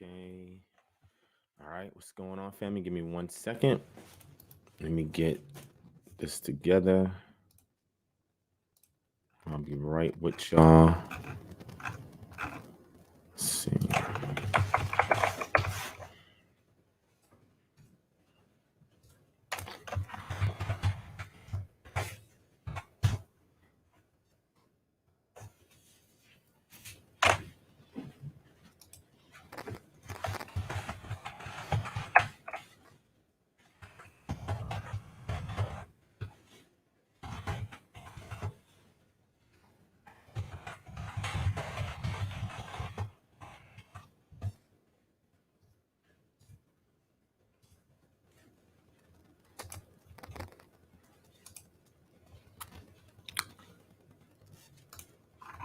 Okay. All right. What's going on, family? Give me 1 second. Let me get this together. I'll be right with y'all. Let's see.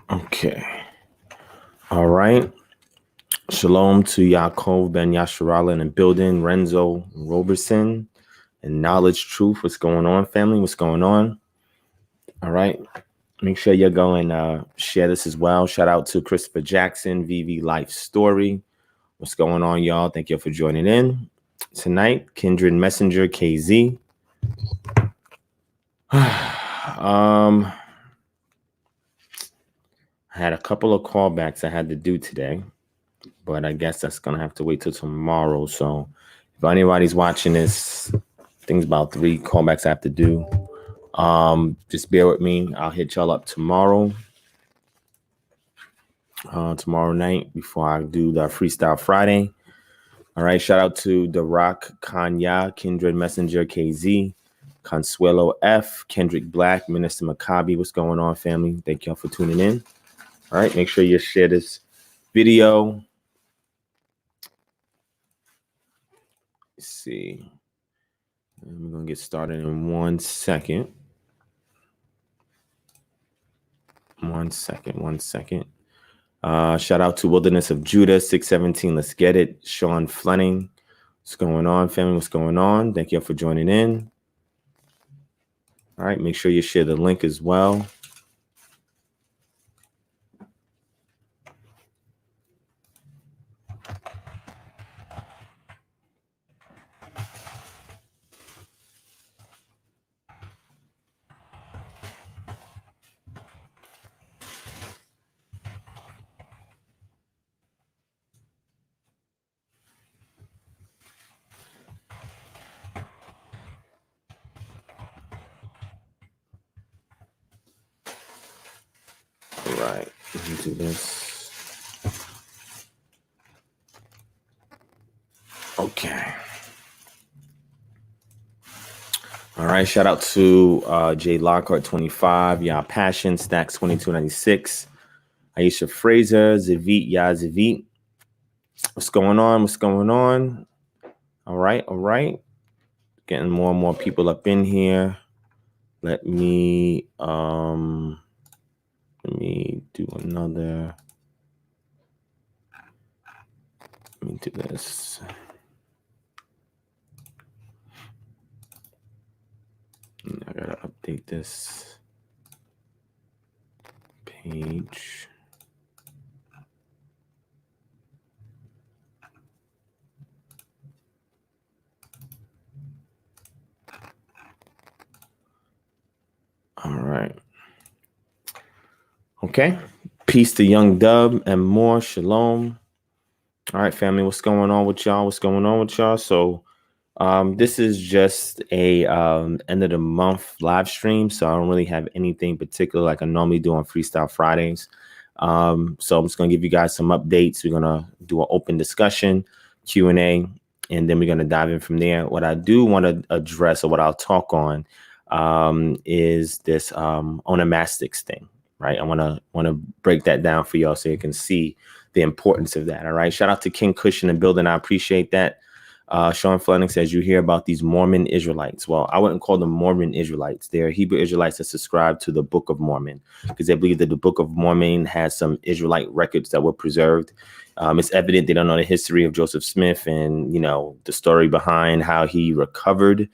Okay. All right. Shalom to Yaakov Ben Yasharala in the building, Renzo Roberson, and Knowledge Truth. What's going on, family? What's going on? All right. Make sure you go and share this as well. Shout out to Christopher Jackson, VV Life Story. What's going on, y'all? Thank you for joining in tonight. Kindred Messenger, KZ. I had a couple of callbacks I had to do today, but I guess that's going to have to wait till tomorrow. So if anybody's watching this, I think it's about 3 callbacks I have to do. Just bear with me. I'll hit y'all up tomorrow. Tomorrow night before I do the Freestyle Friday. All right. Shout out to The Rock, Kanya, Kindred Messenger, KZ, Consuelo F, Kendrick Black, Minister Maccabi. What's going on, family? Thank y'all for tuning in. All right. Make sure you share this video. Let's see. We're going to get started in 1 second. 1 second. Shout out to Wilderness of Judah, 617. Let's get it. Sean Fleming. What's going on, family? What's going on? Thank you for joining in. All right. Make sure you share the link as well. All right, let me do this. Okay. All right, shout out to Jay Lockhart 25, Y'all Passion, Stacks 2296, Aisha Fraser, Zavit, Zavit. What's going on? What's going on? All right. Getting more and more people up in here. Let me do another. Let me do this. I gotta update this page. All right. Okay. Peace to Young Dub and more. Shalom. All right, family. What's going on with y'all? So this is just a end of the month live stream. So I don't really have anything particular like I normally do on Freestyle Fridays. So I'm just going to give you guys some updates. We're going to do an open discussion, Q&A, and then we're going to dive in from there. What I do want to address, or what I'll talk on, is this Onomastics thing, right? I want to break that down for y'all so you can see the importance of that. All right. Shout out to King Kush in the building. I appreciate that. Sean Fleming says, you hear about these Mormon Israelites. Well, I wouldn't call them Mormon Israelites. They're Hebrew Israelites that subscribe to the Book of Mormon because they believe that the Book of Mormon has some Israelite records that were preserved. It's evident they don't know the history of Joseph Smith and, the story behind how he recovered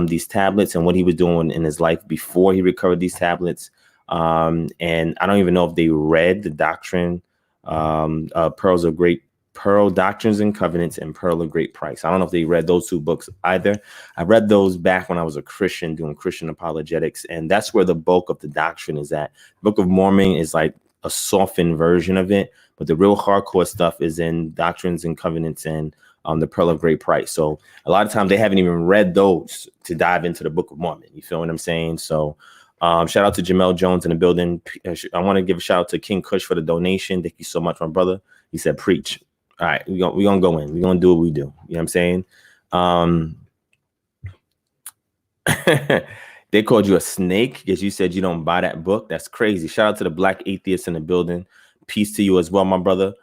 these tablets and what he was doing in his life before he recovered these tablets. And I don't even know if they read the doctrine, Pearls of Great Pearl Doctrines and Covenants and Pearl of Great Price. I don't know if they read those two books either. I read those back when I was a Christian doing Christian apologetics, and that's where the bulk of the doctrine is at. Book of Mormon is like a softened version of it, but the real hardcore stuff is in Doctrines and Covenants and the Pearl of Great Price. So a lot of times they haven't even read those to dive into the Book of Mormon. You feel what I'm saying? So shout out to Jamel Jones in the building. I want to give a shout out to King Kush for the donation. Thank you so much, my brother. He said, preach. All right, we're gonna go in. We're gonna do what we do. You know what I'm saying? They called you a snake because you said you don't buy that book. That's crazy. Shout out to the Black Atheist in the building. Peace to you as well, my brother.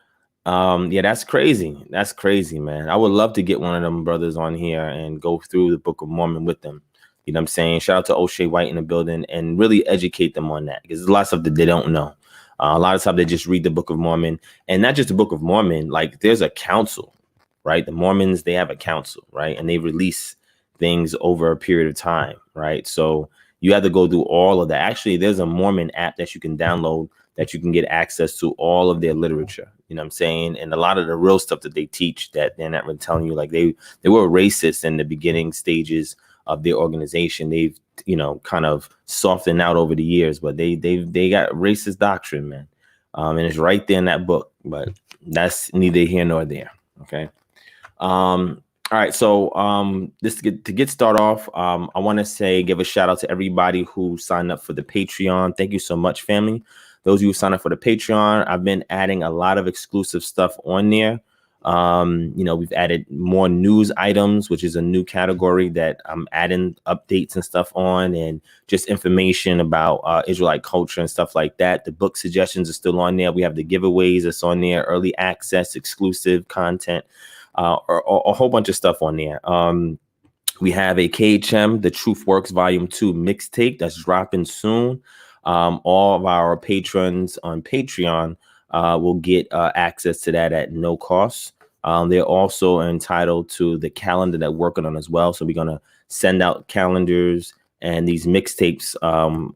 Yeah, that's crazy. That's crazy, man. I would love to get one of them brothers on here and go through the Book of Mormon with them. You know what I'm saying? Shout out to O'Shea White in the building and really educate them on that because there's a lot of stuff that they don't know. A lot of times they just read the Book of Mormon, and not just the Book of Mormon. Like there's a council, right? The Mormons, they have a council, right? And they release things over a period of time, right? So you have to go through all of that. Actually, there's a Mormon app that you can download that you can get access to all of their literature. You know what I'm saying? And a lot of the real stuff that they teach that they're not really telling you, like they were racist in the beginning stages of their organization. They've, you know, kind of softened out over the years, but they got racist doctrine, man. And it's right there in that book, but that's neither here nor there. Okay. All right. So this to get started off, I want to give a shout out to everybody who signed up for the Patreon. Thank you so much, family. Those of you who signed up for the Patreon, I've been adding a lot of exclusive stuff on there. You know, we've added more news items, which is a new category that I'm adding updates and stuff on, and just information about Israelite culture and stuff like that. The book suggestions are still on there. We have the giveaways that's on there, early access, exclusive content, or a whole bunch of stuff on there. We have a KHM, The Truth Works Volume 2 mixtape that's dropping soon. All of our patrons on Patreon will get access to that at no cost. They're also entitled to the calendar that we're working on as well. So we're going to send out calendars and these mixtapes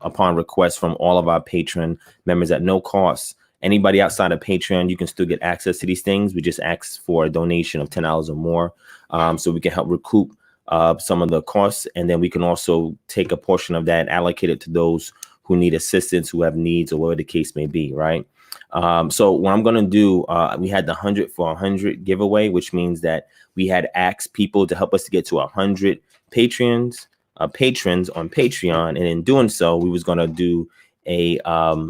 upon request from all of our patron members at no cost. Anybody outside of Patreon, you can still get access to these things. We just ask for a donation of $10 or more so we can help recoup some of the costs. And then we can also take a portion of that and allocate it to those who need assistance, who have needs, or whatever the case may be, right? So what I'm going to do, we had the 100 for 100 giveaway, which means that we had asked people to help us to get to 100 patrons on Patreon. And in doing so, we was going to do a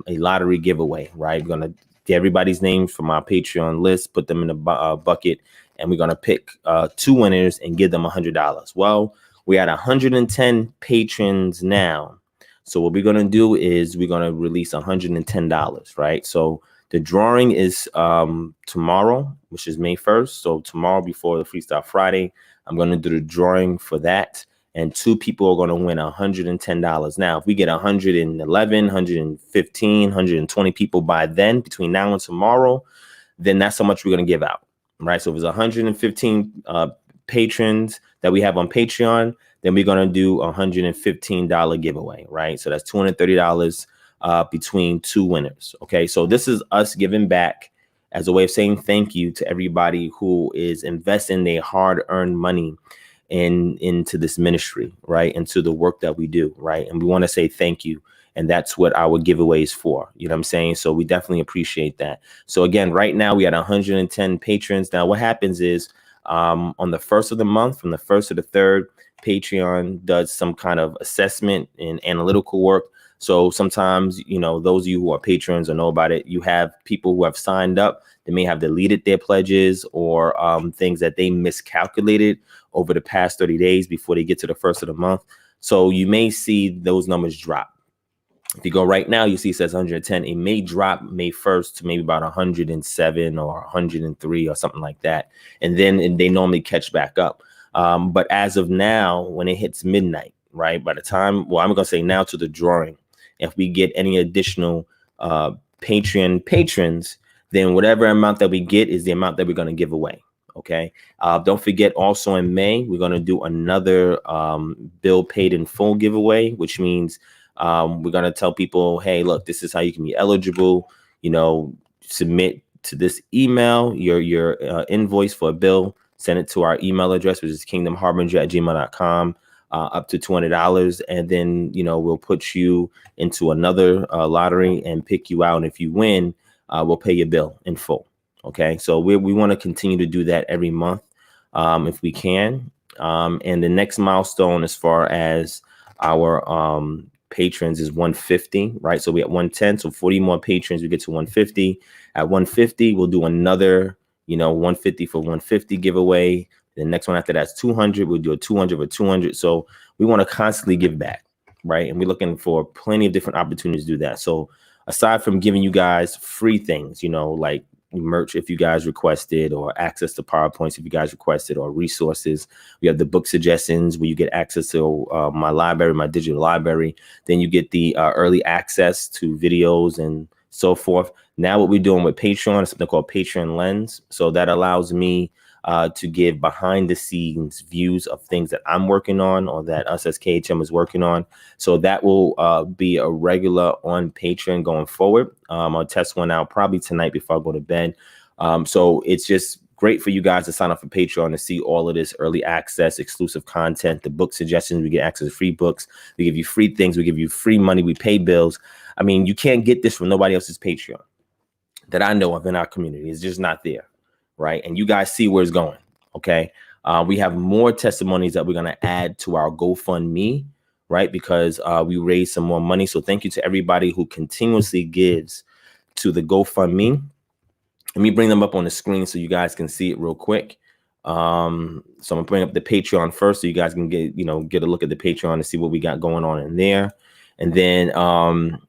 lottery giveaway, right? We're going to get everybody's names from our Patreon list, put them in a bucket, and we're going to pick 2 winners and give them $100. Well, we had 110 patrons now. So what we're going to do is we're going to release $110, right? So the drawing is tomorrow, which is May 1st. So tomorrow before the Freestyle Friday, I'm going to do the drawing for that. And 2 people are going to win $110. Now, if we get 111, 115, 120 people by then, between now and tomorrow, then that's how much we're going to give out, right? So if it's 115 patrons that we have on Patreon, then we're going to do a $115 giveaway, right? So that's $230 between 2 winners. Okay, so this is us giving back as a way of saying thank you to everybody who is investing their hard-earned money into this ministry, right? Into the work that we do, right? And we want to say thank you. And that's what our giveaway is for. You know what I'm saying? So we definitely appreciate that. So again, right now we had 110 patrons. Now what happens is on the 1st of the month, from the 1st to the 3rd, Patreon does some kind of assessment and analytical work. So sometimes, you know, those of you who are patrons or know about it, you have people who have signed up. They may have deleted their pledges or things that they miscalculated over the past 30 days before they get to the 1st of the month. So you may see those numbers drop. If you go right now, you see it says 110. It may drop May 1st to maybe about 107 or 103 or something like that. And then they normally catch back up. But as of now, when it hits midnight, right, by the time, well, I'm going to say now to the drawing, if we get any additional Patreon patrons, then whatever amount that we get is the amount that we're going to give away. Okay. Don't forget also in May, we're going to do another bill paid in full giveaway, which means we're going to tell people, hey, look, this is how you can be eligible, you know, submit to this email, your invoice for a bill. Send it to our email address, which is kingdomharbinger@gmail.com, up to $200. And then, we'll put you into another lottery and pick you out. And if you win, we'll pay your bill in full. Okay. So we want to continue to do that every month, if we can. And the next milestone as far as our patrons is 150, right? So we at 110, so 40 more patrons, we get to 150. At 150, we'll do another, 150 for 150 giveaway. The next one after that's 200. We'll do a 200 for 200. So we want to constantly give back, right? And we're looking for plenty of different opportunities to do that. So aside from giving you guys free things, like merch if you guys requested, or access to PowerPoints if you guys requested, or resources. We have the book suggestions where you get access to my library, my digital library. Then you get the early access to videos and so forth. Now what we're doing with Patreon is something called Patreon Lens. So that allows me to give behind the scenes views of things that I'm working on, or that us as KHM is working on. So that will be a regular on Patreon going forward. I'll test one out probably tonight before I go to bed. So it's just great for you guys to sign up for Patreon to see all of this early access, exclusive content, the book suggestions. We get access to free books. We give you free things. We give you free money. We pay bills. I mean, you can't get this from nobody else's Patreon that I know of in our community. It's just not there. Right. And you guys see where it's going. OK, we have more testimonies that we're going to add to our GoFundMe. Right. Because we raised some more money. So thank you to everybody who continuously gives to the GoFundMe. Let me bring them up on the screen so you guys can see it real quick. So I'm going to bring up the Patreon first so you guys can get a look at the Patreon and see what we got going on in there. And then I'm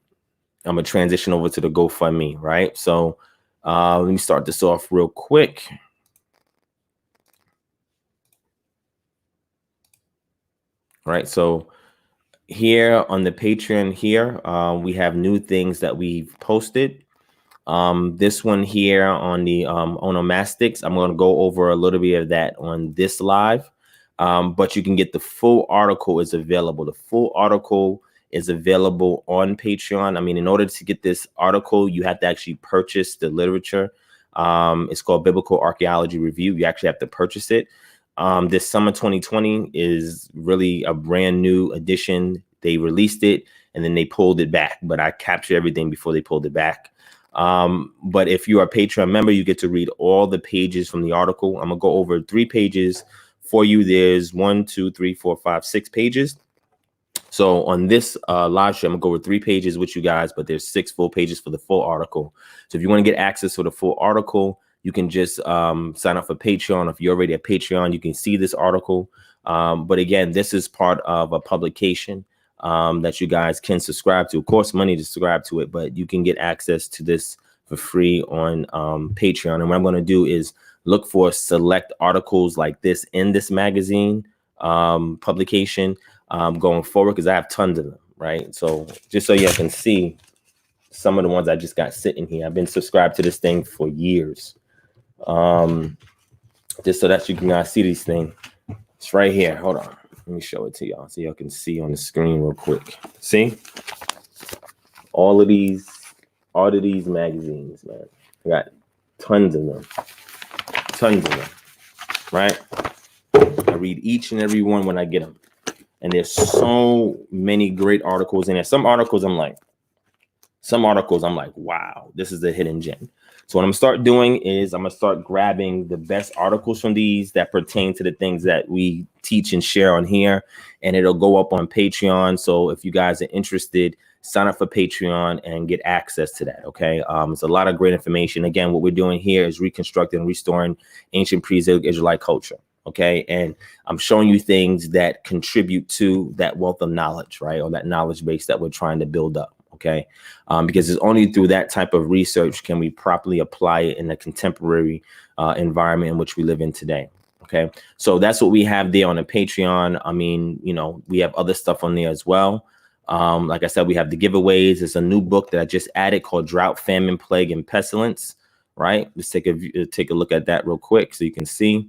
going to transition over to the GoFundMe. Right. So let me start this off real quick. All right, so here on the Patreon here, we have new things that we've posted. This one here on the Onomastics, I'm going to go over a little bit of that on this live, but you can get the full article is available. The full article is available on Patreon. I mean, in order to get this article, you have to actually purchase the literature. It's called Biblical Archaeology Review. You actually have to purchase it. This summer 2020 is really a brand new edition. They released it and then they pulled it back, but I captured everything before they pulled it back. But if you are a Patreon member, you get to read all the pages from the article. I'm gonna go over 3 pages for you. There's 1, 2, 3, 4, 5, 6 pages. So on this live stream, I'm going to go over 3 pages with you guys, but there's 6 full pages for the full article. So if you want to get access to the full article, you can just sign up for Patreon. If you're already a Patreon, you can see this article. But again, this is part of a publication that you guys can subscribe to. Of course, money to subscribe to it, but you can get access to this for free on Patreon. And what I'm going to do is look for select articles like this in this magazine publication going forward, because I have tons of them, right? So just so you can see some of the ones I just got sitting here. I've been subscribed to this thing for years. Just so that you can see these things. It's right here. Hold on. Let me show it to y'all so y'all can see on the screen real quick. See? All of these magazines, man. I got tons of them. Tons of them. Right? I read each and every one when I get them. And there's so many great articles in there. Some articles I'm like, wow, this is a hidden gem. So what I'm gonna start doing is I'm gonna start grabbing the best articles from these that pertain to the things that we teach and share on here, and it'll go up on Patreon. So if you guys are interested, sign up for Patreon and get access to that. Okay, it's a lot of great information. Again, what we're doing here is reconstructing and restoring ancient pre-Israelite culture. Okay, and I'm showing you things that contribute to that wealth of knowledge, right, or that knowledge base that we're trying to build up. Okay, because it's only through that type of research can we properly apply it in the contemporary environment in which we live in today. Okay, so that's what we have there on the Patreon. I mean, we have other stuff on there as well. Like I said, we have the giveaways. It's a new book that I just added called Drought, Famine, Plague, and Pestilence. Right, let's take a look at that real quick so you can see.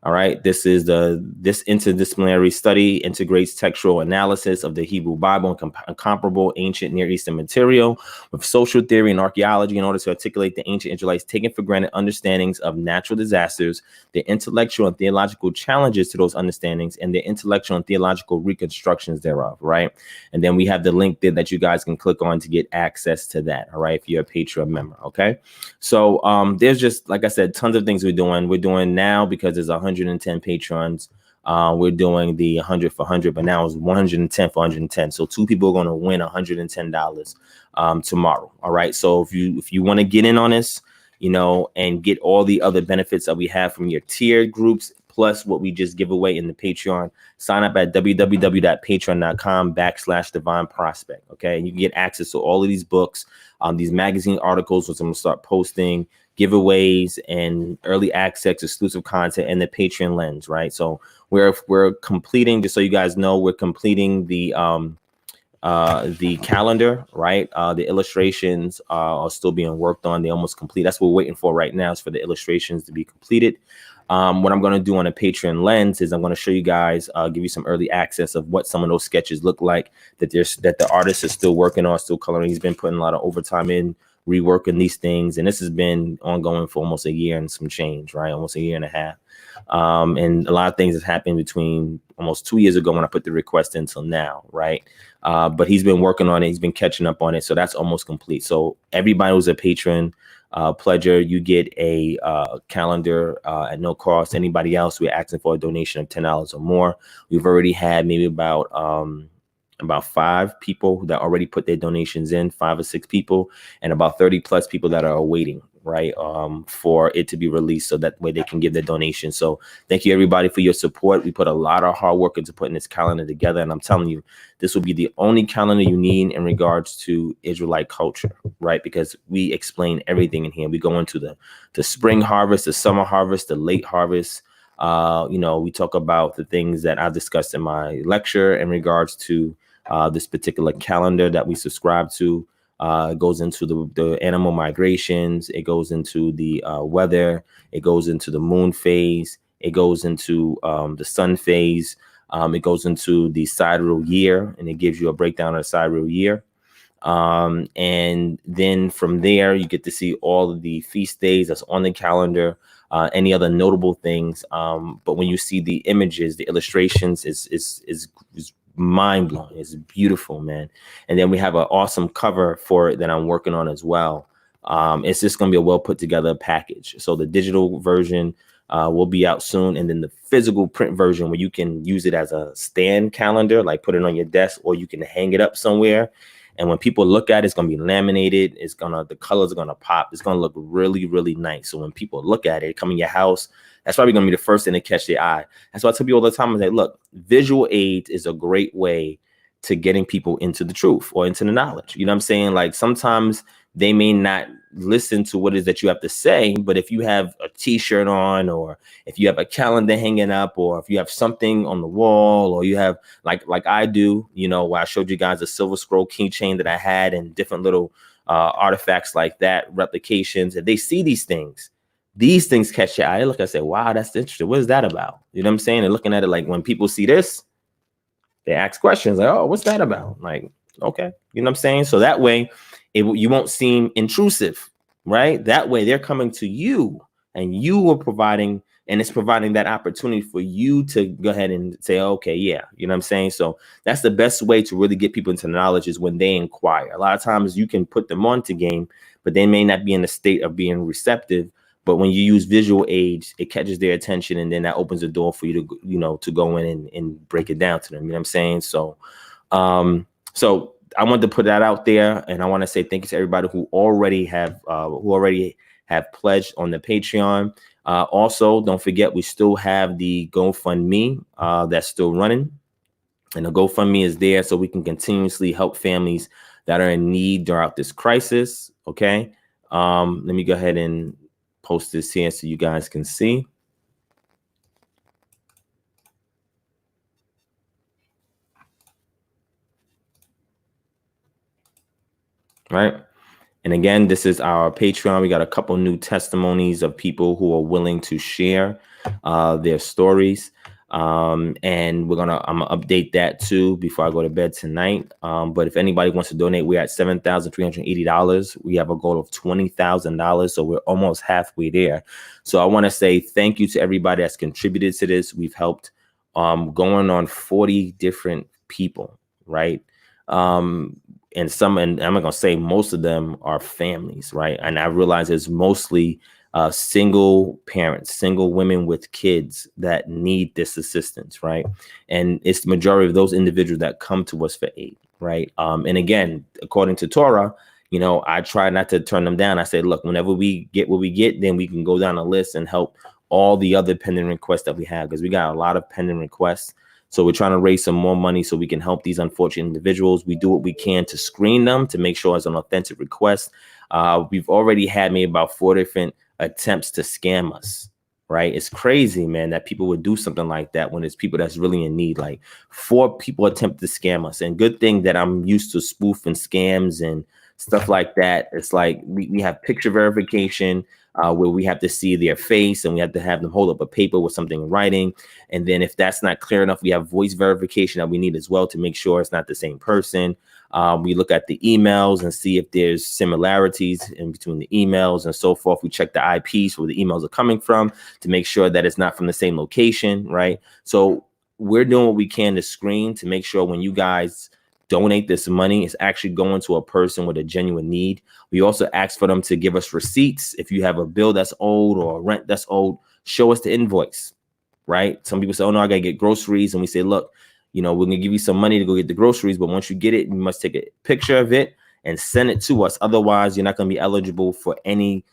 All right, this interdisciplinary study integrates textual analysis of the Hebrew Bible and comparable ancient Near Eastern material with social theory and archaeology in order to articulate the ancient Israelites taken for granted understandings of natural disasters, their intellectual and theological challenges to those understandings, and their intellectual and theological reconstructions thereof, right? And then we have the link there that you guys can click on to get access to that, all right, if you're a Patreon member, okay? So there's just, like I said, tons of things we're doing. We're doing now because there's 110 patrons. We're doing the 100 for 100, but now it's 110 for 110. So 2 people are going to win $110 tomorrow. All right. So if you want to get in on this, you know, and get all the other benefits that we have from your tiered groups, plus what we just give away in the Patreon, sign up at www.patreon.com/DivineProspect. Okay. And you can get access to all of these books, these magazine articles, which I'm going to start posting, giveaways, and early access, exclusive content, and the Patreon lens, right? So we're completing, just so you guys know, we're completing the calendar, right? The illustrations are still being worked on. They're almost complete. That's what we're waiting for right now, is for the illustrations to be completed. What I'm going to do on a Patreon lens is I'm going to show you guys, give you some early access of what some of those sketches look like, that the artist is still working on, still coloring. He's been putting a lot of overtime in, reworking these things, and this has been ongoing for almost a year and some change, right? Almost a year and a half. And a lot of things have happened between almost 2 years ago when I put the request until now, right? But he's been working on it. He's been catching up on it. So that's almost complete. So everybody who's a patron pledger, you get a calendar at no cost. Anybody else, we're asking for a donation of $10 or more. We've already had maybe about 5 people that already put their donations in, 5 or 6 people, and about 30 plus people that are awaiting, right, for it to be released, so that way they can give their donation. So thank you everybody for your support. We put a lot of hard work into putting this calendar together, and I'm telling you, this will be the only calendar you need in regards to Israelite culture, right? Because we explain everything in here. We go into the spring harvest, the summer harvest, the late harvest. You know, we talk about the things that I discussed in my lecture in regards to this particular calendar that we subscribe to. It goes into the animal migrations. It goes into the weather. It goes into the moon phase. It goes into the sun phase. It goes into the sidereal year, and it gives you a breakdown of the sidereal year. And then from there, you get to see all of the feast days that's on the calendar, any other notable things. But when you see the images, the illustrations, is mind blowing. It's beautiful, man. And then we have an awesome cover for it that I'm working on as well. It's just going to be a well put together package. So the digital version will be out soon, and then the physical print version, where you can use it as a stand calendar, like put it on your desk, or you can hang it up somewhere. And when people look at it, it's going to be laminated. The colors are going to pop. It's going to look really, really nice. So when people look at it, come in your house, that's probably going to be the first thing to catch their eye. That's why I tell people all the time, I say, look, visual aids is a great way to getting people into the truth or into the knowledge. You know what I'm saying? Like, sometimes they may not listen to what it is that you have to say, but if you have a t-shirt on, or if you have a calendar hanging up, or if you have something on the wall, or you have like I do, you know, where I showed you guys a silver scroll keychain that I had, and different little artifacts like that, replications, and they see these things catch your eye. They look and say, wow, that's interesting. What is that about? You know what I'm saying? They're looking at it like, when people see this, they ask questions like, oh, what's that about? Like, okay, you know what I'm saying? So that way, you won't seem intrusive, right? That way they're coming to you, and you are providing, and it's providing that opportunity for you to go ahead and say, okay, yeah, you know what I'm saying? So that's the best way to really get people into knowledge, is when they inquire. A lot of times you can put them onto game, but they may not be in a state of being receptive. But when you use visual aids, it catches their attention, and then that opens the door for you to, you know, to go in and break it down to them. You know what I'm saying? So, so I wanted to put that out there, and I want to say thank you to everybody who already have pledged on the Patreon. Also, don't forget, we still have the GoFundMe that's still running, and the GoFundMe is there so we can continuously help families that are in need throughout this crisis. Okay, let me go ahead and post this here so you guys can see. Right. And again, this is our Patreon. We got a couple new testimonies of people who are willing to share their stories. And I'm gonna update that too before I go to bed tonight. But if anybody wants to donate, we're at $7,380. We have a goal of $20,000, so we're almost halfway there. So I want to say thank you to everybody that's contributed to this. We've helped going on 40 different people, right? And I'm not gonna say most of them are families, right? And I realize it's mostly single parents, single women with kids that need this assistance, right? And it's the majority of those individuals that come to us for aid, right? And again, according to Torah, you know, I try not to turn them down. I say, look, whenever we get what we get, then we can go down a list and help all the other pending requests that we have, because we got a lot of pending requests. So we're trying to raise some more money so we can help these unfortunate individuals. We do what we can to screen them to make sure it's an authentic request. We've already had maybe about 4 different attempts to scam us, right? It's crazy, man, that people would do something like that when it's people that's really in need. Like 4 people attempt to scam us. And good thing that I'm used to spoofing scams and stuff like that. It's like we have picture verification where we have to see their face and we have to have them hold up a paper with something in writing. And then if that's not clear enough, we have voice verification that we need as well to make sure it's not the same person. We look at the emails and see if there's similarities in between the emails and so forth. We check the IPs where the emails are coming from to make sure that it's not from the same location, right? So we're doing what we can to screen to make sure when you guys donate this money, it's actually going to a person with a genuine need. We also ask for them to give us receipts. If you have a bill that's old or rent that's old, show us the invoice, right? Some people say, oh no, I gotta get groceries. And we say, look, you know, we're gonna give you some money to go get the groceries, but once you get it, you must take a picture of it and send it to us. Otherwise, you're not gonna be eligible for any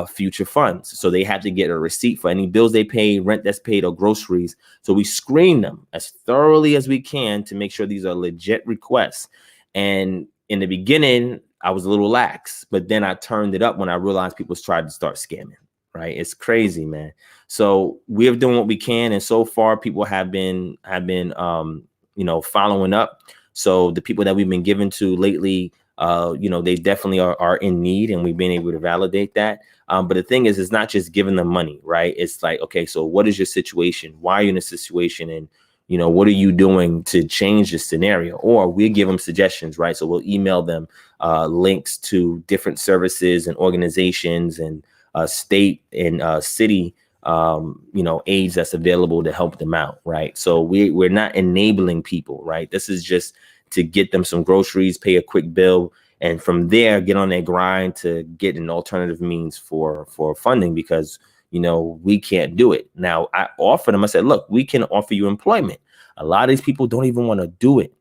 future funds. So they have to get a receipt for any bills they pay, rent that's paid, or groceries. So we screen them as thoroughly as we can to make sure these are legit requests. And in the beginning, I was a little lax, but then I turned it up when I realized people tried to start scamming, right? It's crazy, man. So we're doing what we can. And so far people have been, you know, following up. So the people that we've been giving to lately, you know, they definitely are in need, and we've been able to validate that. But the thing is, it's not just giving them money, right? It's like, okay, so what is your situation? Why are you in a situation? And, you know, what are you doing to change the scenario? Or we give them suggestions, right? So we'll email them links to different services and organizations and state and city, you know, aids that's available to help them out, right? So we're not enabling people, right? This is just to get them some groceries, pay a quick bill, and from there get on their grind to get an alternative means for funding, because, you know, we can't do it. Now I offer them, I said, look, we can offer you employment. A lot of these people don't even want to do it.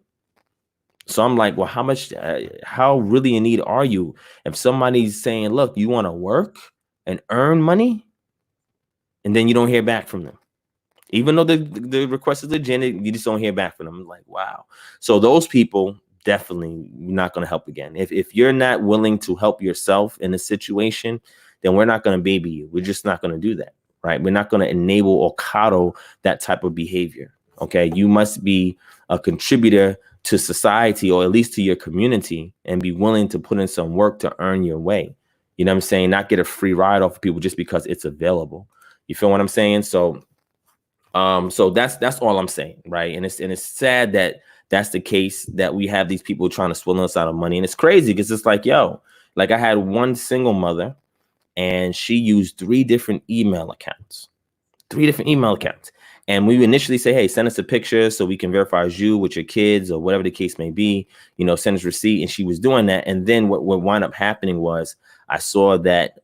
So I'm like, well, how really in need are you? If somebody's saying, look, you want to work and earn money, and then you don't hear back from them, even though the request is legit, you just don't hear back from them. I'm like, wow. So those people definitely not going to help again. If you're not willing to help yourself in a situation, then we're not going to baby you. We're just not going to do that, right? We're not going to enable or coddle that type of behavior. Okay, you must be a contributor to society, or at least to your community, and be willing to put in some work to earn your way. You know what I'm saying? Not get a free ride off of people just because it's available. You feel what I'm saying? So so that's all I'm saying, right? And it's sad that that's the case, that we have these people trying to swindle us out of money. And it's crazy because it's like, yo, like I had one single mother, and she used 3 different email accounts. And we initially say, hey, send us a picture so we can verify as you with your kids or whatever the case may be, you know, send us receipt. And she was doing that. And then what wound up happening was I saw that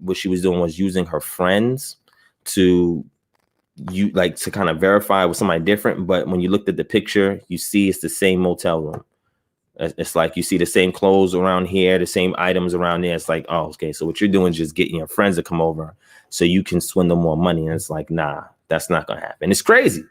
what she was doing was using her friends to kind of verify with somebody different. But when you looked at the picture, you see it's the same motel room. It's like you see the same clothes around here, the same items around there. It's like, oh, okay. So what you're doing is just getting your friends to come over so you can swindle more money. And it's like, nah, that's not going to happen. It's crazy.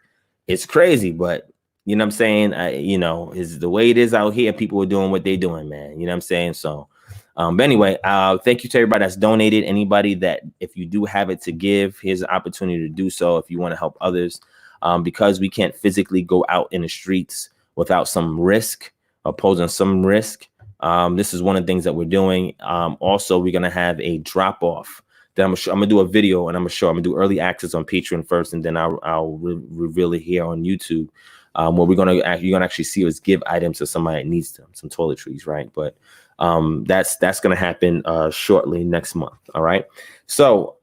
It's crazy. But you know what I'm saying? You know, is the way it is out here. People are doing what they're doing, man. You know what I'm saying? So but anyway, thank you to everybody that's donated. Anybody that, if you do have it to give, here's an opportunity to do so if you want to help others, because we can't physically go out in the streets without some risk, or posing some risk. This is one of the things that we're doing. Also, we're going to have a drop off Then I'm gonna do a video, and I'm gonna do early access on Patreon first, and then I'll reveal it here on YouTube. What you're gonna actually see is give items to somebody that needs them, some toiletries, right? But that's gonna happen shortly next month. All right. So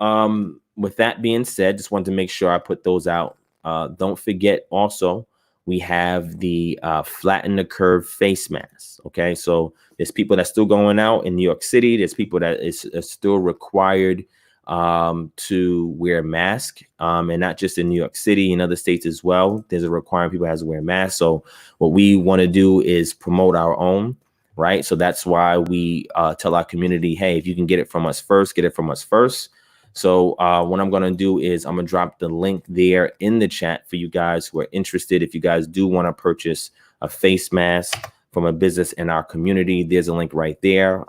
with that being said, just wanted to make sure I put those out. Don't forget also, we have the flatten the curve face mask. Okay, so there's people that's still going out in New York City. There's people that is still required to wear a mask, and not just in New York City, in other states as well. There's a requirement people has to wear a mask. So what we want to do is promote our own, right? So that's why we tell our community, hey, if you can get it from us first, get it from us first. So what I'm going to do is I'm going to drop the link there in the chat for you guys who are interested. If you guys do want to purchase a face mask from a business in our community, there's a link right there.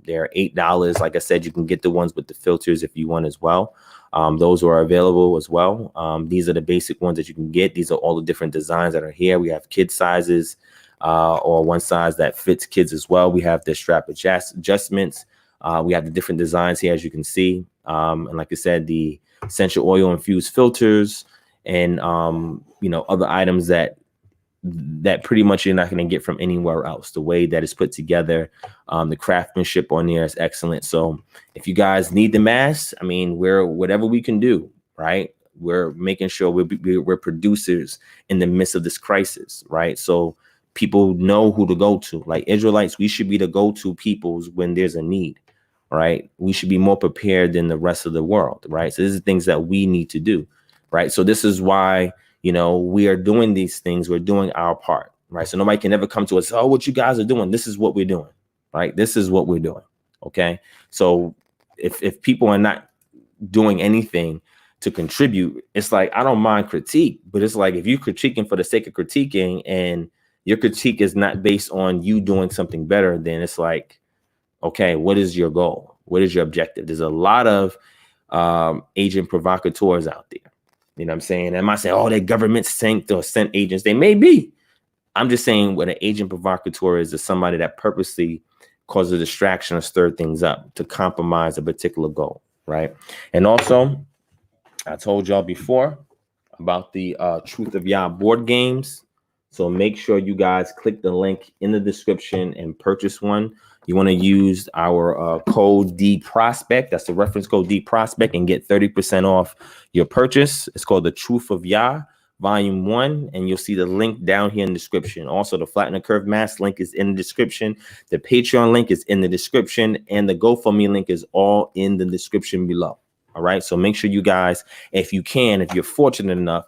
They're $8. Like I said, you can get the ones with the filters if you want as well. Those are available as well. These are the basic ones that you can get. These are all the different designs that are here. We have kid sizes or one size that fits kids as well. We have the strap adjustments. We have the different designs here, as you can see. And like I said, the essential oil infused filters and, other items that pretty much you're not going to get from anywhere else. The way that it's put together, the craftsmanship on there is excellent. So if you guys need the mask, I mean, we're whatever we can do, right? We're making sure we're producers in the midst of this crisis, right? So people know who to go to. Like Israelites, we should be the go-to peoples when there's a need. Right, we should be more prepared than the rest of the world, right? So these are things that we need to do, right? So this is why, we are doing these things. We're doing our part, right? So nobody can ever come to us, oh, what you guys are doing. This is what we're doing, right? This is what we're doing, okay? So if people are not doing anything to contribute, it's like, I don't mind critique, but it's like if you're critiquing for the sake of critiquing and your critique is not based on you doing something better, then it's like, okay, what is your goal? What is your objective? There's a lot of agent provocateurs out there. You know what I'm saying? Am I saying, oh, they government sent agents? They may be. I'm just saying what an agent provocateur is somebody that purposely causes a distraction or stir things up to compromise a particular goal, right? And also, I told y'all before about the Truth of Yah board games. So make sure you guys click the link in the description and purchase one. You want to use our code DPROSPECT. That's the reference code DPROSPECT and get 30% off your purchase. It's called The Truth of Yah, Volume 1. And you'll see the link down here in the description. Also, the Flatten the Curve Mask link is in the description. The Patreon link is in the description. And the GoFundMe link is all in the description below. All right. So make sure you guys, if you're fortunate enough,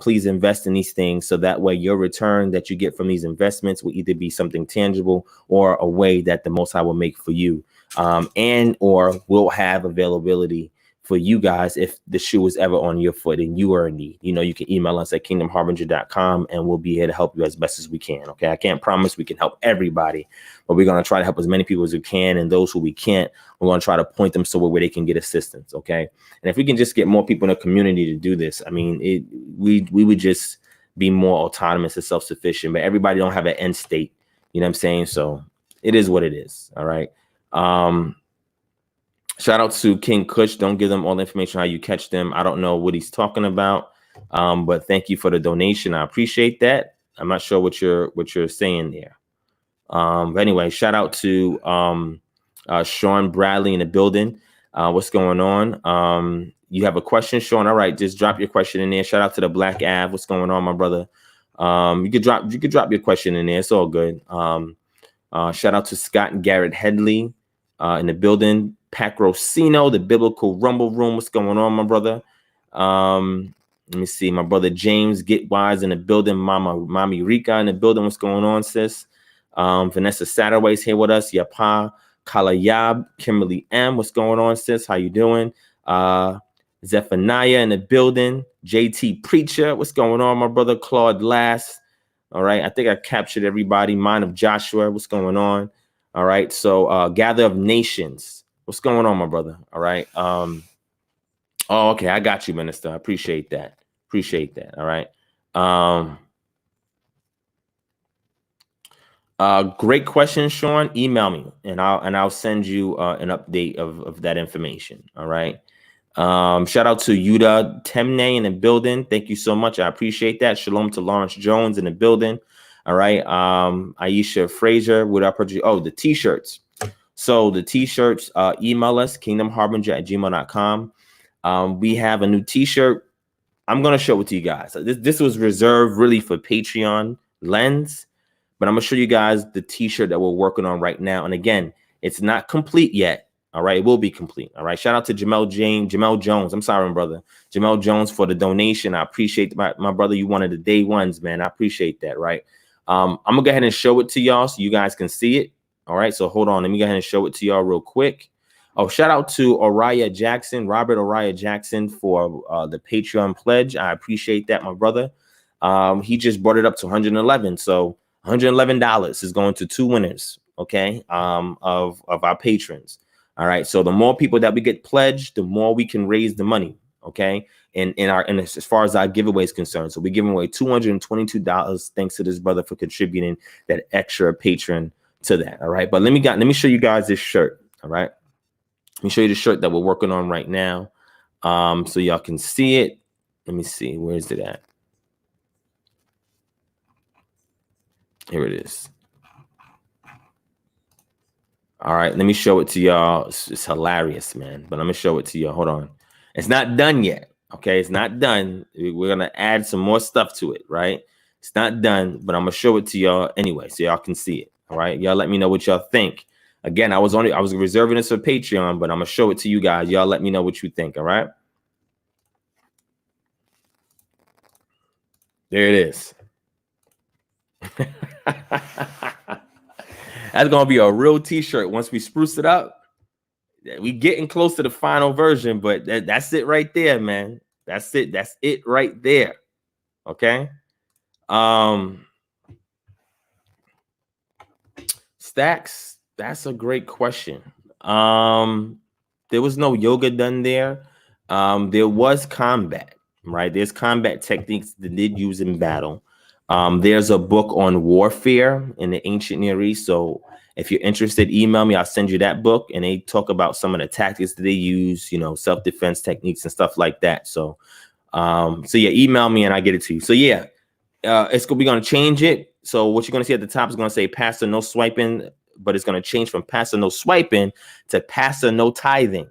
please invest in these things so that way your return that you get from these investments will either be something tangible or a way that the Most High will make for you, and or will have availability for you guys if the shoe is ever on your foot and you are in need. You can email us at kingdomharbinger.com and we'll be here to help you as best as we can. Okay, I can't promise we can help everybody, but we're going to try to help as many people as we can, and those who we can't, we're going to try to point them somewhere where they can get assistance. Okay, and if we can just get more people in the community to do this, I mean, we would just be more autonomous and self-sufficient, but everybody don't have an end state. You know what I'm saying? So it is what it is. All right. Shout out to King Kush. Don't give them all the information how you catch them. I don't know what he's talking about, but thank you for the donation. I appreciate that. I'm not sure what you're saying there. But anyway, shout out to Sean Bradley in the building. What's going on? You have a question, Sean? All right, just drop your question in there. Shout out to the Black Av. What's going on, my brother? You could drop your question in there. It's all good. Shout out to Scott and Garrett Headley in the building. Pac Rosino, the Biblical Rumble Room. What's going on, my brother? Let me see. My brother James Get Wise in the building. Mommy Rika in the building. What's going on, sis? Vanessa Satterway's here with us. Yapa Kalayab, Kimberly M. What's going on, sis? How you doing? Zephaniah in the building. JT Preacher. What's going on, my brother? Claude Last. All right. I think I captured everybody. Mind of Joshua. What's going on? All right. So Gather of Nations. What's going on, my brother? All right. Oh, okay. I got you, Minister. I appreciate that. All right. Great question, Sean. Email me and I'll send you an update of that information. All right. Shout out to Yuda Temne in the building. Thank you so much. I appreciate that. Shalom to Lawrence Jones in the building. All right. Aisha Frazier, what I purchased? Oh, the t-shirts. So the t-shirts, email us kingdomharbinger@gmail.com. We have a new t-shirt. I'm going to show it to you guys. This was reserved really for Patreon lens, but I'm going to show you guys the t-shirt that we're working on right now. And again, it's not complete yet. All right, it will be complete. All right, shout out to Jamel Jones. I'm sorry, my brother. Jamel Jones for the donation. I appreciate my brother. You one of the day ones, man. I appreciate that, right? I'm going to go ahead and show it to y'all so you guys can see it. All right, so hold on. Let me go ahead and show it to y'all real quick. Oh, shout out to Oriah Jackson, Robert Oriah Jackson for the Patreon pledge. I appreciate that, my brother. He just brought it up to 111. So $111 is going to 2 winners, okay, of our patrons. All right. So the more people that we get pledged, the more we can raise the money. OK. And as far as our giveaway is concerned, so we're giving away $222. Thanks to this brother for contributing that extra patron to that. All right. But let me show you guys this shirt. All right. Let me show you the shirt that we're working on right now. So y'all can see it. Let me see. Where is it at? Here it is. All right, let me show it to y'all. It's hilarious, man. But I'm gonna show it to y'all. Hold on. It's not done yet. Okay, it's not done. We're gonna add some more stuff to it, right? It's not done, but I'm gonna show it to y'all anyway, so y'all can see it. All right, y'all let me know what y'all think. Again, I was reserving this for Patreon, but I'm gonna show it to you guys. Y'all let me know what you think. All right. There it is. That's gonna be a real t-shirt once we spruce it up. We getting close to the final version, but that's it right there, man. That's it right there. Okay. Stacks, that's a great question. There was no yoga done there. There was combat, right? There's combat techniques that they did use in battle. There's a book on warfare in the ancient Near East. So if you're interested, email me. I'll send you that book. And they talk about some of the tactics that they use, you know, self-defense techniques and stuff like that. So, yeah, email me and I get it to you. So yeah, we're going to change it. So what you're going to see at the top is going to say Pastor No Swiping, but it's going to change from Pastor No Swiping to Pastor No Tithing.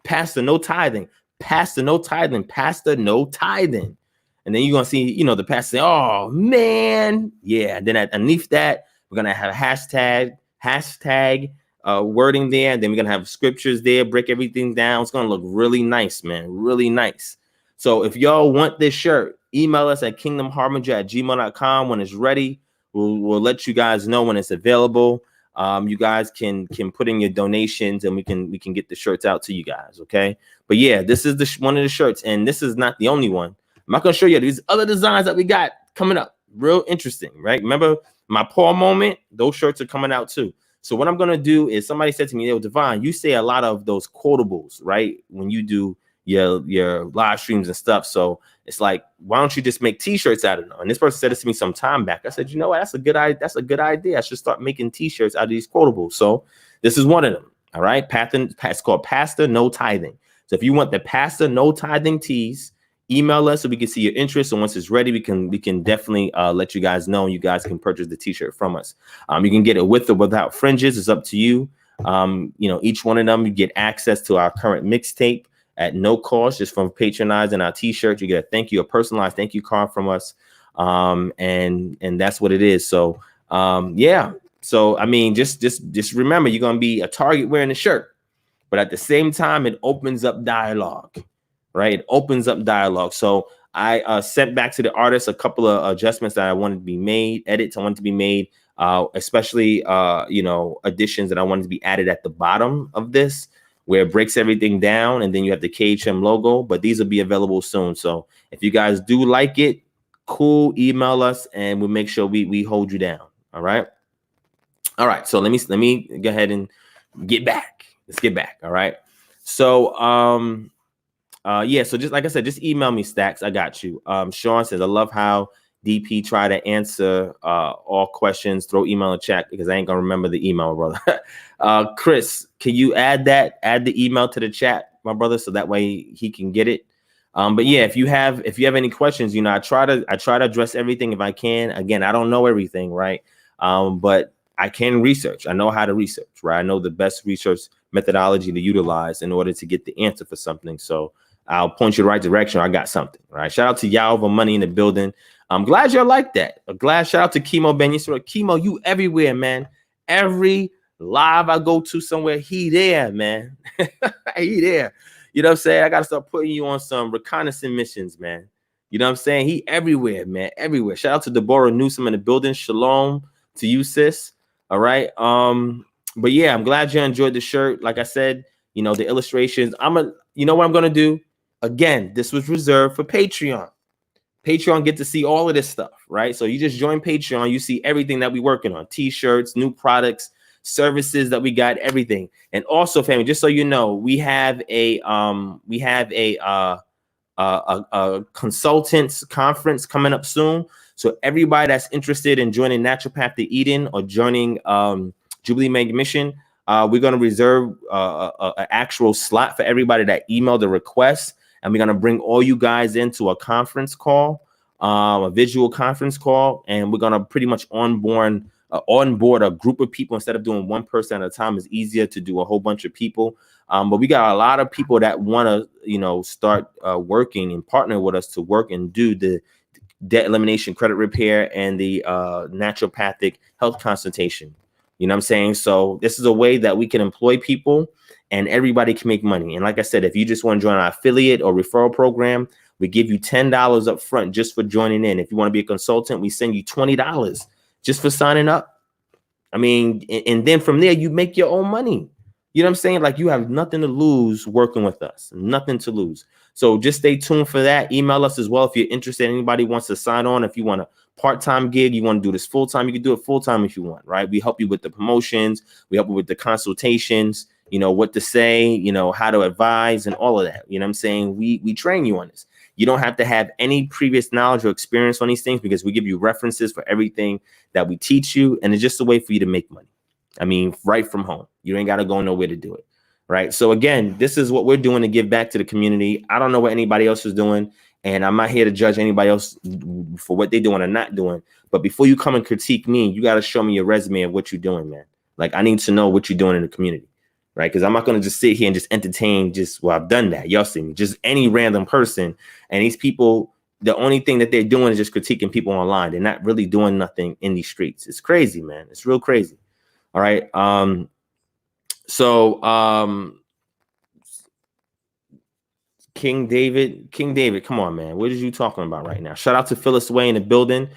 Pastor No Tithing. Pastor No Tithing. Pastor No Tithing. And then you're going to see, you know, the pastor say, oh, man. Yeah. And then underneath that, we're going to have a hashtag wording there. And then we're going to have scriptures there, break everything down. It's going to look really nice, man. Really nice. So if y'all want this shirt, email us at kingdomharbinger@gmail.com. When it's ready, we'll let you guys know when it's available. You guys can put in your donations and we can get the shirts out to you guys. Okay. But yeah, this is one of the shirts, and this is not the only one. I'm not going to show you these other designs that we got coming up. Real interesting, right? Remember my Paul moment? Those shirts are coming out too. So what I'm going to do is, somebody said to me, yo, Divine, you say a lot of those quotables, right? When you do your live streams and stuff. So it's like, why don't you just make t-shirts out of them? And this person said this to me some time back. I said, you know what? That's a good idea. That's a good idea. I should start making t-shirts out of these quotables. So this is one of them. All right. It's called Pastor No Tithing. So if you want the Pastor No Tithing tees, email us so we can see your interest. And once it's ready, we can definitely let you guys know. You guys can purchase the t-shirt from us. You can get it with or without fringes. It's up to you. You know, each one of them, you get access to our current mixtape at no cost, just from patronizing our t-shirt. You get a personalized thank you card from us. And that's what it is. So yeah. So I mean, just remember, you're gonna be a target wearing the shirt, but at the same time, it opens up dialogue. Right? It opens up dialogue. So I sent back to the artist a couple of adjustments that I wanted to be made, edits I wanted to be made, especially, you know, additions that I wanted to be added at the bottom of this, where it breaks everything down, and then you have the KHM logo, but these will be available soon. So if you guys do like it, cool, email us and we'll make sure we hold you down. All right. All right. So let me go ahead and get back. Let's get back. All right. So, yeah, so just like I said, just email me, Stacks. I got you. Sean says, I love how DP try to answer all questions. Throw email in chat because I ain't gonna remember the email, brother. Chris, can you add the email to the chat, my brother, so that way he can get it. But yeah, if you have any questions, I try to address everything if I can. Again, I don't know everything, right? But I can research. I know how to research, right? I know the best research methodology to utilize in order to get the answer for something. So I'll point you the right direction. I got something, right? Shout out to y'all for money in the building. I'm glad y'all like that. Shout out to Chemo Ben. Chemo, you everywhere, man. Every live I go to somewhere, he there, man. He there. You know what I'm saying? I got to start putting you on some reconnaissance missions, man. You know what I'm saying? He everywhere, man. Everywhere. Shout out to Deborah Newsom in the building. Shalom to you, sis. All right. But yeah, I'm glad you enjoyed the shirt. Like I said, the illustrations. You know what I'm going to do? Again, this was reserved for Patreon. Patreon get to see all of this stuff, right? So you just join Patreon. You see everything that we're working on. T-shirts, new products, services that we got, everything. And also, family, just so you know, we have a consultants conference coming up soon. So everybody that's interested in joining Natural Path to Eden or joining Jubilee Mega Mission, we're going to reserve an actual slot for everybody that emailed the request. And we're going to bring all you guys into a conference call, a visual conference call. And we're going to pretty much onboard a group of people. Instead of doing one person at a time, it's easier to do a whole bunch of people. But we got a lot of people that want to, start working and partner with us to work and do the debt elimination, credit repair, and the naturopathic health consultation. You know what I'm saying? So this is a way that we can employ people and everybody can make money. And like I said, if you just want to join our affiliate or referral program, we give you $10 up front just for joining in. If you want to be a consultant, we send you $20 just for signing up. I mean, and then from there, you make your own money. You know what I'm saying? Like, you have nothing to lose working with us, nothing to lose. So just stay tuned for that. Email us as well if you're interested. Anybody wants to sign on. If you want a part-time gig, you want to do this full-time, you can do it full-time if you want, right? We help you with the promotions. We help you with the consultations, what to say, how to advise and all of that. You know what I'm saying? We train you on this. You don't have to have any previous knowledge or experience on these things because we give you references for everything that we teach you. And it's just a way for you to make money. I mean, right from home. You ain't got to go nowhere to do it. Right. So, again, this is what we're doing to give back to the community. I don't know what anybody else is doing, and I'm not here to judge anybody else for what they're doing or not doing. But before you come and critique me, you got to show me your resume of what you're doing, man. Like, I need to know what you're doing in the community. Right. Because I'm not going to just sit here and just entertain I've done that. Y'all see me, just any random person. And these people, the only thing that they're doing is just critiquing people online. They're not really doing nothing in these streets. It's crazy, man. It's real crazy. All right. King David, come on, man. What are you talking about right now? Shout out to Phyllis Way in the building.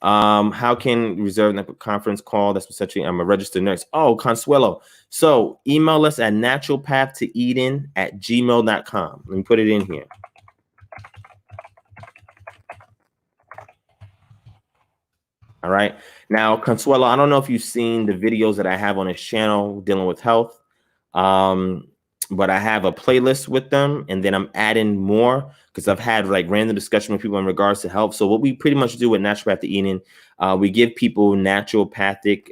How can reserve a conference call? That's essentially, I'm a registered nurse. Oh, Consuelo. So email us at naturalpathtoeden@gmail.com. Let me put it in here. All right. Now, Consuelo, I don't know if you've seen the videos that I have on this channel dealing with health. But I have a playlist with them, and then I'm adding more because I've had like random discussion with people in regards to health. So what we pretty much do with Natural Path to Eden, we give people naturopathic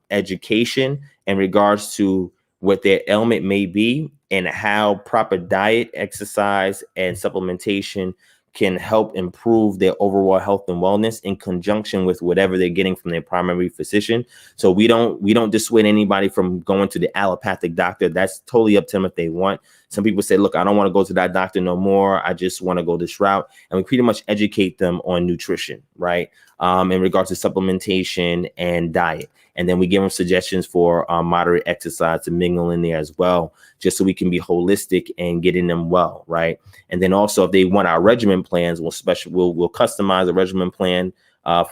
education in regards to what their ailment may be and how proper diet, exercise, and supplementation can help improve their overall health and wellness in conjunction with whatever they're getting from their primary physician. So we don't dissuade anybody from going to the allopathic doctor. That's totally up to them if they want. Some people say, look, I don't want to go to that doctor no more. I just want to go this route. And we pretty much educate them on nutrition, right? In regards to supplementation and diet. And then we give them suggestions for moderate exercise to mingle in there as well, just so we can be holistic and getting them well, right? And then also, if they want our regimen plans, we'll customize a regimen plan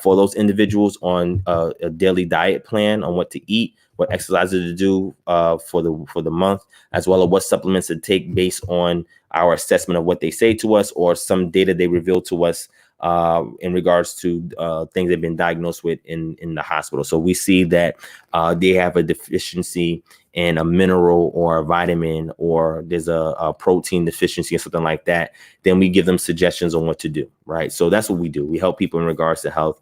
for those individuals on a daily diet plan on what to eat, what exercises to do for the month, as well as what supplements to take based on our assessment of what they say to us or some data they reveal to us in regards to things they've been diagnosed with in the hospital. So we see that they have a deficiency in a mineral or a vitamin, or there's a protein deficiency or something like that, then we give them suggestions on what to do, right? So that's what we do. We help people in regards to health.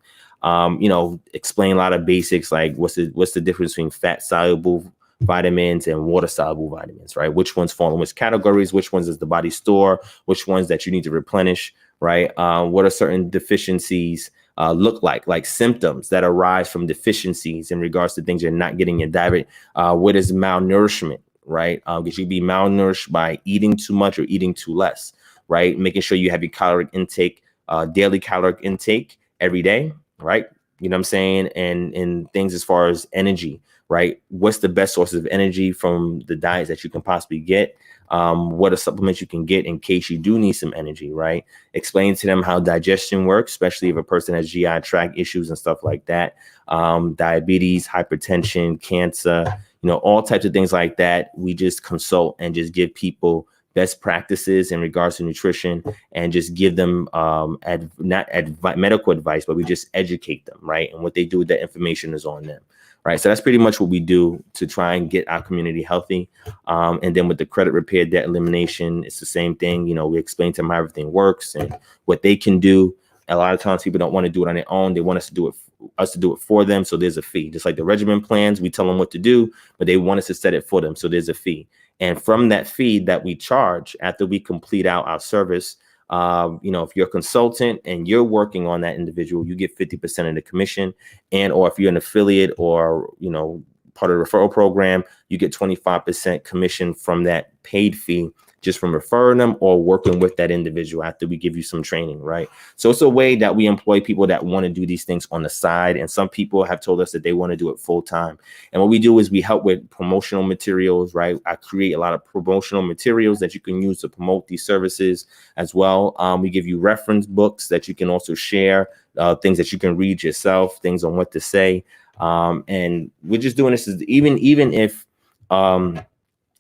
Explain a lot of basics, like what's the difference between fat soluble vitamins and water soluble vitamins, right? Which ones fall in which categories, which ones does the body store, which ones that you need to replenish, right? What are certain deficiencies look like symptoms that arise from deficiencies in regards to things you're not getting in your diet. What is malnourishment, right? Because you be malnourished by eating too much or eating too less, right? Making sure you have your caloric intake, daily caloric intake every day, right? You know what I'm saying? And things as far as energy, right? What's the best sources of energy from the diets that you can possibly get? What are supplements you can get in case you do need some energy, right? Explain to them how digestion works, especially if a person has GI tract issues and stuff like that. Diabetes, hypertension, cancer, all types of things like that. We just consult and just give people best practices in regards to nutrition, and just give them medical advice, but we just educate them, right? And what they do with that information is on them, right? So that's pretty much what we do to try and get our community healthy. And then with the credit repair, debt elimination, it's the same thing. We explain to them how everything works and what they can do. A lot of times people don't want to do it on their own. They want us to do it for them. So there's a fee. Just like the regimen plans, we tell them what to do, but they want us to set it for them. So there's a fee. And from that fee that we charge after we complete out our service, if you're a consultant and you're working on that individual, you get 50% of the commission. Or if you're an affiliate or, part of the referral program, you get 25% commission from that paid fee, just from referring them or working with that individual after we give you some training, right? So it's a way that we employ people that want to do these things on the side. And some people have told us that they want to do it full time. And what we do is we help with promotional materials, right? I create a lot of promotional materials that you can use to promote these services as well. We give you reference books that you can also share, things that you can read yourself, things on what to say. And we're just doing this even if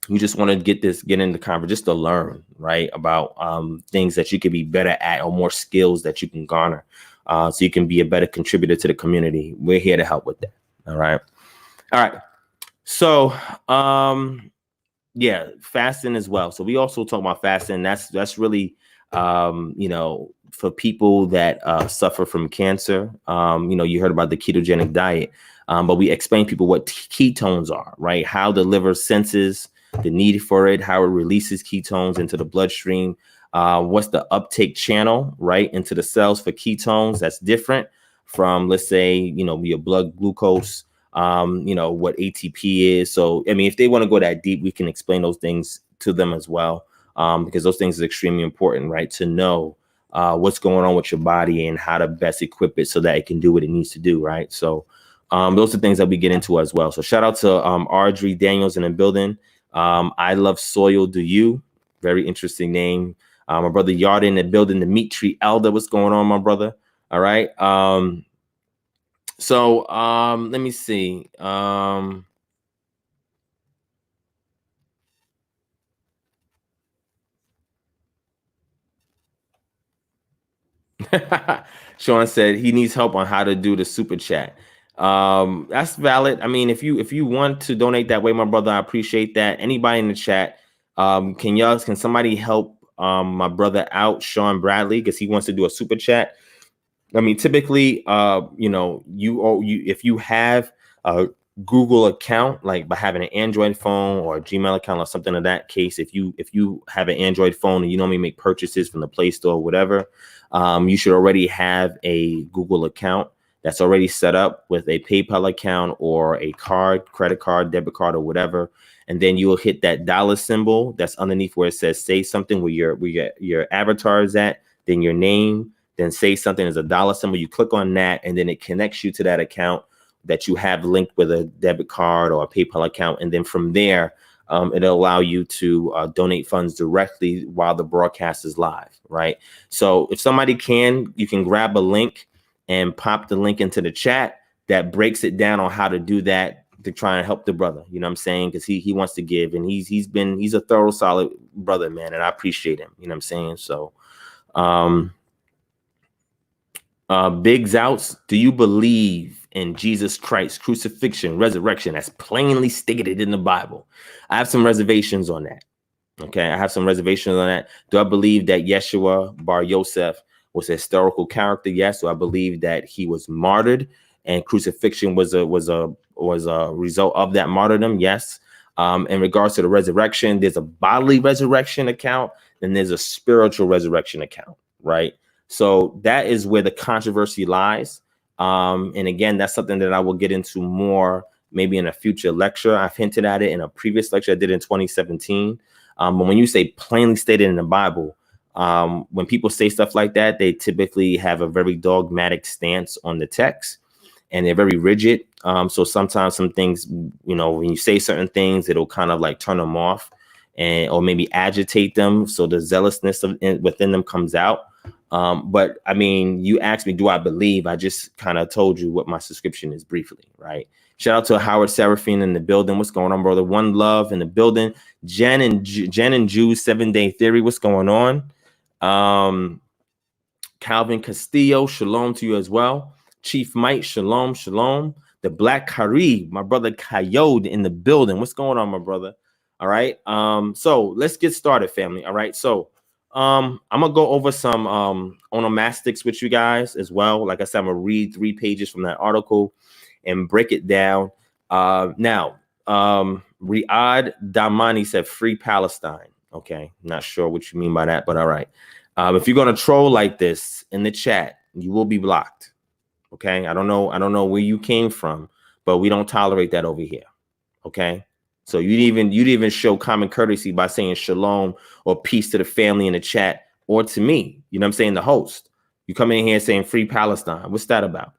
you just want to get in the conference just to learn, right, about things that you could be better at or more skills that you can garner, so you can be a better contributor to the community. We're here to help with that. All right. So fasting as well. So we also talk about fasting. That's really for people that suffer from cancer. You heard about the ketogenic diet, but we explain people what ketones are, right? How the liver senses the need for it, how it releases ketones into the bloodstream, what's the uptake channel, right, into the cells for ketones. That's different from, let's say, your blood glucose, what ATP is. So, if they want to go that deep, we can explain those things to them as well, because those things are extremely important, right, to know what's going on with your body and how to best equip it so that it can do what it needs to do, right? So those are things that we get into as well. So shout out to Audrey Daniels in the building. I Love Soil Do You. Very interesting name. My brother Yard in the building, the Meat Tree Elder. What's going on, my brother? All right. So let me see. Sean said he needs help on how to do the super chat. That's valid. If you want to donate that way, my brother, I appreciate that. Anybody in the chat, can somebody help my brother out, Sean Bradley, because he wants to do a super chat. Typically, if you have a Google account, like by having an Android phone or a Gmail account or something of that case, if you have an Android phone and you normally make purchases from the Play Store or whatever, you should already have a Google account that's already set up with a PayPal account or a card, credit card, debit card, or whatever. And then you will hit that dollar symbol that's underneath where it says say something, where your avatar is at, then your name, then say something as a dollar symbol. You click on that, and then it connects you to that account that you have linked with a debit card or a PayPal account. And then from there, it'll allow you to donate funds directly while the broadcast is live, right? So if somebody you can grab a link and pop the link into the chat that breaks it down on how to do that to try and help the brother. You know what I'm saying? Because he wants to give, and he's a thorough, solid brother, man, and I appreciate him. You know what I'm saying? So Big Zouts, do you believe in Jesus Christ, crucifixion, resurrection, as plainly stated in the Bible? I have some reservations on that. Okay, I have some reservations on that. Do I believe that Yeshua Bar Yosef was a historical character? Yes. Do I believe that he was martyred and crucifixion was a result of that martyrdom? Yes. In regards to the resurrection, there's a bodily resurrection account, and there's a spiritual resurrection account, right? So that is where the controversy lies. And again, that's something that I will get into more maybe in a future lecture. I've hinted at it in a previous lecture I did in 2017. But when you say plainly stated in the Bible, when people say stuff like that, they typically have a very dogmatic stance on the text, and they're very rigid. So sometimes some things, you know, when you say certain things, it'll kind of like turn them off and or maybe agitate them. So the zealousness within them comes out. But I mean, you asked me, do I believe? I just kind of told you what my subscription is briefly, right? Shout out to Howard Seraphine in the building. What's going on, brother? One Love in the building. Jen and Jude 7-Day Theory. What's going on? Calvin Castillo, shalom to you as well. Chief Mike, shalom, shalom. The Black Karib, my brother Coyote in the building. What's going on, my brother? All right. So let's get started, family. All right. So I'm gonna go over some onomastics with you guys as well. Like I said, I'm gonna read 3 pages from that article and break it down. Now, Riyadh Damani said free Palestine. Okay, not sure what you mean by that, but all right. If you're gonna troll like this in the chat, you will be blocked. Okay, I don't know where you came from, but we don't tolerate that over here. Okay, so you'd even show common courtesy by saying shalom or peace to the family in the chat or to me. You know what I'm saying? The host. You come in here saying free Palestine. What's that about?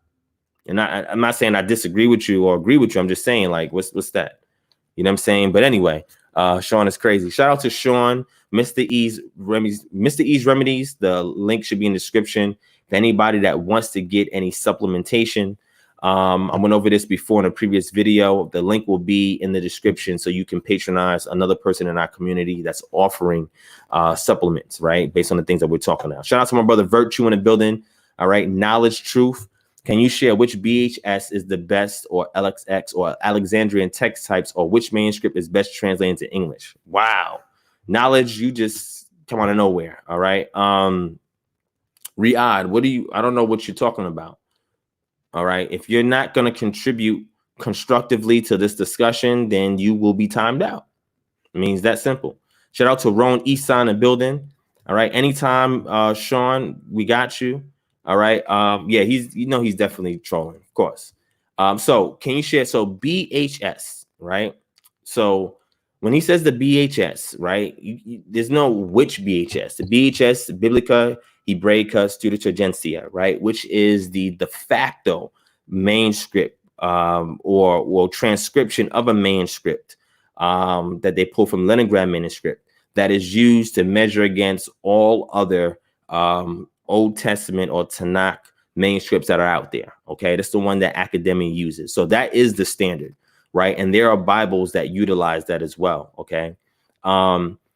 And I'm not saying I disagree with you or agree with you. I'm just saying, like, what's that? You know what I'm saying? But anyway, Sean is crazy. Shout out to Sean, Mr. E's Remedies. The link should be in the description. If anybody that wants to get any supplementation, I went over this before in a previous video. The link will be in the description so you can patronize another person in our community that's offering supplements, right? Based on the things that we're talking about. Shout out to my brother Virtue in the building. All right. Knowledge Truth. Can you share which BHS is the best, or LXX, or Alexandrian text types, or which manuscript is best translated into English? Wow. Knowledge, you just come out of nowhere. All right. Riyadh, I don't know what you're talking about. All right. If you're not going to contribute constructively to this discussion, then you will be timed out. It means that simple. Shout out to Ron Eastside in the building. All right. Anytime, Sean, we got you. All right. Yeah, he's definitely trolling, of course. So can you share? So BHS, right? So when he says the BHS, right, there's no which BHS. The BHS, Biblica Hebraica Studiogensia, right, which is the de facto manuscript or transcription of a manuscript that they pull from Leningrad manuscript that is used to measure against all other Old Testament or Tanakh manuscripts that are out there. Okay, that's the one that academia uses. So that is the standard, right? And there are Bibles that utilize that as well. Okay,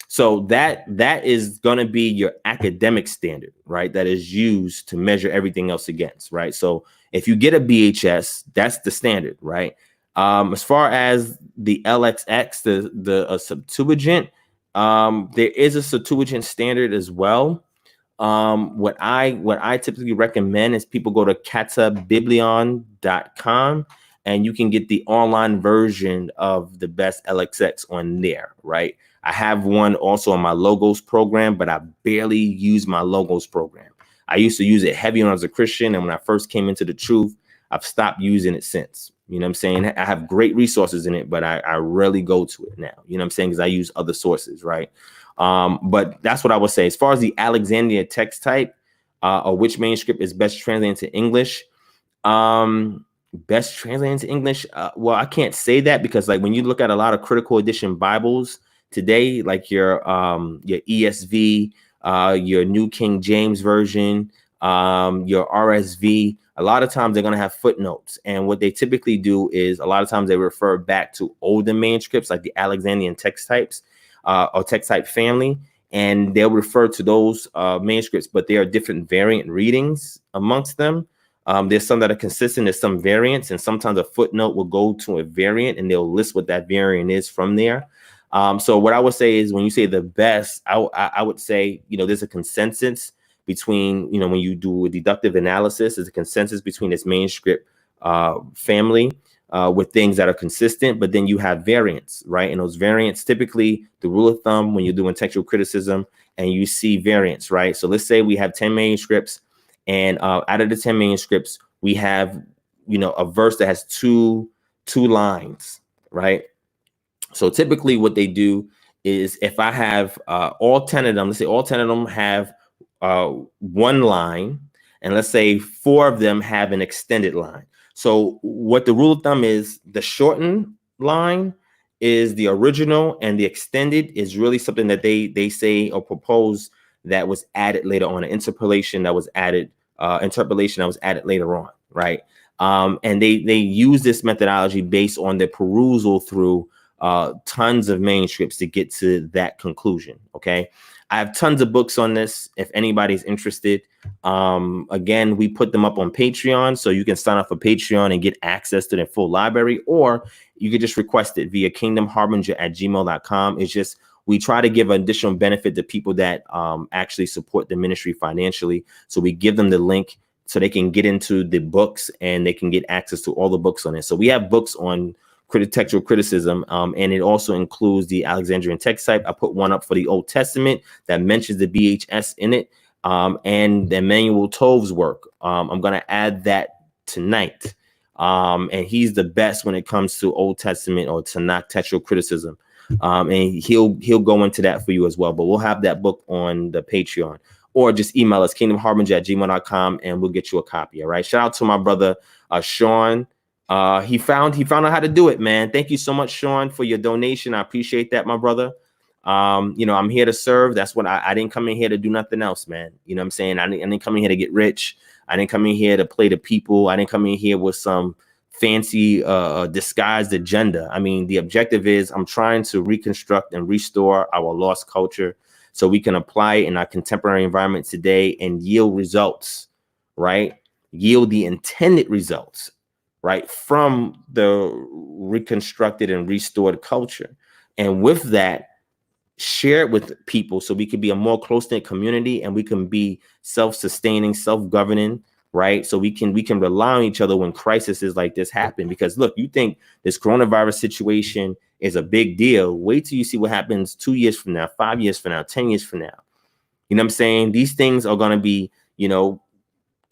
so that is going to be your academic standard, right? That is used to measure everything else against, right? So if you get a BHS, that's the standard, right? As far as the LXX, the Septuagint, there is a Septuagint standard as well. What I typically recommend is people go to katabiblion.com and you can get the online version of the best LXX on there, right? I have one also on my Logos program, but I barely use my Logos program. I used to use it heavy when I was a Christian, and when I first came into the truth, I've stopped using it since. You know what I'm saying? I have great resources in it, but I rarely go to it now. You know what I'm saying? Because I use other sources, right? But that's what I would say. As far as the Alexandria text type, or which manuscript is best translated into English, best translated into English. Well, I can't say that because, like, when you look at a lot of critical edition Bibles today, like your ESV, your New King James Version, your RSV, a lot of times they're going to have footnotes. And what they typically do is a lot of times they refer back to older manuscripts like the Alexandrian text types or text type family. and they'll refer to those manuscripts, but there are different variant readings amongst them. There's some that are consistent, there's some variants, and sometimes a footnote will go to a variant and they'll list what that variant is from there. So what I would say is, when you say the best, I would say, there's a consensus between, when you do a deductive analysis, there's a consensus between this manuscript family with things that are consistent, but then you have variants, right? And those variants, typically the rule of thumb when you're doing textual criticism and you see variants, right? So let's say we have 10 manuscripts, and out of the 10 manuscripts, we have, a verse that has two lines, right? So typically what they do is, if I have all 10 of them, let's say all 10 of them have one line, and let's say 4 of them have an extended line. So what the rule of thumb is, the shortened line is the original, and the extended is really something that they say or propose that was added later on, an interpolation that was added, later on, right? And they use this methodology based on the perusal through tons of manuscripts to get to that conclusion. Okay, I have tons of books on this if anybody's interested. Again, we put them up on Patreon, so you can sign up for Patreon and get access to their full library, or you could just request it via kingdomharbinger@gmail.com. It's just, we try to give additional benefit to people that actually support the ministry financially. So we give them the link so they can get into the books and they can get access to all the books on it. So we have books on textual criticism, and it also includes the Alexandrian text type. I put one up for the Old Testament that mentions the BHS in it, and the Emmanuel Tove's work. I'm going to add that tonight, and he's the best when it comes to Old Testament or Tanakh textual criticism, and he'll go into that for you as well. But we'll have that book on the Patreon, or just email us kingdomharbinger@gmail.com and we'll get you a copy. All right. Shout out to my brother Sean. He found out how to do it, man. Thank you so much, Sean, for your donation. I appreciate that, my brother. I'm here to serve. That's what I didn't come in here to do nothing else, man. You know what I'm saying? I didn't come in here to get rich. I didn't come in here to play the people. I didn't come in here with some fancy disguised agenda. I mean, the objective is, I'm trying to reconstruct and restore our lost culture so we can apply it in our contemporary environment today and yield results, right? Yield the intended results, right, from the reconstructed and restored culture. And with that, share it with people so we can be a more close-knit community, and we can be self-sustaining, self-governing, right? So we can rely on each other when crises like this happen. Because look, you think this coronavirus situation is a big deal. Wait till you see what happens 2 years from now, 5 years from now, 10 years from now. You know what I'm saying? These things are going to be,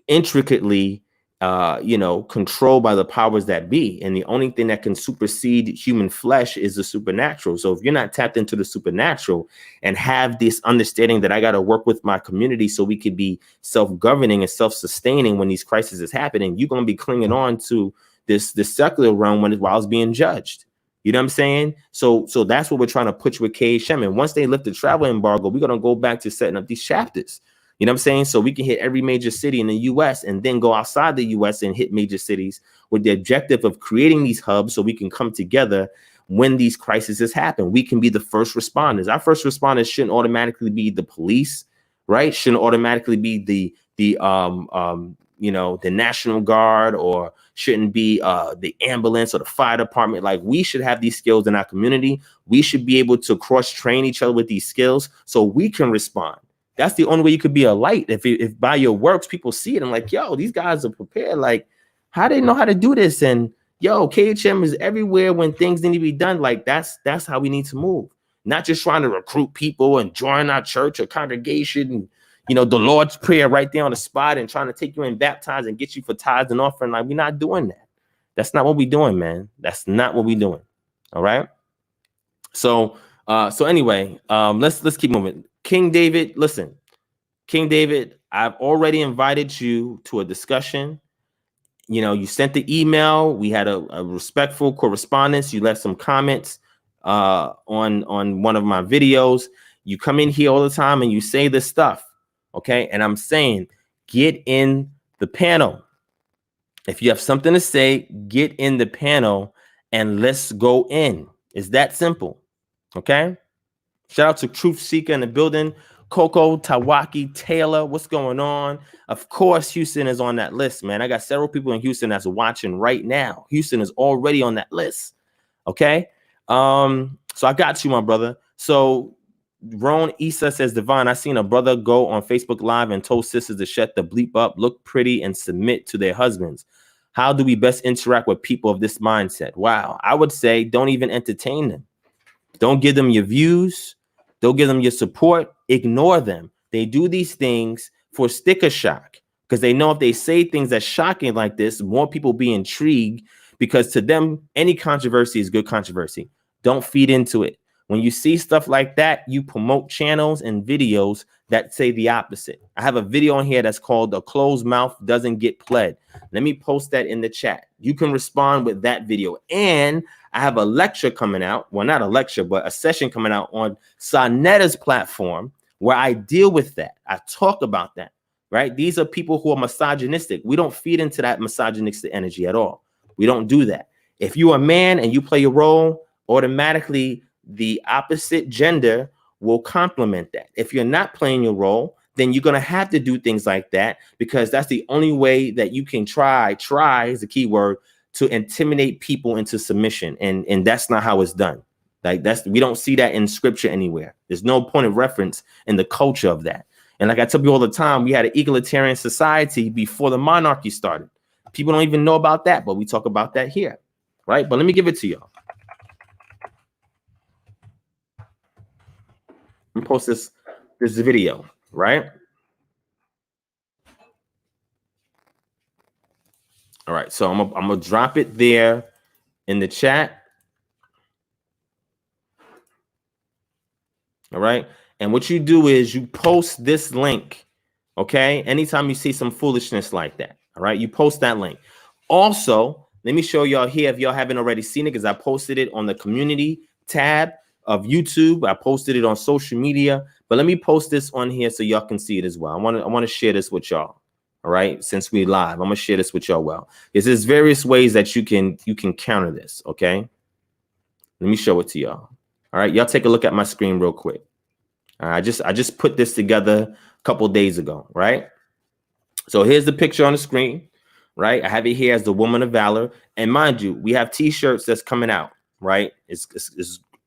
intricately controlled by the powers that be. And the only thing that can supersede human flesh is the supernatural. So if you're not tapped into the supernatural and have this understanding that I got to work with my community so we could be self-governing and self-sustaining when these crises is happening, you're going to be clinging on to this secular realm while it's being judged. You know what I'm saying? So that's what we're trying to push with K. Shemin. Once they lift the travel embargo, we're going to go back to setting up these chapters. You know what I'm saying? So we can hit every major city in the U.S. and then go outside the U.S. and hit major cities with the objective of creating these hubs so we can come together when these crises happen. We can be the first responders. Our first responders shouldn't automatically be the police, right? Shouldn't automatically be the National Guard, or shouldn't be the ambulance or the fire department. Like, we should have these skills in our community. We should be able to cross-train each other with these skills so we can respond. That's the only way you could be a light. If by your works people see it and like, yo, these guys are prepared. Like, how they know how to do this? And yo, KHM is everywhere when things need to be done. Like, that's how we need to move. Not just trying to recruit people and join our church or congregation, and, the Lord's Prayer right there on the spot and trying to take you in baptized and get you for tithes and offering. Like, we're not doing that. That's not what we're doing, man. That's not what we're doing. All right. So anyway, let's keep moving. King David, listen, King David, I've already invited you to a discussion. You sent the email. We had a respectful correspondence. You left some comments on one of my videos. You come in here all the time and you say this stuff. Okay. And I'm saying, get in the panel. If you have something to say, get in the panel and let's go in. It's that simple. Okay. Shout out to Truth Seeker in the building. Coco, Tawaki, Taylor, what's going on? Of course, Houston is on that list, man. I got several people in Houston that's watching right now. Houston is already on that list. Okay. So I got you, my brother. So Ron Issa says, Divine, I seen a brother go on Facebook Live and told sisters to shut the bleep up, look pretty, and submit to their husbands. How do we best interact with people of this mindset? Wow. I would say don't even entertain them. Don't give them your views. Don't give them your support. Ignore them. They do these things for sticker shock because they know if they say things that's shocking like this, more people be intrigued because to them, any controversy is good controversy. Don't feed into it. When you see stuff like that, you promote channels and videos that say the opposite. I have a video on here that's called "A Closed Mouth Doesn't Get Pled." Let me post that in the chat. You can respond with that video. And I have a lecture coming out. Well, not a lecture, but a session coming out on Sanetta's platform where I deal with that. I talk about that, right? These are people who are misogynistic. We don't feed into that misogynistic energy at all. We don't do that. If you're a man and you play a role, automatically the opposite gender will complement that. If you're not playing your role, then you're going to have to do things like that because that's the only way that you can try is the key word, to intimidate people into submission. And that's not how it's done. Like we don't see that in scripture anywhere. There's no point of reference in the culture of that. And like I tell you all the time, we had an egalitarian society before the monarchy started. People don't even know about that, but we talk about that here, right? But let me give it to y'all. Let me post this video, right? All right, so I'm gonna drop it there in the chat. All right, and what you do is you post this link, okay? Anytime you see some foolishness like that, all right, you post that link. Also, let me show y'all here if y'all haven't already seen it, because I posted it on the community tab of YouTube. I posted it on social media, but let me post this on here so y'all can see it as well. I want to share this with y'all. All right, since we live, I'm gonna share this with y'all. Well, there's various ways that you can counter this. Okay, let me show it to y'all. All right, y'all take a look at my screen real quick. All right, I just put this together a couple days ago. Right, so here's the picture on the screen. Right, I have it here as the woman of valor, and mind you, we have T-shirts that's coming out. Right, it's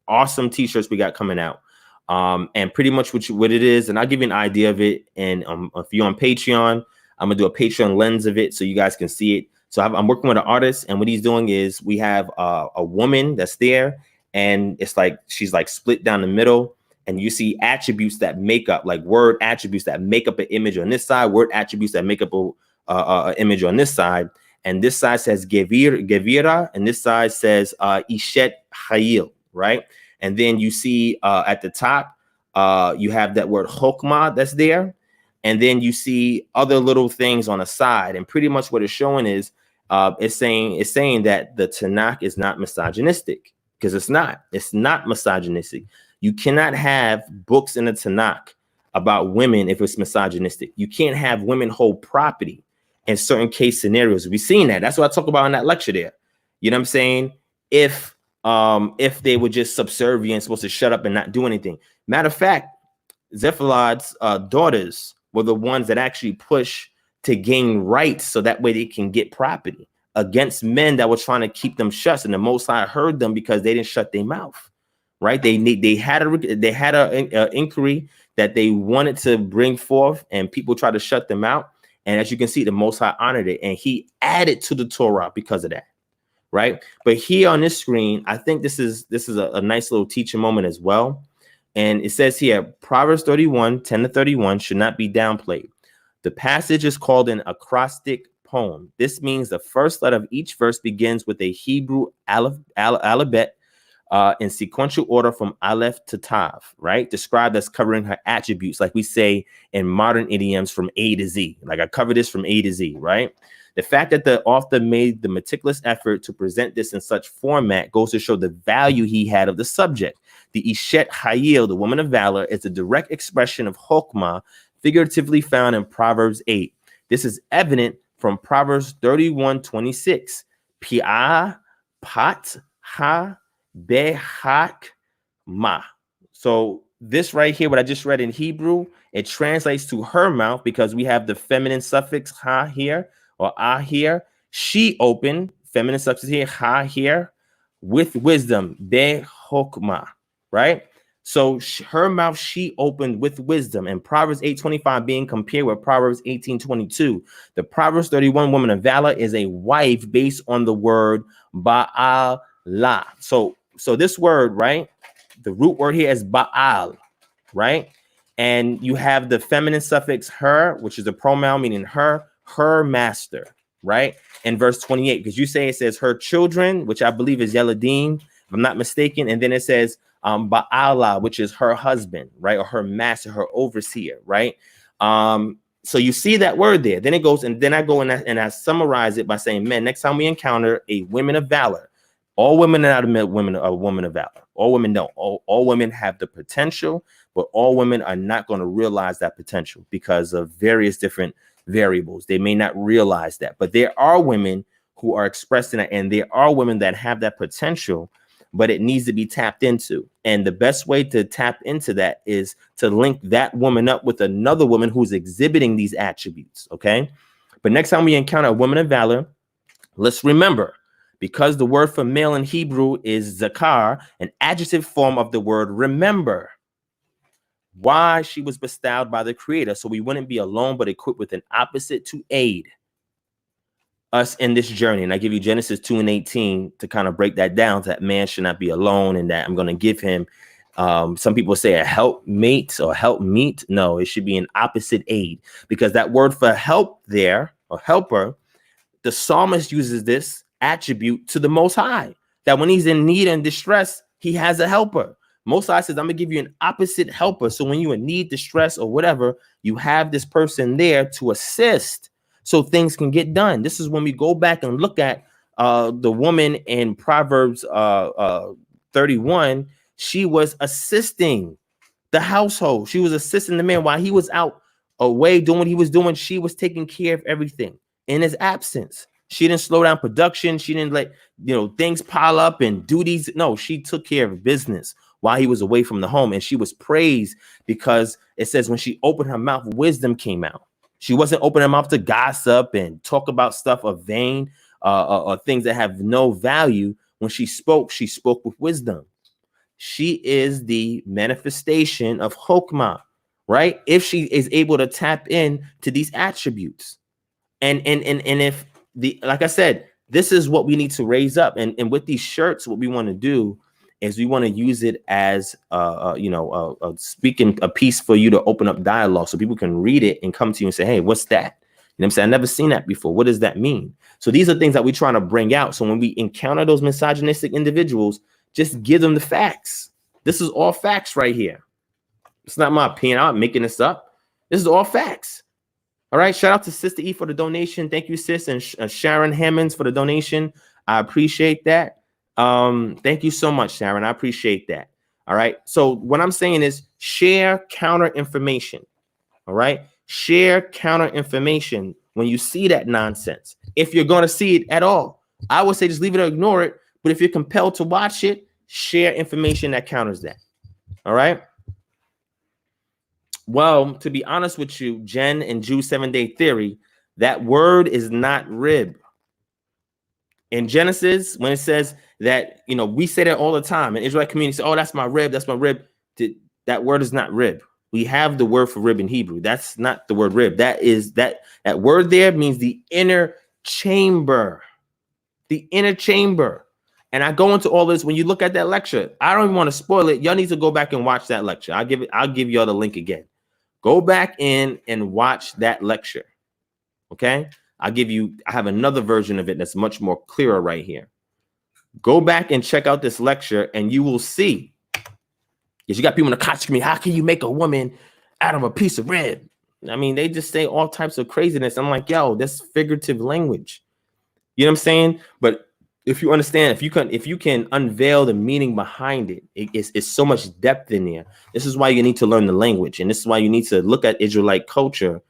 awesome T-shirts we got coming out. And pretty much what it is, and I'll give you an idea of it. And if you're on Patreon, I'm gonna do a Patreon lens of it so you guys can see it. So I'm working with an artist, and what he's doing is we have a woman that's there, and it's like she's like split down the middle, and you see attributes that make up, like word attributes that make up an image on this side, word attributes that make up a image on this side, and this side says Gevira, and this side says Ishet Hayil, right? And then you see at the top, you have that word Chokmah that's there. And then you see other little things on the side. And pretty much what it's showing is it's saying that the Tanakh is not misogynistic, because it's not misogynistic. You cannot have books in the Tanakh about women if it's misogynistic. You can't have women hold property in certain case scenarios. We've seen that. That's what I talk about in that lecture there. You know what I'm saying? If they were just subservient, supposed to shut up and not do anything. Matter of fact, Zephaniah's daughters were the ones that actually push to gain rights so that way they can get property against men that were trying to keep them shut. And the Most High heard them because they didn't shut their mouth, right? They had a inquiry that they wanted to bring forth, and people tried to shut them out. And as you can see, the Most High honored it, and he added to the Torah because of that, right? But here on this screen, I think this is a nice little teaching moment as well. And it says here, Proverbs 31, 10-31 should not be downplayed. The passage is called an acrostic poem. This means the first letter of each verse begins with a Hebrew alphabet in sequential order from Aleph to Tav, right? Described as covering her attributes, like we say in modern idioms, from A to Z. Like I cover this from A to Z, right? The fact that the author made the meticulous effort to present this in such format goes to show the value he had of the subject. The Ishet Hayil, the woman of valor, is a direct expression of Chokmah, figuratively found in Proverbs 8. This is evident from Proverbs 31:26. Pi'ah pat ha behak ma. So this right here, what I just read in Hebrew, it translates to her mouth because we have the feminine suffix ha here or ah here. She opened, feminine suffix here, ha here, with wisdom, be hokmah, right? So her mouth, she opened with wisdom. And Proverbs 8:25 being compared with Proverbs 18:22. The Proverbs 31 woman of valor is a wife based on the word ba'ala. So this word, right? The root word here is ba'al, right? And you have the feminine suffix her, which is a pronoun meaning her master, right? In verse 28, because you say it says her children, which I believe is Yeladim, if I'm not mistaken. And then it says Ba'ala, which is her husband, right? Or her master, her overseer, right? So you see that word there. Then it goes, and then I go and I summarize it by saying, men, next time we encounter a women of valor, all women are not a women of valor. All women don't. All women have the potential, but all women are not going to realize that potential because of various different variables. They may not realize that, but there are women who are expressing it, and there are women that have that potential, but it needs to be tapped into. And the best way to tap into that is to link that woman up with another woman who's exhibiting these attributes. Okay. But next time we encounter a woman of valor, let's remember, because the word for male in Hebrew is zakar, an adjective form of the word remember, why she was bestowed by the Creator, so we wouldn't be alone, but equipped with an opposite to aid us in this journey. And I give you Genesis 2:18 to kind of break that down, that man should not be alone, and that I'm going to give him, some people say a helpmate or help meet. No, it should be an opposite aid, because that word for help there, or helper, the psalmist uses this attribute to the Most High, that when he's in need and distress, he has a helper. Most High says, I'm gonna give you an opposite helper. So when you in need, distress, or whatever, you have this person there to assist so things can get done. This is when we go back and look at the woman in Proverbs 31. She was assisting the household. She was assisting the man while he was out away doing what he was doing. She was taking care of everything in his absence. She didn't slow down production. She didn't let things pile up and duties. No, she took care of business while he was away from the home. And she was praised because it says when she opened her mouth, wisdom came out. She wasn't opening her mouth to gossip and talk about stuff of vain or things that have no value. When she spoke with wisdom. She is the manifestation of Chokmah, right? If she is able to tap in to these attributes. And if like I said, this is what we need to raise up. And with these shirts, what we want to do is we want to use it as speaking a piece for you to open up dialogue so people can read it and come to you and say, hey, what's that? You know what I'm saying? I've never seen that before. What does that mean? So these are things that we're trying to bring out. So when we encounter those misogynistic individuals, just give them the facts. This is all facts right here. It's not my opinion. I'm not making this up. This is all facts. All right. Shout out to Sister E for the donation. Thank you, sis. And Sharon Hammonds for the donation. I appreciate that. Thank you so much, Sharon. I appreciate that. All right. So what I'm saying is share counter information. All right. Share counter information when you see that nonsense. If you're going to see it at all, I would say just leave it or ignore it. But if you're compelled to watch it, share information that counters that. All right. Well, to be honest with you, Jen and Jew 7-day theory, that word is not rib. In Genesis, when it says that, we say that all the time. And Israelite community say, oh, that's my rib. That's my rib. That word is not rib. We have the word for rib in Hebrew. That's not the word rib. That word there means the inner chamber. The inner chamber. And I go into all this when you look at that lecture. I don't even want to spoil it. Y'all need to go back and watch that lecture. I'll give y'all the link again. Go back in and watch that lecture. Okay? I have another version of it that's much more clearer right here. Go back and check out this lecture and you will see. Because you got people in the comments screaming, how can you make a woman out of a piece of rib? I mean, they just say all types of craziness. I'm like, yo, that's figurative language. You know what I'm saying? But if you understand, if you can unveil the meaning behind it, it's so much depth in there. This is why you need to learn the language. And this is why you need to look at Israelite culture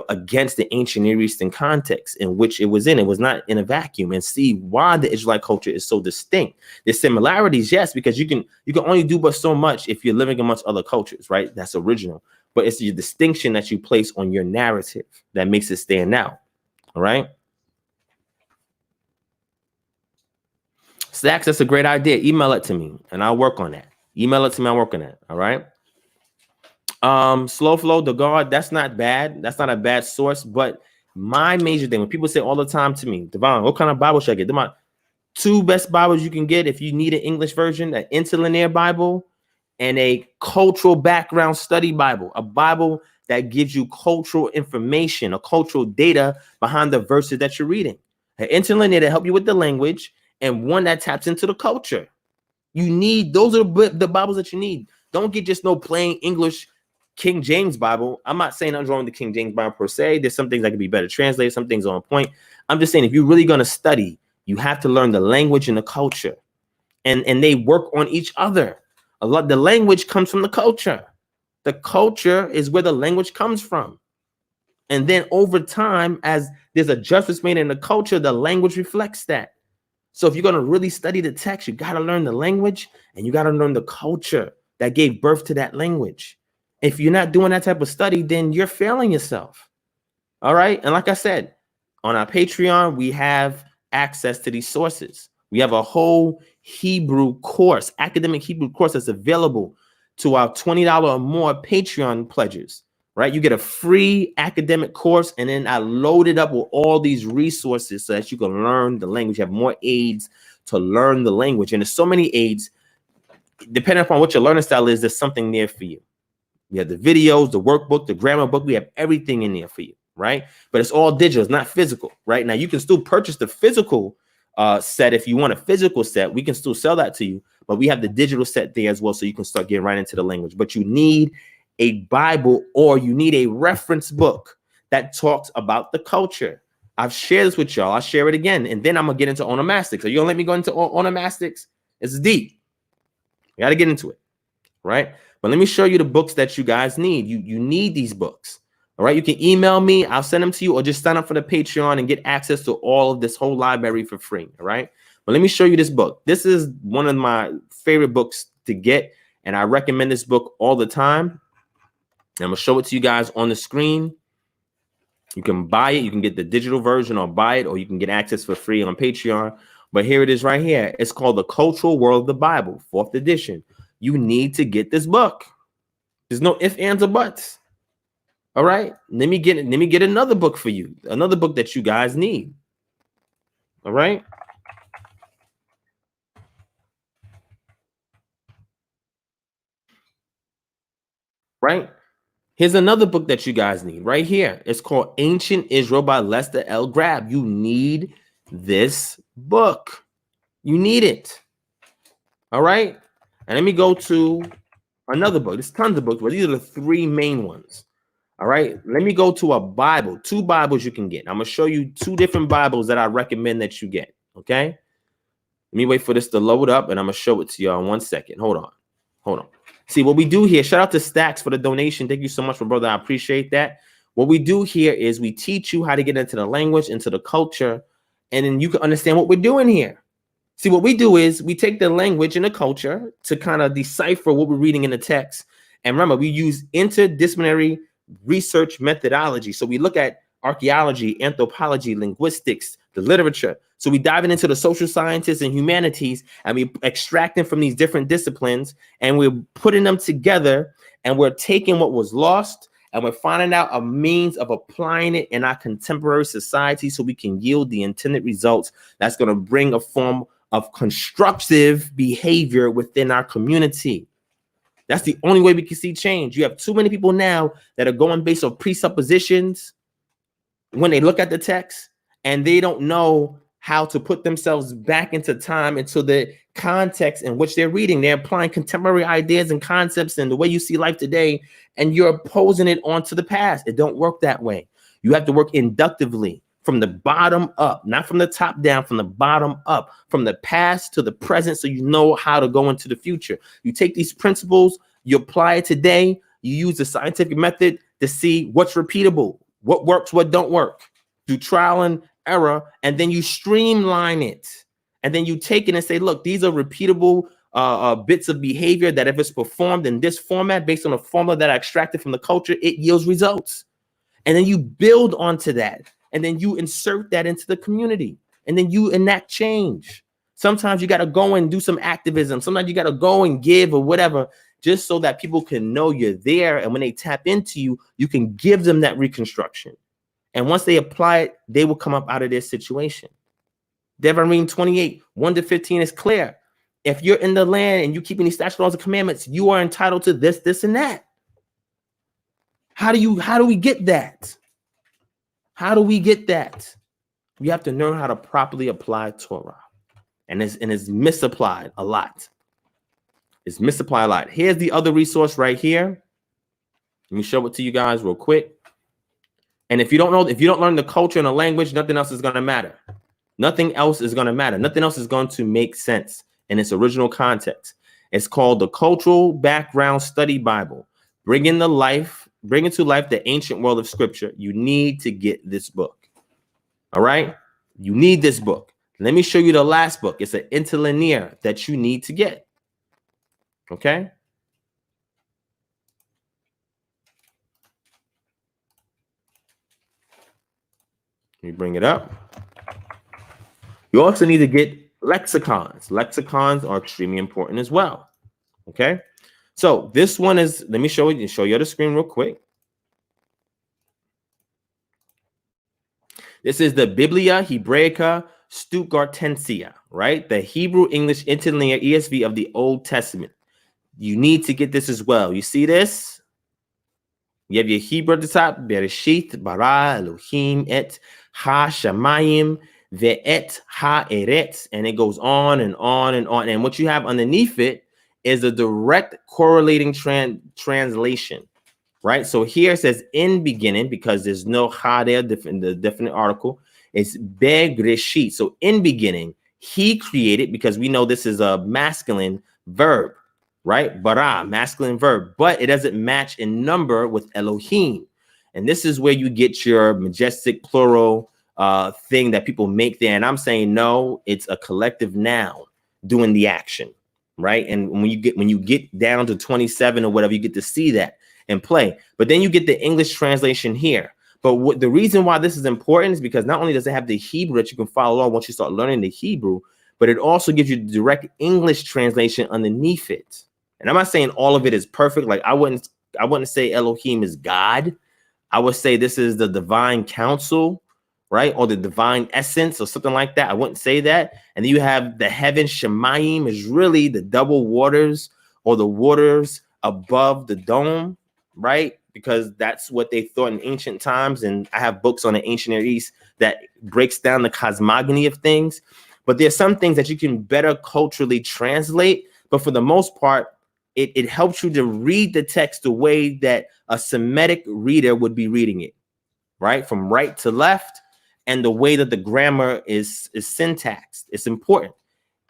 against the ancient Near Eastern context in which it was in. It was not in a vacuum, and see why the Israelite culture is so distinct. There's similarities, yes, because you can only do but so much if you're living amongst other cultures, right? That's original. But it's your distinction that you place on your narrative that makes it stand out. All right. Stacks, that's a great idea. Email it to me and I'll work on that. Email it to me, I'll work on that. All right. Slow Flow, the God, that's not bad. That's not a bad source. But my major thing, when people say all the time to me, Divine, what kind of Bible should I get? They're my two best Bibles you can get if you need an English version, an interlinear Bible and a cultural background study Bible, a Bible that gives you cultural information, a cultural data behind the verses that you're reading. An interlinear to help you with the language, and one that taps into the culture. You need, those are the Bibles that you need. Don't get just no plain English King James Bible. I'm not saying nothing's wrong with the King James Bible per se. There's some things that could be better translated, some things on point. I'm just saying, if you're really going to study, you have to learn the language and the culture, and they work on each other. A lot, the language comes from the culture. The culture is where the language comes from. And then over time, as there's adjustments made in the culture, the language reflects that. So if you're going to really study the text, you got to learn the language and you got to learn the culture that gave birth to that language. If you're not doing that type of study, then you're failing yourself. All right. And like I said, on our Patreon, we have access to these sources. We have a whole Hebrew course, academic Hebrew course that's available to our $20 or more Patreon pledges, right? You get a free academic course, and then I load it up with all these resources so that you can learn the language. You have more aids to learn the language. And there's so many aids, depending upon what your learning style is, there's something there for you. We have the videos, the workbook, the grammar book. We have everything in there for you, right? But it's all digital, it's not physical, right? Now, you can still purchase the physical set. If you want a physical set, we can still sell that to you, but we have the digital set there as well, so you can start getting right into the language. But you need a Bible, or you need a reference book that talks about the culture. I've shared this with y'all. I'll share it again, and then I'm gonna get into Onomastics. Are you gonna let me go into Onomastics? It's deep. You got to get into it, right? But let me show you the books that you guys need. You need these books. All right, you can email me, I'll send them to you, or just sign up for the Patreon and get access to all of this whole library for free. All right, but let me show you this book. This is one of my favorite books to get, and I recommend this book all the time. And I'm gonna show it to you guys on the screen. You can buy it, you can get the digital version or buy it, or you can get access for free on Patreon. But here it is right here. It's called The Cultural World of the Bible, 4th edition. You need to get this book. There's no ifs, ands, or buts. All right, let me get another book for you, another book that you guys need. All right. Right. Here's another book that you guys need right here. It's called Ancient Israel by Lester L. Grab. You need this book. You need it. All right. And let me go to another book. There's tons of books, but these are the 3 main ones. All right, let me go to a Bible, 2 Bibles you can get. I'm going to show you 2 different Bibles that I recommend that you get, okay? Let me wait for this to load up, and I'm going to show it to y'all in 1 second. Hold on. See, what we do here, shout out to Stacks for the donation. Thank you so much, my brother. I appreciate that. What we do here is we teach you how to get into the language, into the culture, and then you can understand what we're doing here. See, what we do is we take the language and the culture to kind of decipher what we're reading in the text. And remember, we use interdisciplinary research methodology. So we look at archaeology, anthropology, linguistics, the literature. So we dive into the social sciences and humanities, and we extract them from these different disciplines, and we're putting them together, and we're taking what was lost, and we're finding out a means of applying it in our contemporary society so we can yield the intended results that's going to bring a form of constructive behavior within our community. That's the only way we can see change. You have too many people now that are going based on presuppositions when they look at the text, and they don't know how to put themselves back into time, into the context in which they're reading. They're applying contemporary ideas and concepts and the way you see life today, and you're opposing it onto the past. It don't work that way. You have to work inductively from the bottom up, not from the top down, from the bottom up, from the past to the present, so you know how to go into the future. You take these principles, you apply it today, you use the scientific method to see what's repeatable, what works, what don't work, do trial and error, and then you streamline it. And then you take it and say, look, these are repeatable bits of behavior that if it's performed in this format based on a formula that I extracted from the culture, it yields results. And then you build onto that. And then you insert that into the community. And then you enact change. Sometimes you got to go and do some activism. Sometimes you got to go and give or whatever, just so that people can know you're there. And when they tap into you, you can give them that reconstruction. And once they apply it, they will come up out of their situation. Deuteronomy 28, 1-15 is clear. If you're in the land and you keeping these statutes, laws, and commandments, you are entitled to this, this, and that. How do we get that? How do we get that? We have to learn how to properly apply Torah. And it's misapplied a lot. It's misapplied a lot. Here's the other resource right here. Let me show it to you guys real quick. And if you don't learn the culture and the language, nothing else is going to matter. Nothing else is going to matter. Nothing else is going to make sense in its original context. It's called the Cultural Background Study Bible. Bringing to life the ancient world of Scripture. You need to get this book. All right? You need this book. Let me show you the last book. It's an interlinear that you need to get. Okay? Let me bring it up. You also need to get lexicons. Lexicons are extremely important as well. Okay? So this one is, let me show you the screen real quick. This is the Biblia Hebraica Stuttgartensia, right? The Hebrew English interlinear ESV of the Old Testament. You need to get this as well. You see this? You have your Hebrew at the top. Bereshit bara Elohim et ha shamayim ve'et ha eret. And it goes on and on and on. And what you have underneath it is a direct correlating translation, right? So here it says in beginning, because there's no ha there, the definite article. It's Bereshit. So in beginning, he created, because we know this is a masculine verb, right? Bara, masculine verb, but it doesn't match in number with Elohim. And this is where you get your majestic plural thing that people make there. And I'm saying, no, it's a collective noun doing the action, right? And when you get down to 27 or whatever, you get to see that and play. But then you get the English translation here. But the reason why this is important is because not only does it have the Hebrew that you can follow along once you start learning the Hebrew, but it also gives you the direct English translation underneath it. And I'm not saying all of it is perfect. Like I wouldn't say Elohim is God. I would say this is the divine counsel, right? Or the divine essence or something like that. I wouldn't say that. And then you have the heaven, Shemayim is really the double waters or the waters above the dome, right? Because that's what they thought in ancient times. And I have books on the ancient Near East that breaks down the cosmogony of things. But there's some things that you can better culturally translate. But for the most part, it helps you to read the text the way that a Semitic reader would be reading it, right? From right to left, and the way that the grammar is syntaxed. It's important,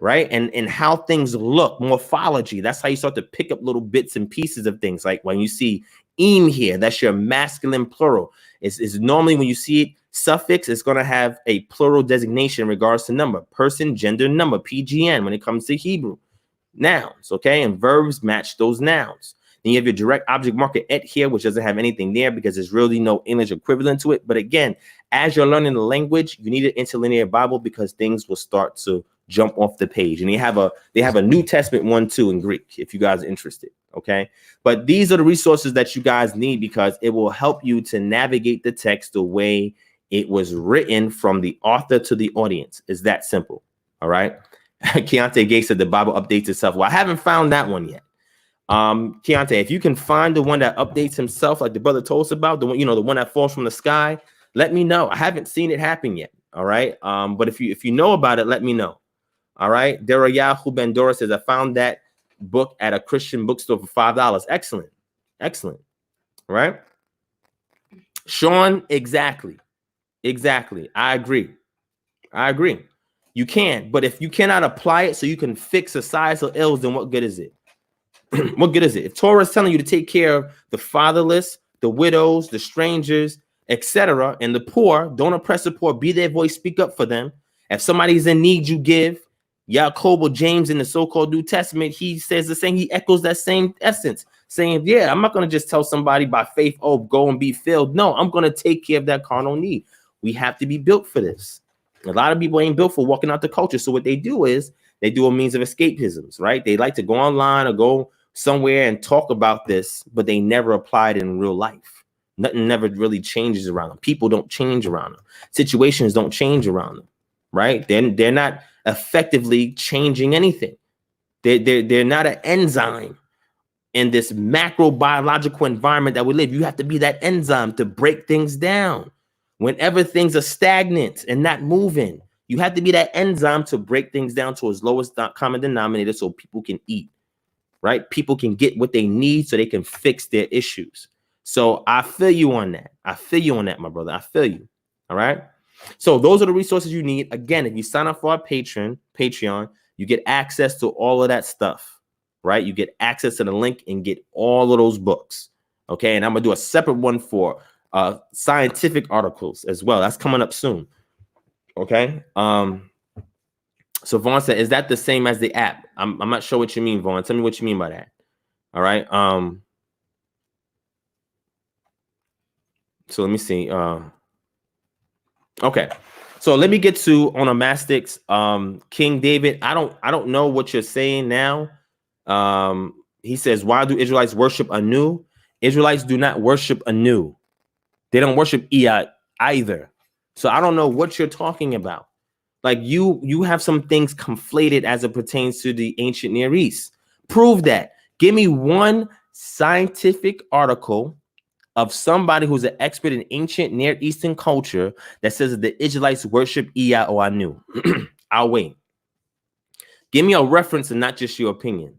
right? And how things look, morphology. That's how you start to pick up little bits and pieces of things. Like when you see im here, that's your masculine plural. It's normally when you see it, suffix, it's going to have a plural designation in regards to number, person, gender, number, PGN when it comes to Hebrew. Nouns, okay? And verbs match those nouns. Then you have your direct object marker et here, which doesn't have anything there because there's really no English equivalent to it. But again, as you're learning the language, you need an interlinear Bible because things will start to jump off the page. And they have a New Testament one too in Greek, if you guys are interested, okay? But these are the resources that you guys need because it will help you to navigate the text the way it was written from the author to the audience. It's that simple, all right? Keontae Gay said the Bible updates itself. Well, I haven't found that one yet. Keontae, if you can find the one that updates himself, like the brother told us about, the one, the one that falls from the sky, let me know. I haven't seen it happen yet. All right. But if you know about it, let me know. All right. Derayahu Bendora says, I found that book at a Christian bookstore for $5. Excellent. Excellent. All right. Sean, exactly. I agree. You can, but if you cannot apply it so you can fix societal ills, then what good is it? What good is it? If Torah is telling you to take care of the fatherless, the widows, the strangers, etc. And the poor, don't oppress the poor, be their voice, speak up for them. If somebody's in need, you give. Jacob or James in the so-called New Testament, he says the same, he echoes that same essence, saying, yeah, I'm not going to just tell somebody by faith, oh, go and be filled. No, I'm going to take care of that carnal need. We have to be built for this. A lot of people ain't built for walking out the culture. So what they do is they do a means of escapisms, right? They like to go online or go somewhere and talk about this, but they never apply it in real life. Nothing never really changes around them. People don't change around them. Situations don't change around them, right? They're not effectively changing anything. They're not an enzyme in this macrobiological environment that we live. You have to be that enzyme to break things down. Whenever things are stagnant and not moving, you have to be that enzyme to break things down to its lowest common denominator so people can eat, right? People can get what they need so they can fix their issues. So I feel you on that. I feel you on that, my brother. I feel you. All right. So those are the resources you need. Again, if you sign up for our Patreon, you get access to all of that stuff, right? You get access to the link and get all of those books. Okay. And I'm going to do a separate one for scientific articles as well. That's coming up soon. Okay. So Vaughn said, is that the same as the app? I'm not sure what you mean, Vaughn. Tell me what you mean by that. All right. So let me see. Okay. So let me get to Onomastics. King David, I don't know what you're saying now. He says, why do Israelites worship anew? Israelites do not worship anew. They don't worship either. So I don't know what you're talking about. Like you have some things conflated as it pertains to the ancient Near East. Prove that. Give me one scientific article of somebody who's an expert in ancient Near Eastern culture that says that the Israelites worship or Anu. I'll wait. Give me a reference and not just your opinion.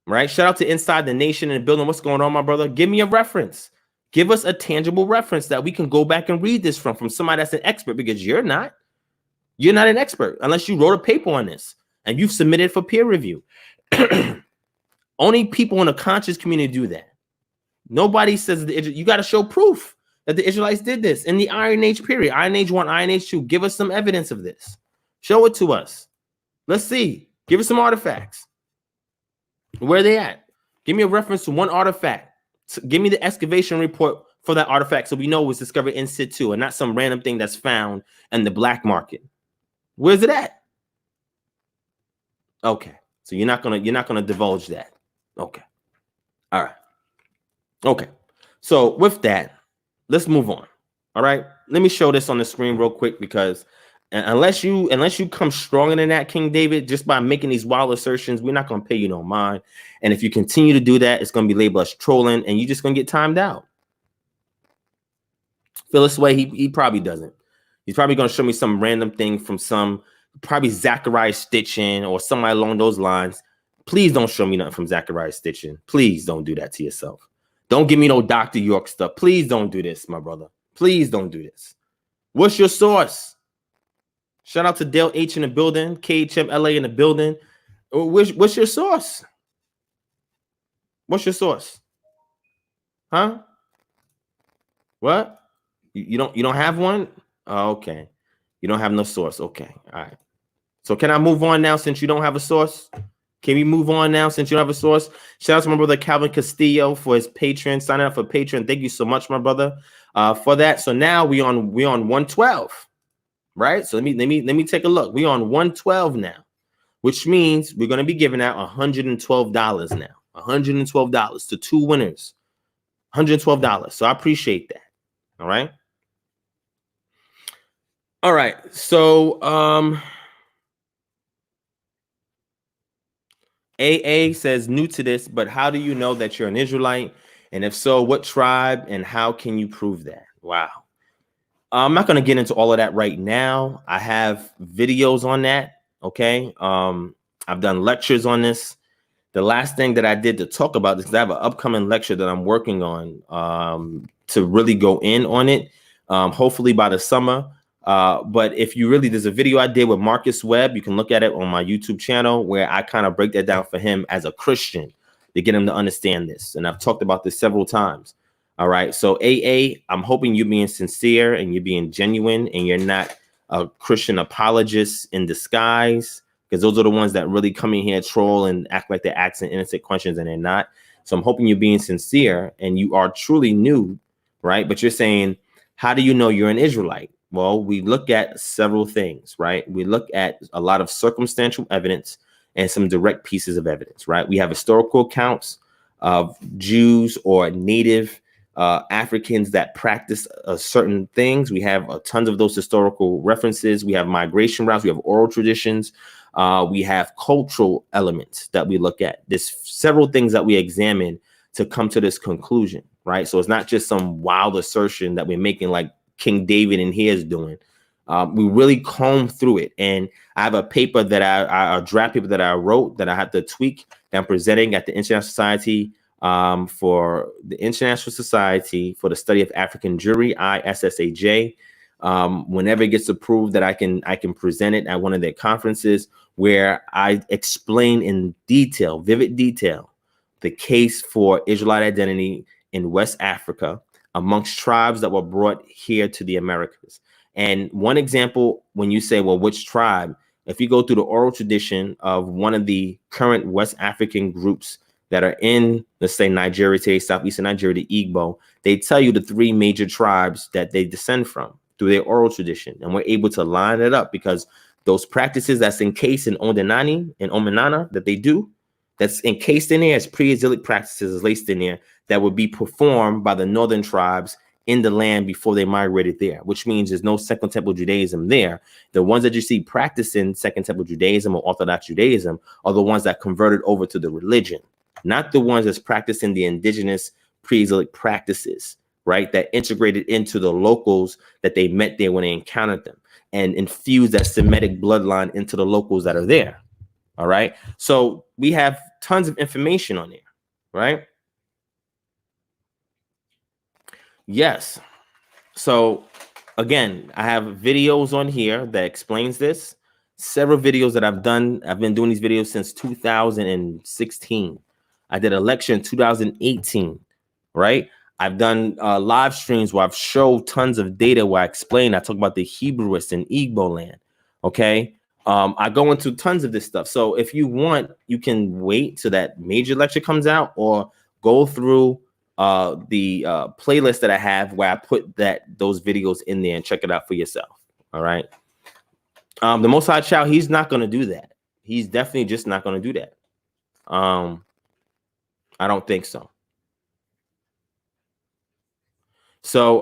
Right? Shout out to Inside the Nation and the Building. What's going on, my brother? Give me a reference. Give us a tangible reference that we can go back and read this from somebody that's an expert, because you're not. You're not an expert unless you wrote a paper on this and you've submitted for peer review. Only people in the conscious community do that. Nobody says you got to show proof that the Israelites did this in the Iron Age period. Iron Age 1, Iron Age 2. Give us some evidence of this. Show it to us. Let's see. Give us some artifacts. Where are they at? Give me a reference to one artifact. Give me the excavation report for that artifact so we know it was discovered in situ and not some random thing that's found in the black market. Where's it at? Okay. So you're not gonna divulge that. Okay. All right. Okay. So with that, let's move on. All right. Let me show this on the screen real quick, because unless you come stronger than that, King David, just by making these wild assertions, we're not gonna pay you no mind. And if you continue to do that, it's gonna be labeled as trolling, and you're just gonna get timed out. Feel this way? He probably doesn't. He's probably going to show me some random thing from probably Zachariah Stitching or somebody along those lines. Please don't show me nothing from Zachariah Stitching. Please don't do that to yourself. Don't give me no Dr. York stuff. Please don't do this, my brother. Please don't do this. What's your source? Shout out to Dale H in the building, KHM LA in the building. What's your source? What's your source? Huh? What? You don't have one? Oh, okay. You don't have no source. Okay. All right. So can I move on now since you don't have a source? Can we move on now since you don't have a source? Shout out to my brother Calvin Castillo for his Patreon. Signing up for Patreon. Thank you so much, my brother, for that. So now we on 112, right? So let me take a look. We on 112 now, which means we're gonna be giving out $112 now. $112 to 2 winners. $112. So I appreciate that. All right. All right. So AA says, new to this, but how do you know that you're an Israelite? And if so, what tribe and how can you prove that? Wow. I'm not going to get into all of that right now. I have videos on that. Okay. I've done lectures on this. The last thing that I did to talk about this, because I have an upcoming lecture that I'm working on to really go in on it, hopefully by the summer. But if you really, there's a video I did with Marcus Webb. You can look at it on my YouTube channel where I kind of break that down for him as a Christian to get him to understand this. And I've talked about this several times. All right. So AA, I'm hoping you're being sincere and you're being genuine and you're not a Christian apologist in disguise, because those are the ones that really come in here, troll and act like they're asking innocent questions and they're not. So I'm hoping you're being sincere and you are truly new, right? But you're saying, how do you know you're an Israelite? Well, we look at several things, right? We look at a lot of circumstantial evidence and some direct pieces of evidence, right? We have historical accounts of Jews or native Africans that practice certain things. We have tons of those historical references. We have migration routes. We have oral traditions. We have cultural elements that we look at. There's several things that we examine to come to this conclusion, right? So it's not just some wild assertion that we're making like King David in here is doing. We really comb through it. And I have a paper that a draft paper that I wrote that I had to tweak that I'm presenting at the International Society for the International Society for the Study of African Jewry, ISSAJ. Whenever it gets approved, that I can present it at one of their conferences where I explain in detail, vivid detail, the case for Israelite identity in West Africa amongst tribes that were brought here to the Americas. And one example, when you say, well, which tribe? If you go through the oral tradition of one of the current West African groups that are in, let's say, Nigeria today, southeastern Nigeria, the Igbo, they tell you the three major tribes that they descend from through their oral tradition. And we're able to line it up because those practices that's encased in Ondenani and Omenana that they do, that's encased in there as pre-exilic practices is laced in there that would be performed by the northern tribes in the land before they migrated there, which means there's no Second Temple Judaism there. The ones that you see practicing Second Temple Judaism or Orthodox Judaism are the ones that converted over to the religion, not the ones that's practicing the indigenous pre-exilic practices, right? That integrated into the locals that they met there when they encountered them and infused that Semitic bloodline into the locals that are there. All right. So we have tons of information on there, right? Yes. So again, I have videos on here that explains this. Several videos that I've done. I've been doing these videos since 2016. I did a lecture in 2018, right? I've done live streams where I've showed tons of data where I explain. I talk about the Hebrewists in Igbo land, okay? I go into tons of this stuff. So if you want, you can wait till that major lecture comes out or go through the playlist that I have where I put those videos in there and check it out for yourself. All right. The Most High Child, he's not going to do that. He's definitely just not going to do that. I don't think so. So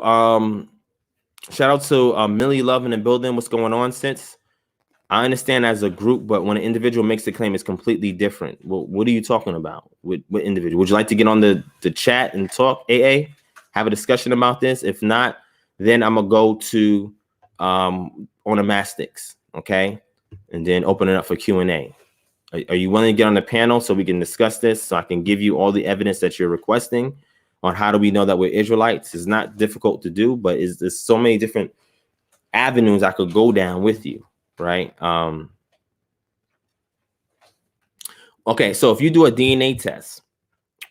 shout out to Millie Love in the building. What's going on, Since? I understand as a group, but when an individual makes the claim, it's completely different. Well, what are you talking about? What individual? Would you like to get on the chat and talk, AA? Have a discussion about this? If not, then I'm going to go to Onomastics, okay? And then open it up for Q&A. Are you willing to get on the panel so we can discuss this, so I can give you all the evidence that you're requesting on how do we know that we're Israelites? It's not difficult to do, but there's so many different avenues I could go down with you. Right. Okay, so if you do a DNA test,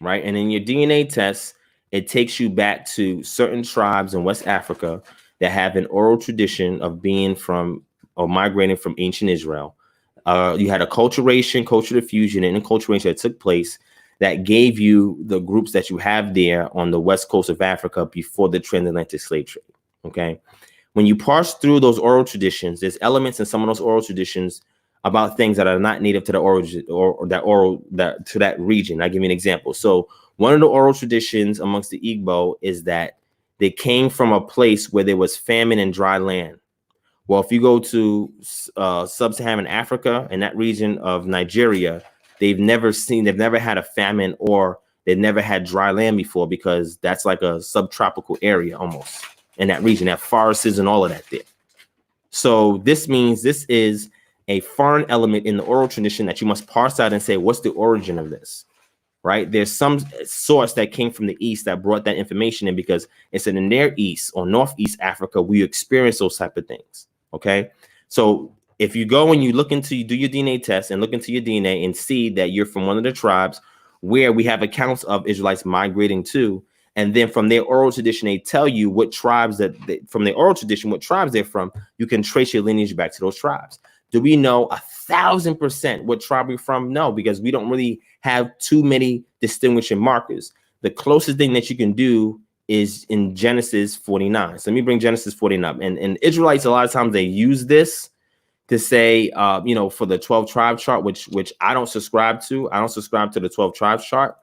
right, and in your DNA test, it takes you back to certain tribes in West Africa that have an oral tradition of being from or migrating from ancient Israel. You had a cultural diffusion and enculturation that took place that gave you the groups that you have there on the west coast of Africa before the transatlantic slave trade. Okay. When you parse through those oral traditions, there's elements in some of those oral traditions about things that are not native to the origin or to that region. I'll give you an example. So one of the oral traditions amongst the Igbo is that they came from a place where there was famine and dry land. Well, if you go to sub-Saharan Africa and that region of Nigeria, they've never had a famine or they've never had dry land before, because that's like a subtropical area almost. In that region, that forests and all of that there. So this means this is a foreign element in the oral tradition that you must parse out and say, what's the origin of this, right? There's some source that came from the East that brought that information in, because it's in the Near East or Northeast Africa we experience those type of things, okay? So if you go and you do your DNA test and look into your DNA and see that you're from one of the tribes where we have accounts of Israelites migrating to, And then from their oral tradition, they tell you what tribes from their oral tradition, what tribes they're from. You can trace your lineage back to those tribes. Do we know 1,000% what tribe we're from? No, because we don't really have too many distinguishing markers. The closest thing that you can do is in Genesis 49. So let me bring Genesis 49. And Israelites, a lot of times they use this to say, for the 12 tribe chart, which I don't subscribe to. I don't subscribe to the 12 tribes chart.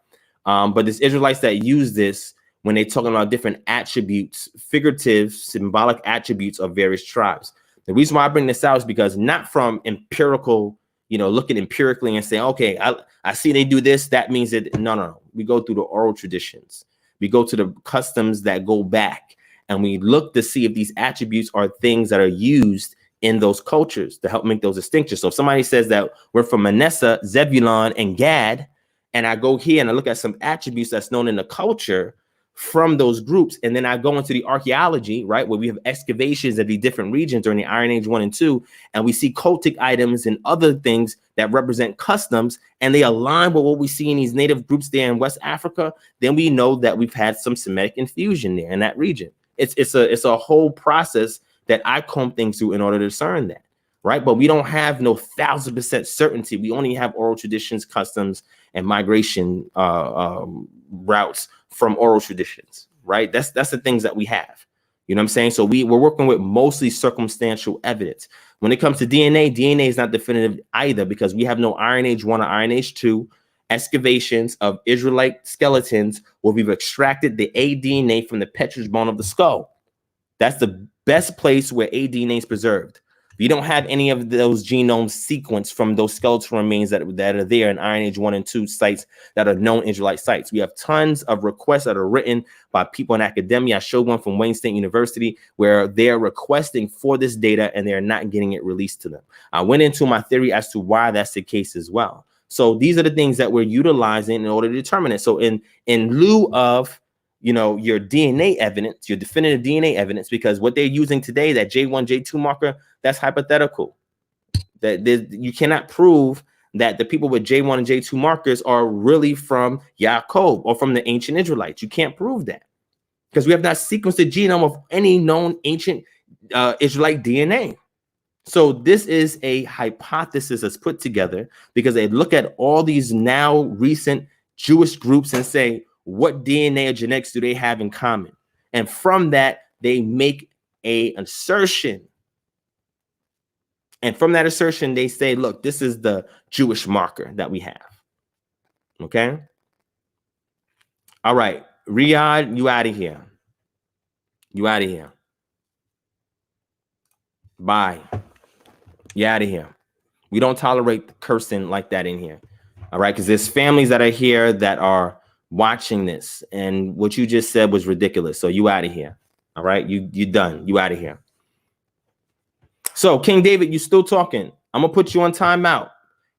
But there's Israelites that use this when they're talking about different attributes, figurative, symbolic attributes of various tribes. The reason why I bring this out is because not from empirical, looking empirically and saying, okay, I see they do this. That means that no. We go through the oral traditions. We go to the customs that go back, and we look to see if these attributes are things that are used in those cultures to help make those distinctions. So if somebody says that we're from Manasseh, Zebulun, and Gad, and I go here and I look at some attributes that's known in the culture from those groups, and then I go into the archaeology, right, where we have excavations of the different regions during the Iron Age 1 and 2, and we see cultic items and other things that represent customs, and they align with what we see in these native groups there in West Africa, then we know that we've had some Semitic infusion there in that region. It's a whole process that I comb things through in order to discern that, right? But we don't have no 1,000% certainty. We only have oral traditions, customs, and migration routes from oral traditions, right? That's the things that we have. You know what I'm saying? So we're working with mostly circumstantial evidence. When it comes to DNA is not definitive either, because we have no Iron Age 1 or Iron Age 2 excavations of Israelite skeletons where we've extracted the aDNA from the petrous bone of the skull. That's the best place where aDNA is preserved. You don't have any of those genomes sequenced from those skeletal remains that are there in Iron Age 1 and 2 sites that are known Israelite sites. We have tons of requests that are written by people in academia. I showed one from Wayne State University where they're requesting for this data and they're not getting it released to them. I went into my theory as to why that's the case as well. So these are the things that we're utilizing in order to determine it. So in lieu of your DNA evidence, your definitive DNA evidence, because what they're using today, that J1, J2 marker, that's hypothetical. That you cannot prove that the people with J1 and J2 markers are really from Yaakov or from the ancient Israelites. You can't prove that because we have not sequenced the genome of any known ancient Israelite DNA. So this is a hypothesis that's put together because they look at all these now recent Jewish groups and say, what DNA or genetics do they have in common? And from that, they make an assertion. And from that assertion, they say, look, this is the Jewish marker that we have. Okay? All right. Riyadh, you out of here. You out of here. Bye. You out of here. We don't tolerate cursing like that in here. All right? Because there's families that are here that are watching this. And what you just said was ridiculous. So you out of here. All right? You done. You out of here. So, King David, you still talking. I'm going to put you on timeout.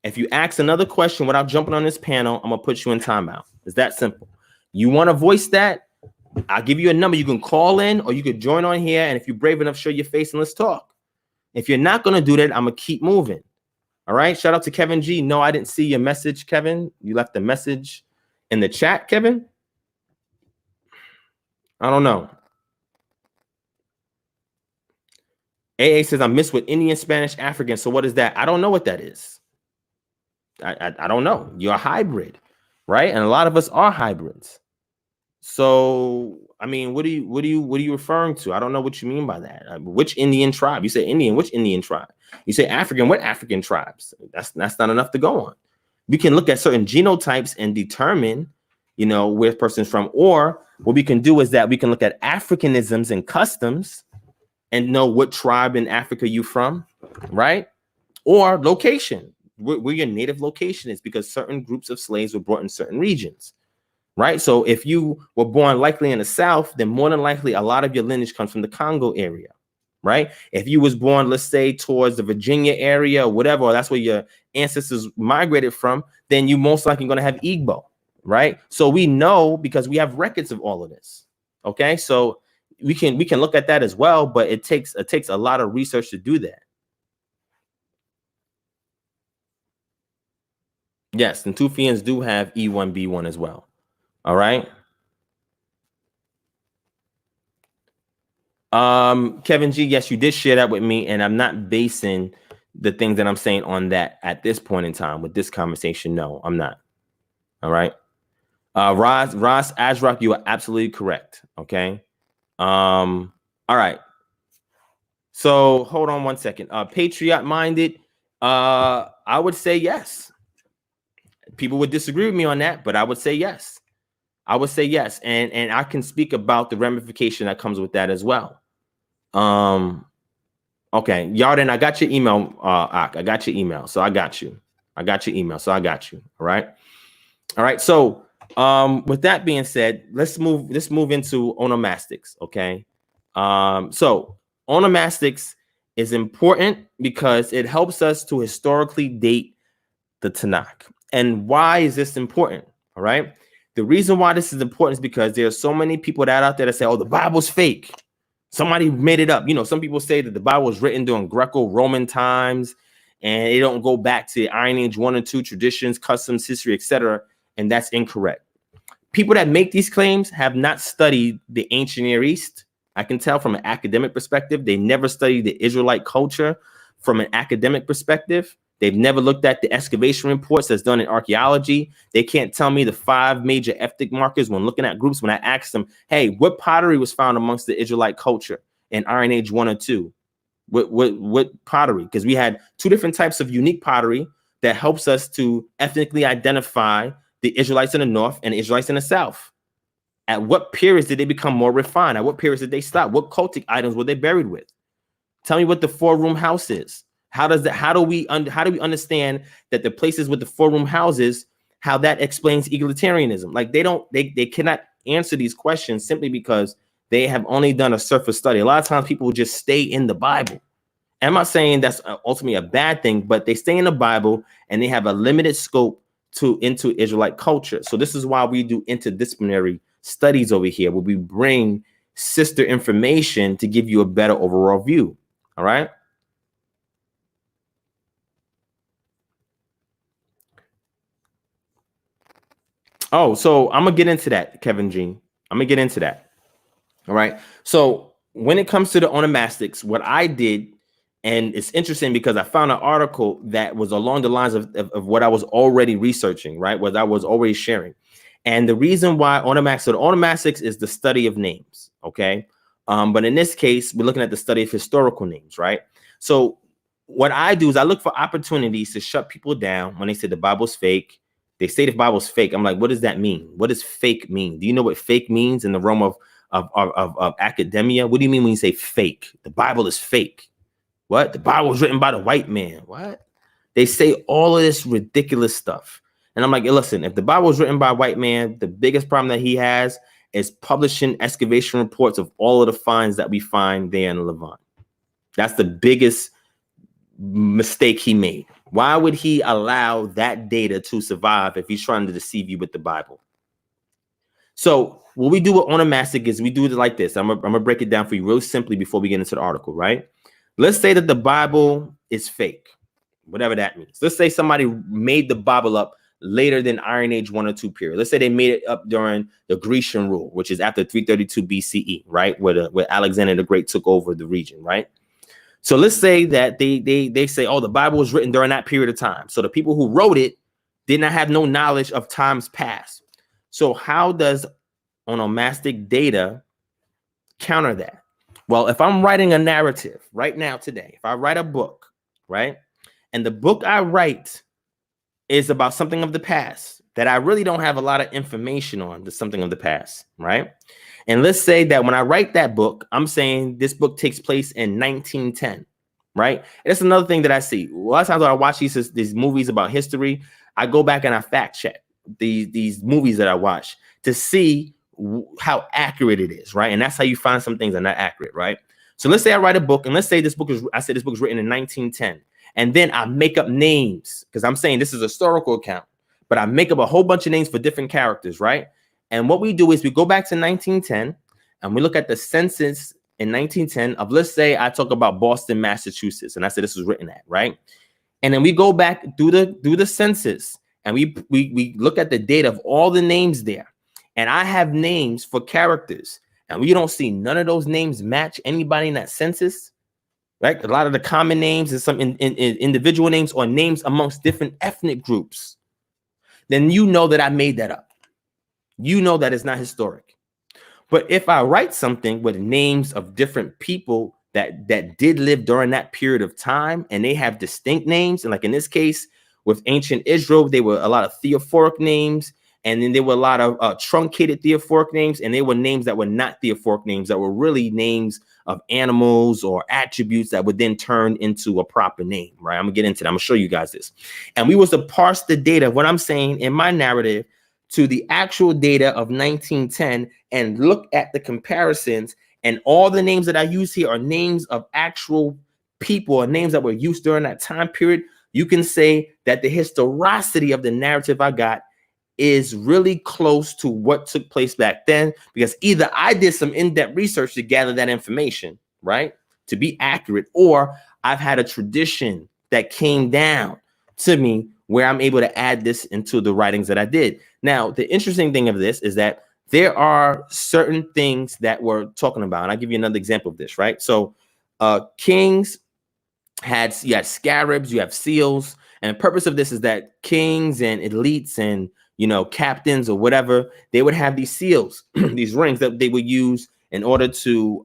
If you ask another question without jumping on this panel, I'm going to put you in timeout. It's that simple. You want to voice that? I'll give you a number. You can call in or you could join on here. And if you're brave enough, show your face and let's talk. If you're not going to do that, I'm going to keep moving. All right? Shout out to Kevin G. No, I didn't see your message, Kevin. You left a message in the chat, Kevin? I don't know. AA says, I'm mixed with Indian, Spanish, African. So what is that? I don't know what that is. I don't know. You're a hybrid, right? And a lot of us are hybrids. So, I mean, what are you referring to? I don't know what you mean by that. Which Indian tribe? You say Indian, which Indian tribe? You say African, what African tribes? That's not enough to go on. We can look at certain genotypes and determine, where a person's from. Or what we can do is that we can look at Africanisms and customs and know what tribe in Africa you from, right? Or location, where your native location is, because certain groups of slaves were brought in certain regions, right? So if you were born likely in the South, then more than likely a lot of your lineage comes from the Congo area, right? If you was born, let's say, towards the Virginia area or whatever, or that's where your ancestors migrated from, then you most likely going to have Igbo, right? So we know because we have records of all of this, okay? So we can look at that as well, but it takes a lot of research to do that. Yes, and Tufians do have E1B1 as well. All right. Kevin G, yes, you did share that with me, and I'm not basing the things that I'm saying on that at this point in time with this conversation. No, I'm not. All right. Ross Azrock, you are absolutely correct. Okay. All right. So hold on one second. Patriot minded. I would say yes. People would disagree with me on that, but I would say yes. I would say yes. And I can speak about the ramification that comes with that as well. Okay, Yarden, I got your email. I got your email, so I got you. I got your email, so I got you. All right. All right. So with that being said, let's move into onomastics. Okay. So onomastics is important because it helps us to historically date the Tanakh. And why is this important? All right. The reason why this is important is because there are so many people that out there that say, oh, the Bible's fake. Somebody made it up. You know, some people say that the Bible was written during Greco-Roman times and they don't go back to Iron Age 1 and 2 traditions, customs, history, etc. And that's incorrect. People that make these claims have not studied the ancient Near East. I can tell from an academic perspective. They never studied the Israelite culture from an academic perspective. They've never looked at the excavation reports that's done in archaeology. They can't tell me the 5 major ethnic markers when looking at groups. When I asked them, hey, what pottery was found amongst the Israelite culture in Iron Age 1 or 2? What pottery? Because we had 2 different types of unique pottery that helps us to ethnically identify the Israelites in the north and the Israelites in the south. At what periods did they become more refined? At what periods did they stop? What cultic items were they buried with? Tell me what the 4-room house is. How do we understand that the places with the 4-room houses, how that explains egalitarianism? Like they cannot answer these questions simply because they have only done a surface study. A lot of times people will just stay in the Bible. And I'm not saying that's ultimately a bad thing, but they stay in the Bible and they have a limited scope into Israelite culture. So this is why we do interdisciplinary studies over here, where we bring sister information to give you a better overall view. All right. Oh, so I'm gonna get into that, Kevin G. I'm gonna get into that. All right. So when it comes to the onomastics, what I did, and it's interesting because I found an article that was along the lines of what I was already researching, right? What I was already sharing. And the reason why onomastics is the study of names. Okay. But in this case, we're looking at the study of historical names, right? So what I do is I look for opportunities to shut people down when they say the Bible's fake. They say the Bible's fake. I'm like, what does that mean? What does fake mean? Do you know what fake means in the realm of academia? What do you mean when you say fake? The Bible is fake. What? The Bible was written by the white man. What? They say all of this ridiculous stuff. And I'm like, listen, if the Bible was written by a white man, the biggest problem that he has is publishing excavation reports of all of the finds that we find there in Levant. That's the biggest mistake he made. Why would he allow that data to survive if he's trying to deceive you with the Bible? So what we do with onomastic is we do it like this. I'm gonna break it down for you real simply before we get into the article, right? Let's say that the Bible is fake, whatever that means. Let's say somebody made the Bible up later than Iron Age 1 or 2 period. Let's say they made it up during the Grecian rule, which is after 332 BCE, right? Where Alexander the Great took over the region, right? So let's say that they say, oh, the Bible was written during that period of time. So the people who wrote it did not have no knowledge of times past. So how does onomastic data counter that? Well, if I'm writing a narrative right now today, if I write a book, right, and the book I write is about something of the past that I really don't have a lot of information on, the something of the past, right? And let's say that when I write that book, I'm saying this book takes place in 1910, right? And that's another thing that I see. A lot of times when I watch these movies about history, I go back and I fact check these movies that I watch to see how accurate it is, right? And that's how you find some things are not accurate, right? So let's say I write a book, and let's say this book is written in 1910, and then I make up names because I'm saying this is a historical account, but I make up a whole bunch of names for different characters, right? And what we do is we go back to 1910 and we look at the census in 1910 of, let's say I talk about Boston, Massachusetts, and I said this was written at, right? And then we go back do the census and we look at the data of all the names there. And I have names for characters. and we don't see none of those names match anybody in that census, right? A lot of the common names and some individual names or names amongst different ethnic groups, then you know that I made that up. You know that it's not historic. But if I write something with names of different people that did live during that period of time, and they have distinct names, and like in this case with ancient Israel, there were a lot of theophoric names, and then there were a lot of truncated theophoric names, and they were names that were not theophoric names, that were really names of animals or attributes that would then turn into a proper name, right? I'm gonna get into that. I'm gonna show you guys this. And we was to parse the data, what I'm saying in my narrative, to the actual data of 1910 and look at the comparisons. And all the names that I use here are names of actual people or names that were used during that time period. You can say that the historicity of the narrative I got is really close to what took place back then, because either I did some in-depth research to gather that information, right, to be accurate, or I've had a tradition that came down to me where I'm able to add this into the writings that I did. Now, the interesting thing of this is that there are certain things that we're talking about, and I'll give you another example of this, right? So kings you had scarabs, you have seals, and the purpose of this is that kings and elites and captains or whatever, they would have these seals, these rings that they would use in order to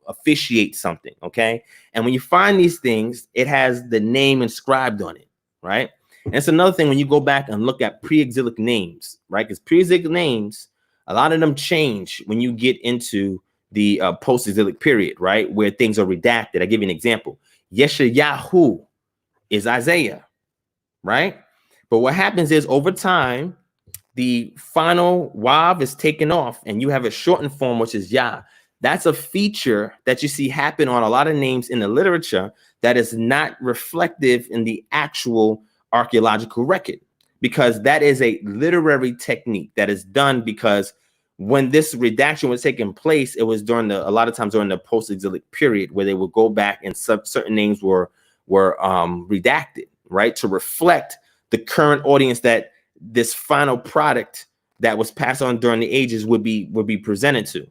officiate something, okay? And when you find these things, it has the name inscribed on it, right? And it's another thing when you go back and look at pre-exilic names, right? Because pre-exilic names, a lot of them change when you get into the post-exilic period, right? Where things are redacted. I'll give you an example. Yeshayahu is Isaiah, right? But what happens is over time, the final wav is taken off and you have a shortened form, which is Yah. That's a feature that you see happen on a lot of names in the literature that is not reflective in the actual archaeological record, because that is a literary technique that is done because when this redaction was taking place, it was during a lot of times during the post-exilic period where they would go back and certain names were redacted, right, to reflect the current audience that this final product that was passed on during the ages would be presented to,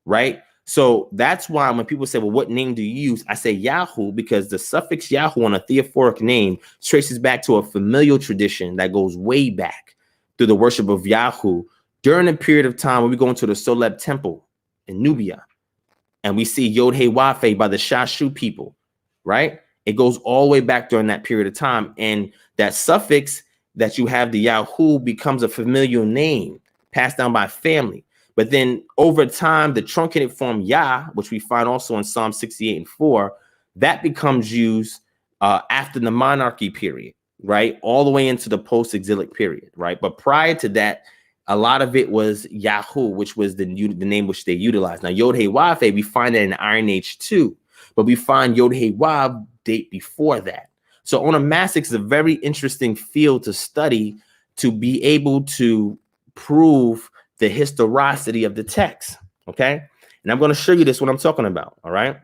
right? So that's why when people say, well, what name do you use? I say Yahoo, because the suffix Yahoo on a theophoric name traces back to a familial tradition that goes way back through the worship of Yahoo during a period of time when we go into the Soleb temple in Nubia and we see Yod He Wafe by the Shashu people, right? It goes all the way back during that period of time. And that suffix that you have, the Yahoo, becomes a familial name passed down by family. But then over time, the truncated form Yah, which we find also in Psalm 68:4, that becomes used after the monarchy period, right? All the way into the post-exilic period, right? But prior to that, a lot of it was Yahoo, which was the name which they utilized. Now, Yod He Wafe, we find that in Iron Age 2, but we find Yod He Wav date before that. So onomastics is a very interesting field to study to be able to prove the historicity of the text, okay? And I'm going to show you this, what I'm talking about, all right?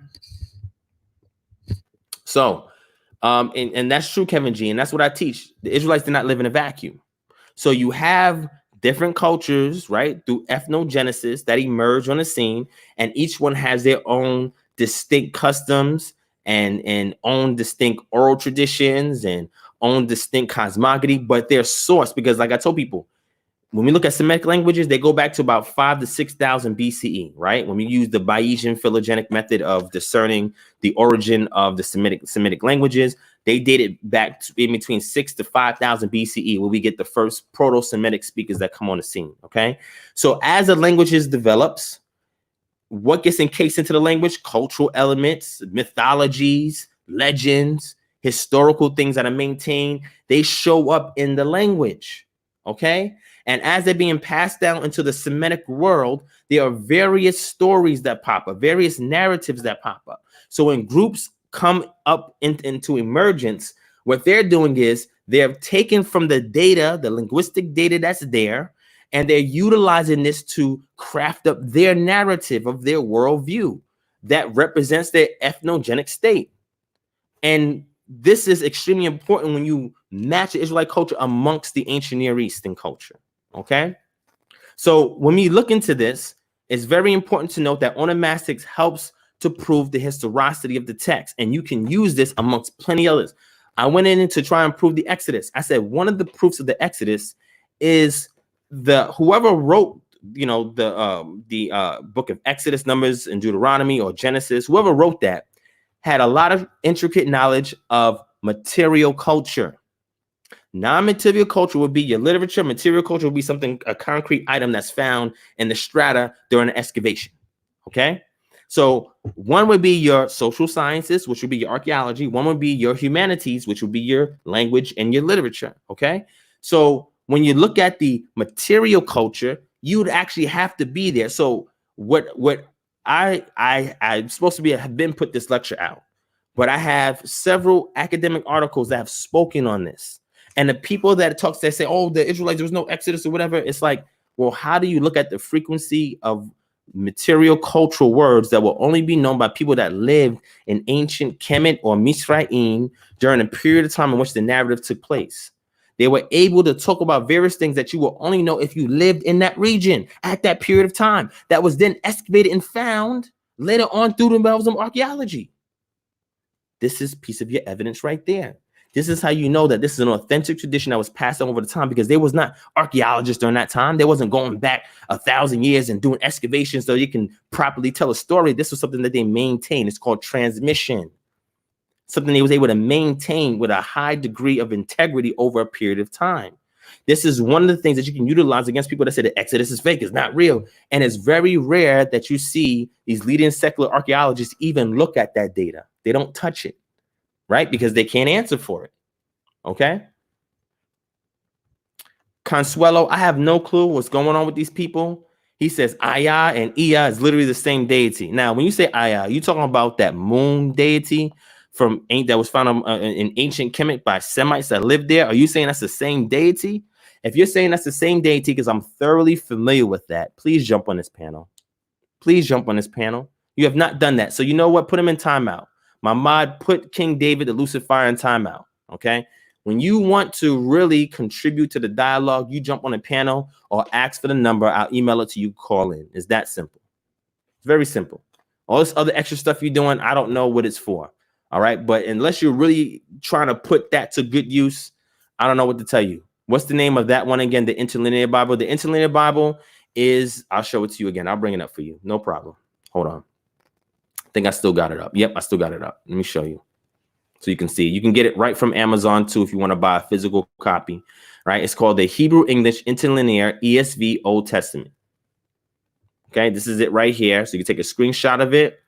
So, and that's true, Kevin G, and that's what I teach. The Israelites did not live in a vacuum. So you have different cultures, right, through ethnogenesis that emerge on the scene, and each one has their own distinct customs and own distinct oral traditions and own distinct cosmogony, but they're sourced because, like I told people, when we look at Semitic languages, they go back to about 5,000 to 6,000 BCE, right? When we use the Bayesian phylogenic method of discerning the origin of the Semitic languages, they date it back to in between 6,000 to 5,000 BCE, where we get the first Proto-Semitic speakers that come on the scene, okay? So as the languages develops, what gets encased into the language? Cultural elements, mythologies, legends, historical things that are maintained. They show up in the language, okay? And as they're being passed down into the Semitic world, there are various stories that pop up, various narratives that pop up. So when groups come up into emergence, what they're doing is they're taken from the data, the linguistic data that's there, and they're utilizing this to craft up their narrative of their worldview that represents their ethnogenic state. And this is extremely important when you match the Israelite culture amongst the ancient Near Eastern culture. Okay, so when we look into this, It's very important to note that onomastics helps to prove the historicity of the text, and you can use this amongst plenty others. I went in to try and prove the Exodus. I said one of the proofs of the Exodus is whoever wrote, you know, the book of Exodus, Numbers, and Deuteronomy, or Genesis, whoever wrote that had a lot of intricate knowledge of material culture. Non-material culture would be your literature. Material culture would be something, a concrete item that's found in the strata during the excavation. Okay, so one would be your social sciences, which would be your archaeology. One would be your humanities, which would be your language and your literature. Okay, so when you look at the material culture, you would actually have to be there. So what I'm supposed to have been put this lecture out, but I have several academic articles that have spoken on this. And the people that talk, they say, oh, the Israelites, there was no Exodus or whatever. It's like, well, how do you look at the frequency of material cultural words that will only be known by people that lived in ancient Kemet or Misraim during a period of time in which the narrative took place? They were able to talk about various things that you will only know if you lived in that region at that period of time, that was then excavated and found later on through the realms of archaeology. This is a piece of your evidence right there. This is how you know that this is an authentic tradition that was passed on over the time, because they was not archaeologists during that time. They wasn't going back 1,000 years and doing excavations so you can properly tell a story. This was something that they maintained. It's called transmission. Something they was able to maintain with a high degree of integrity over a period of time. This is one of the things that you can utilize against people that say the Exodus is fake, it's not real. And it's very rare that you see these leading secular archaeologists even look at that data. They don't touch it. Right? Because they can't answer for it. Okay. Consuelo, I have no clue what's going on with these people. He says Aya and Ea is literally the same deity. Now, when you say Aya, you talking about that moon deity that was found in ancient Kemet by Semites that lived there? Are you saying that's the same deity? If you're saying that's the same deity, because I'm thoroughly familiar with that, please jump on this panel. Please jump on this panel. You have not done that. So you know what? Put him in timeout. My mod, put King David, the Lucifer, in timeout. Okay. When you want to really contribute to the dialogue, you jump on a panel or ask for the number. I'll email it to you. Call in. It's that simple. It's very simple. All this other extra stuff you're doing, I don't know what it's for. All right. But unless you're really trying to put that to good use, I don't know what to tell you. What's the name of that one again? The Interlinear Bible. The Interlinear Bible is, I'll show it to you again. I'll bring it up for you. No problem. Hold on. I think I still got it up. Yep, I still got it up. Let me show you so you can see. You can get it right from Amazon too if you want to buy a physical copy. Right? It's called the Hebrew English Interlinear ESV Old Testament. Okay, this is it right here. So you can take a screenshot of it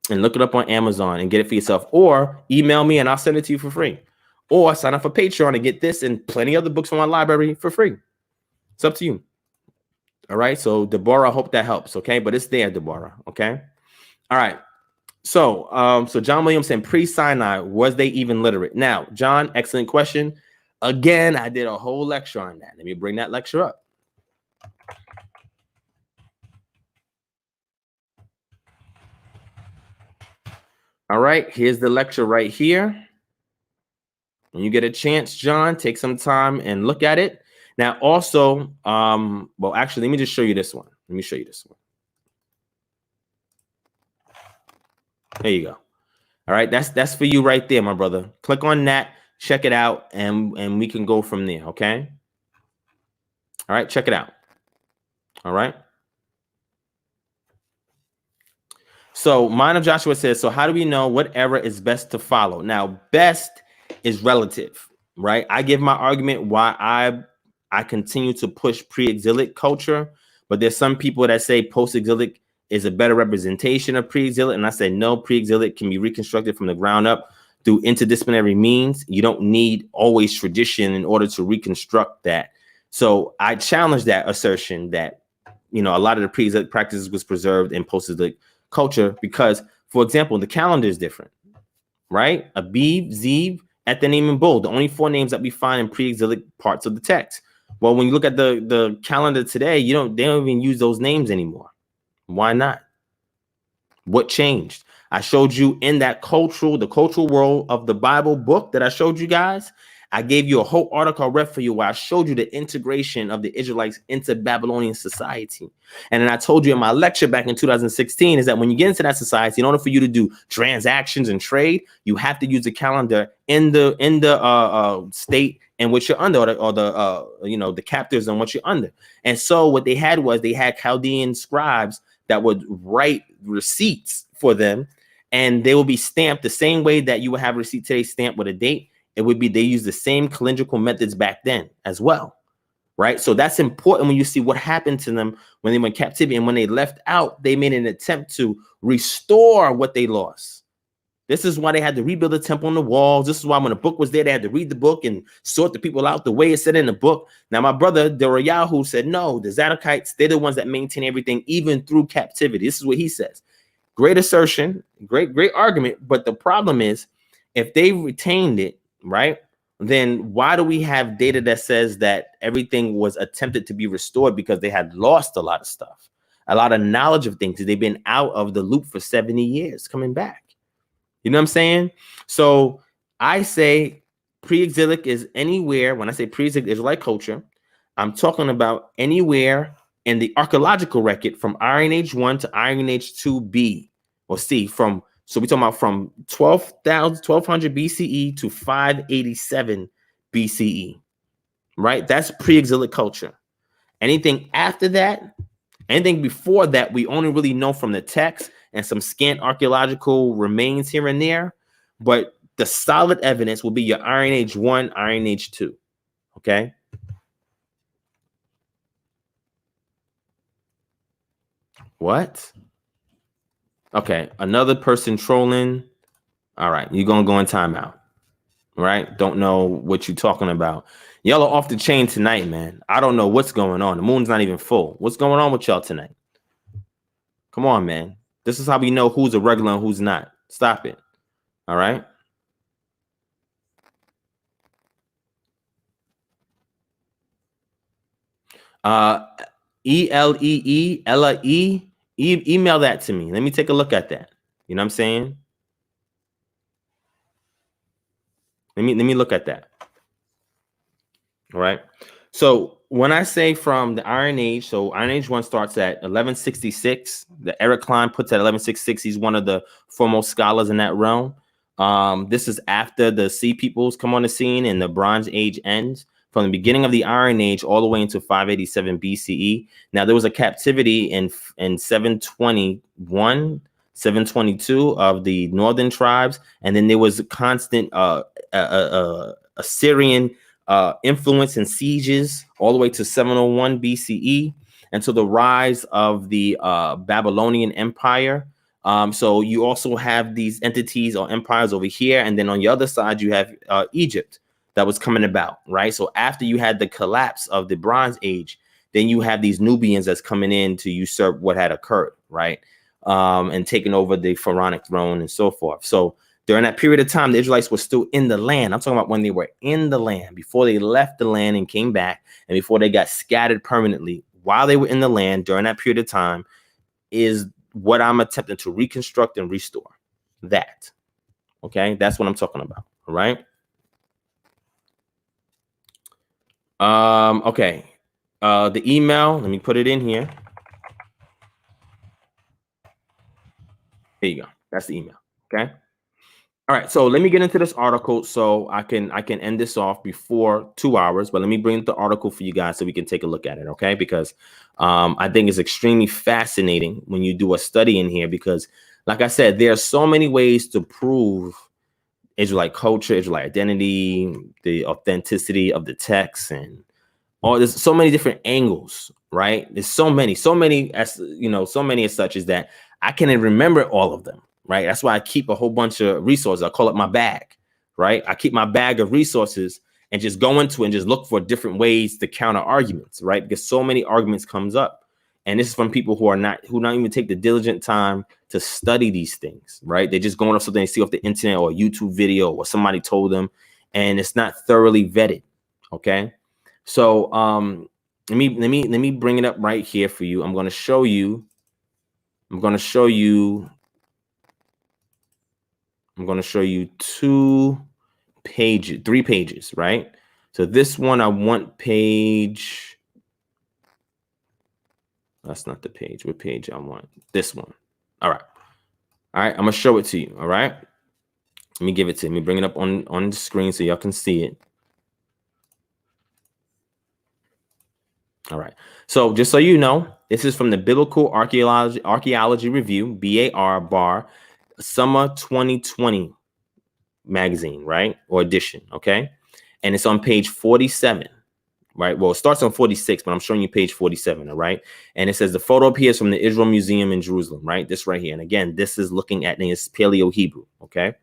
and look it up on Amazon and get it for yourself, or email me and I'll send it to you for free, or sign up for Patreon and get this and plenty of other books from my library for free. It's up to you. All right. So Deborah, I hope that helps. Okay, but it's there, Deborah. Okay. All right. So John Williams saying pre-Sinai, was they even literate? Now, John, excellent question. Again, I did a whole lecture on that. Let me bring that lecture up. All right, here's the lecture right here. When you get a chance, John, take some time and look at it. Now, also, well, actually, let me just show you this one. Let me show you this one. There you go. All right, that's for you right there, my brother. Click on that, check it out, and we can go from there, okay? All right, check it out. All right. So Mind of Joshua says, so how do we know what era is best to follow? Now, best is relative, right? I give my argument why I continue to push pre-exilic culture, but there's some people that say post-exilic is a better representation of pre-exilic, and I say no, pre-exilic can be reconstructed from the ground up through interdisciplinary means. You don't need always tradition in order to reconstruct that. So I challenge that assertion that, you know, a lot of the pre-exilic practices was preserved in post-exilic culture because, for example, the calendar is different, right? Abib, Zeb, Ethanim, and Bul, the only 4 names that we find in pre-exilic parts of the text. Well, when you look at the calendar today, they don't even use those names anymore. Why not? What changed? I showed you in that the cultural world of the Bible book that I showed you guys. I gave you a whole article I read for you where I showed you the integration of the Israelites into Babylonian society. And then I told you in my lecture back in 2016 is that when you get into that society, in order for you to do transactions and trade, you have to use the calendar in the state in which you're under, or the captors in which you're under. And so what they had was they had Chaldean scribes that would write receipts for them, and they will be stamped the same way that you would have a receipt today stamped with a date. It would be, they use the same calendrical methods back then as well, right? So that's important when you see what happened to them when they went captivity, and when they left out, they made an attempt to restore what they lost. This is why they had to rebuild the temple and the walls. This is why when the book was there, they had to read the book and sort the people out the way it said in the book. Now, my brother, Derayahu, said, no, the Zadokites, they're the ones that maintain everything, even through captivity. This is what he says. Great assertion, great argument. But the problem is, if they retained it, right, then why do we have data that says that everything was attempted to be restored? Because they had lost a lot of stuff, a lot of knowledge of things. They've been out of the loop for 70 years coming back. You know what I'm saying? So I say pre-exilic is anywhere. When I say pre-exilic Israelite culture, I'm talking about anywhere in the archaeological record from Iron Age 1 to Iron Age 2B or C. So we're talking about from 1200 BCE to 587 BCE, right? That's pre-exilic culture. Anything after that, anything before that, we only really know from the text and some scant archaeological remains here and there. But the solid evidence will be your Iron Age 1, Iron Age 2. Okay. What? Okay. Another person trolling. All right. You're going to go in timeout. Right? Don't know what you're talking about. Y'all are off the chain tonight, man. I don't know what's going on. The moon's not even full. What's going on with y'all tonight? Come on, man. This is how we know who's a regular and who's not. Stop it. All right. ELEE, Ella E. Email that to me. Let me take a look at that. You know what I'm saying? Let me look at that. All right. So when I say from the Iron Age, so Iron Age 1 starts at 1166. The Eric Klein puts at 1166. He's one of the foremost scholars in that realm. This is after the Sea Peoples come on the scene and the Bronze Age ends. From the beginning of the Iron Age all the way into 587 BCE. Now, there was a captivity in 721, 722 of the northern tribes. And then there was a constant Assyrian influence and sieges all the way to 701 BCE, and to the rise of the Babylonian Empire. So you also have these entities or empires over here, and then on the other side you have Egypt that was coming about, right? So after you had the collapse of the Bronze Age, then you have these Nubians that's coming in to usurp what had occurred, right? And taking over the pharaonic throne and so forth. So during that period of time, the Israelites were still in the land. I'm talking about when they were in the land, before they left the land and came back, and before they got scattered permanently. While they were in the land during that period of time is what I'm attempting to reconstruct and restore. That. Okay, that's what I'm talking about. All right. Okay. The email, let me put it in here. There you go. That's the email. Okay. All right, so let me get into this article so I can end this off before 2 hours, but let me bring the article for you guys so we can take a look at it, okay? Because I think it's extremely fascinating when you do a study in here, because like I said, there are so many ways to prove Israelite culture, Israelite identity, the authenticity of the text, and there's so many different angles, right? There's so many as you know, so many as such is that I can't even remember all of them. Right. That's why I keep a whole bunch of resources. I call it my bag. Right. I keep my bag of resources and just go into and just look for different ways to counter arguments. Right. Because so many arguments comes up. And this is from people who not even take the diligent time to study these things. Right. They're just going off something they see off the internet or a YouTube video or somebody told them, and it's not thoroughly vetted. OK, so let me bring it up right here for you. I'm going to show you. I'm going to show you two 3 pages, right? So this one, I want page, that's not the page. What page I want? This one. All right. All right, I'm gonna show it to you. All right. Let me give it to you. Let me bring it up on the screen so y'all can see it. All right. So just so you know, this is from the Biblical Archaeology Review, BAR bar, summer 2020 magazine, right? Or edition, okay? And it's on page 47, right? Well, it starts on 46, but I'm showing you page 47, all right? And it says the photo appears from the Israel Museum in Jerusalem, right? This right here. And again, this is looking at this Paleo-Hebrew, okay?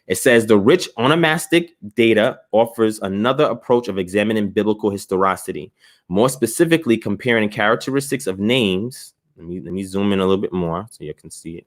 It says the rich onomastic data offers another approach of examining biblical historicity, more specifically comparing characteristics of names. Let me zoom in a little bit more so you can see it.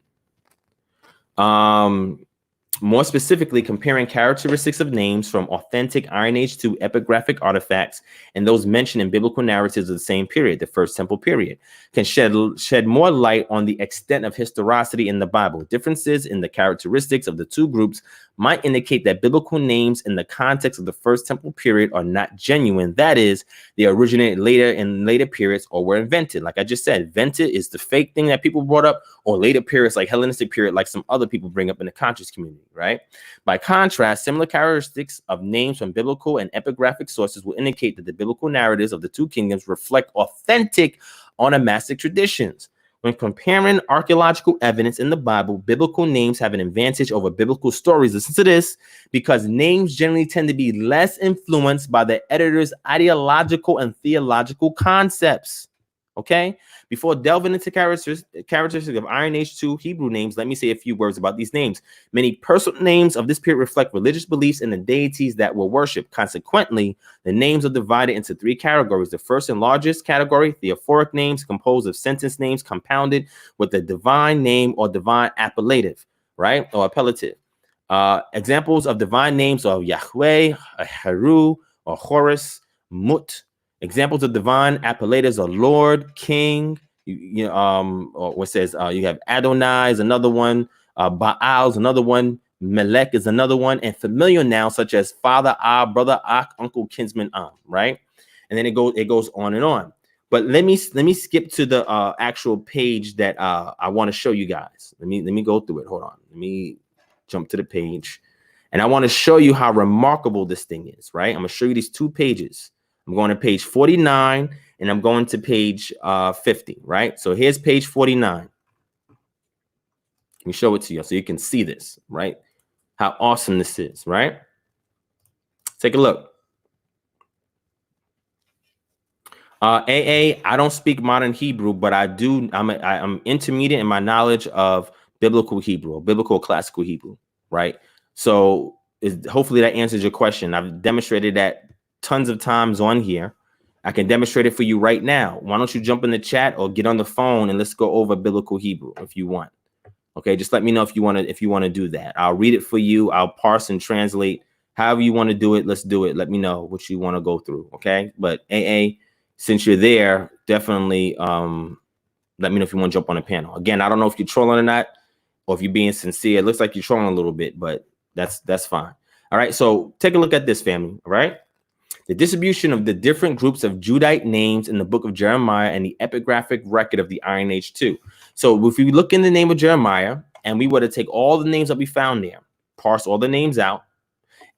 More specifically, comparing characteristics of names from authentic Iron Age 2 epigraphic artifacts and those mentioned in biblical narratives of the same period, the First Temple period, can shed more light on the extent of historicity in the Bible. Differences in the characteristics of the two groups might indicate that biblical names in the context of the First Temple period are not genuine. That is, they originated later in later periods or were invented. Like I just said, invented is the fake thing that people brought up, or later periods like Hellenistic period, like some other people bring up in the conscious community, right? By contrast, similar characteristics of names from biblical and epigraphic sources will indicate that the biblical narratives of the two kingdoms reflect authentic onomastic traditions. When comparing archaeological evidence in the Bible, biblical names have an advantage over biblical stories. Listen to this, because names generally tend to be less influenced by the editor's ideological and theological concepts. Okay? Before delving into characteristics of Iron Age 2 Hebrew names, let me say a few words about these names. Many personal names of this period reflect religious beliefs in the deities that were worshipped. Consequently, the names are divided into 3 categories. The first and largest category, theophoric names, composed of sentence names compounded with a divine name or divine appellative, right? Or appellative. Examples of divine names are Yahweh, Heru, or Horus, Mut. Examples of divine appellatives are Lord, King, or what says you have Adonai is another one, Baal is another one, Melech is another one, and familiar nouns such as father, brother, uncle, kinsman, right? And then it goes on and on. But let me skip to the actual page that I want to show you guys. Let me go through it. Hold on. Let me jump to the page, and I want to show you how remarkable this thing is. Right? I'm gonna show you these 2 pages. I'm going to page 49 and I'm going to page 50, right? So here's page 49. Let me show it to you so you can see this, right? How awesome this is, right? Take a look. I don't speak modern Hebrew, but I do. I'm intermediate in my knowledge of biblical Hebrew, or biblical classical Hebrew, right? So hopefully that answers your question. I've demonstrated that tons of times on here. I can demonstrate it for you right now. Why don't you jump in the chat or get on the phone and let's go over biblical Hebrew if you want. Okay, just let me know if you want to do that. I'll read it for you. I'll parse and translate. However you want to do it, let's do it. Let me know what you want to go through. Okay, but since you're there, definitely let me know if you want to jump on a panel. Again, I don't know if you're trolling or not, or if you're being sincere. It looks like you're trolling a little bit, but that's fine. All right, so take a look at this, family. All right. The distribution of the different groups of Judite names in the book of Jeremiah and the epigraphic record of the Iron Age 2. So if we look in the name of Jeremiah and we were to take all the names that we found there, parse all the names out,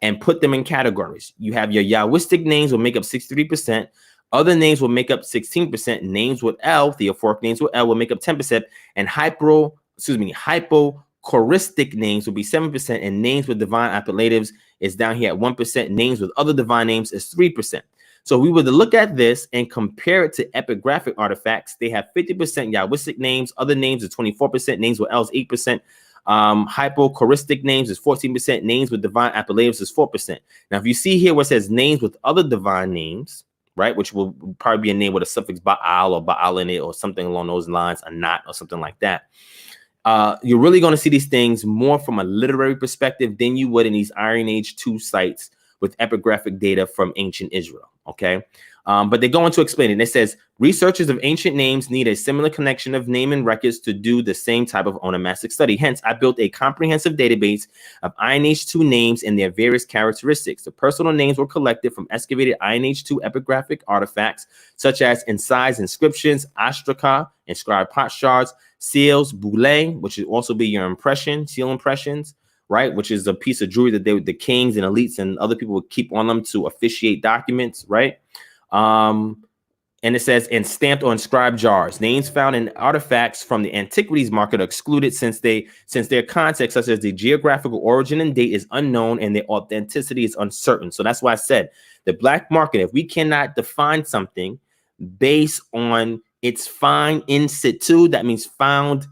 and put them in categories. You have your Yahwistic names will make up 63%. Other names will make up 16%. Names with L, theophoric names with L will make up 10%. And hypochoristic names will be 7%, and names with divine appellatives is down here at 1%. Names with other divine names is 3%. So we were to look at this and compare it to epigraphic artifacts. They have 50% Yahwistic names. Other names is 24%. Names with L is 8%. Hypochoristic names is 14%. Names with divine appellatives is 4%. Now, if you see here where it says names with other divine names, right, which will probably be a name with a suffix Baal or Baal in it or something along those lines, a not or something like that. You're really going to see these things more from a literary perspective than you would in these Iron Age 2 sites with epigraphic data from ancient Israel. Okay. But they go on to explain it. It says, researchers of ancient names need a similar connection of name and records to do the same type of onomastic study. Hence, I built a comprehensive database of Iron Age 2 names and their various characteristics. The personal names were collected from excavated Iron Age 2 epigraphic artifacts, such as incised inscriptions, ostraca, inscribed pot shards, seals, boule, which would also be your seal impressions, right? Which is a piece of jewelry that the kings and elites and other people would keep on them to officiate documents, right? And it says, in stamped or inscribed jars. Names found in artifacts from the antiquities market are excluded since their context, such as the geographical origin and date, is unknown and their authenticity is uncertain. So that's why I said the black market, if we cannot define something based on its find in situ, that means found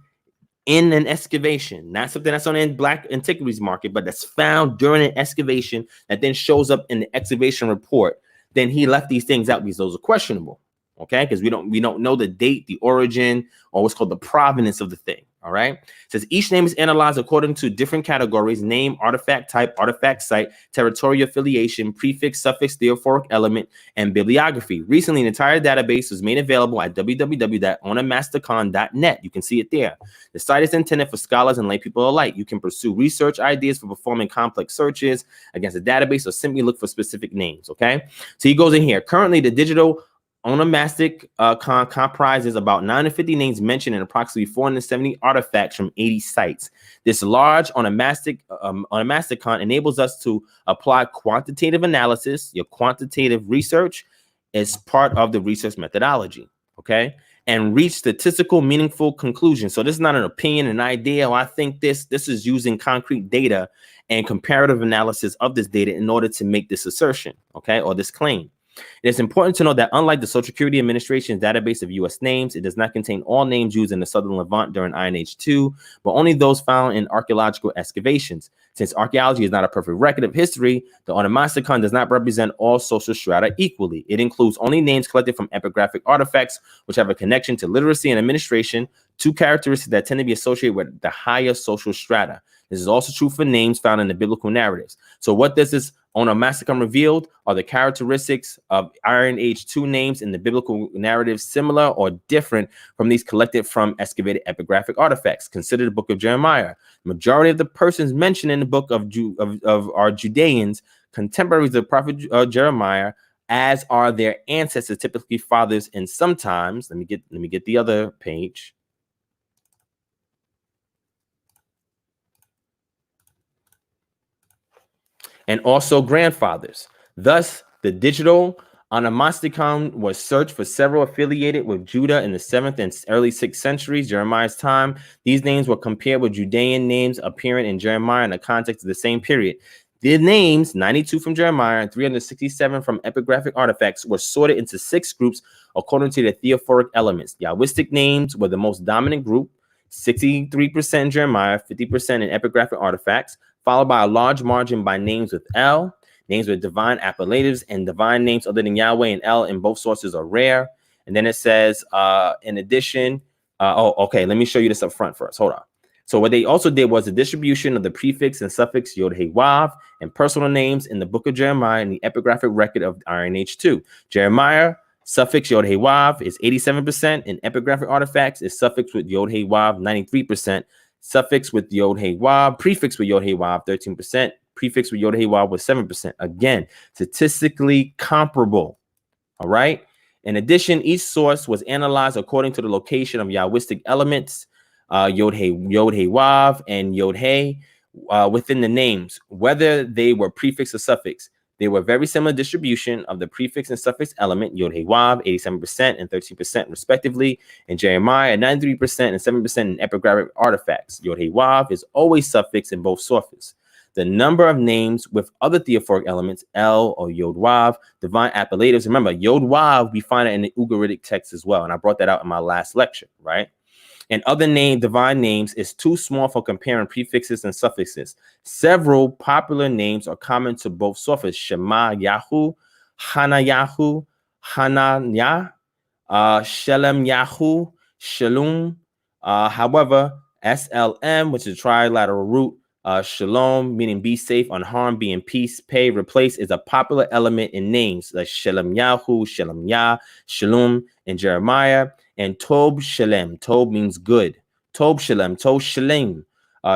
in an excavation, not something that's on the black antiquities market, but that's found during an excavation that then shows up in the excavation report, then he left these things out because those are questionable, okay? Because we don't know the date, the origin, or what's called the provenance of the thing. All right. It says each name is analyzed according to different categories: name, artifact type, artifact site, territorial affiliation, prefix, suffix, theophoric element, and bibliography. Recently, an entire database was made available at www.onomasticon.net. You can see it there. The site is intended for scholars and lay people alike. You can pursue research ideas for performing complex searches against a database or simply look for specific names. Okay. So he goes in here. Currently, the digital Onomastic comprises about 950 names mentioned in approximately 470 artifacts from 80 sites. This large onomasticon enables us to apply quantitative analysis, your quantitative research, as part of the research methodology, okay? And reach statistical meaningful conclusions. So this is not an opinion, an idea, or I think this is using concrete data and comparative analysis of this data in order to make this assertion, okay, or this claim. It is important to note that unlike the Social Security Administration's database of U.S. names, it does not contain all names used in the Southern Levant during Iron Age 2, but only those found in archaeological excavations. Since archaeology is not a perfect record of history, the Onomasticon does not represent all social strata equally. It includes only names collected from epigraphic artifacts, which have a connection to literacy and administration, two characteristics that tend to be associated with the higher social strata. This is also true for names found in the biblical narratives. So what does this Onomasticon revealed are the characteristics of Iron Age 2 names in the biblical narratives similar or different from these collected from excavated epigraphic artifacts. Consider the book of Jeremiah. The majority of the persons mentioned in the book of are Judeans, contemporaries of the prophet Jeremiah, as are their ancestors, typically fathers, and sometimes, let me get the other page. And also grandfathers. Thus, the digital Onomasticon was searched for several affiliated with Judah in the 7th and early 6th centuries, Jeremiah's time. These names were compared with Judean names appearing in Jeremiah in the context of the same period. The names, 92 from Jeremiah and 367 from epigraphic artifacts, were sorted into 6 groups according to the theophoric elements. Yahwistic names were the most dominant group, 63% in Jeremiah, 50% in epigraphic artifacts, followed by a large margin by names with L, names with divine appellatives, and divine names other than Yahweh and El in both sources are rare. And then it says, in addition, okay, let me show you this up front first. Hold on. So what they also did was the distribution of the prefix and suffix Yod He Wav and personal names in the book of Jeremiah and the epigraphic record of Iron Age 2. Jeremiah, suffix Yod He Wav is 87%, and epigraphic artifacts is suffix with Yod He Wav 93%. Suffix with Yod He Wav, prefix with Yod He Wav 13%, prefix with Yod He Wav was 7%. Again, statistically comparable. All right. In addition, each source was analyzed according to the location of Yahwistic elements, Yod He Wav and Yod He within the names, whether they were prefix or suffix. They were very similar distribution of the prefix and suffix element, Yod He Wav, 87% and 13% respectively, in Jeremiah, 93% and 7% in epigraphic artifacts. Yod He Wav is always suffix in both sources. The number of names with other theophoric elements, El or Yod Wav, divine appellatives. Remember, Yod Wav, we find it in the Ugaritic text as well, and I brought that out in my last lecture, right? And other divine names is too small for comparing prefixes and suffixes. Several popular names are common to both sources: Shema Yahu, Hana Yahu, Hananya, Shalem Yahu, Shalom. However, SLM, which is a trilateral root, Shalom, meaning be safe, unharmed, be in peace, pay, replace, is a popular element in names like Shalom Yahu, Shalom Yah, Shalom in Jeremiah, and Tob Shalem. Tob means good. Tob Shalem, Tob Shalem,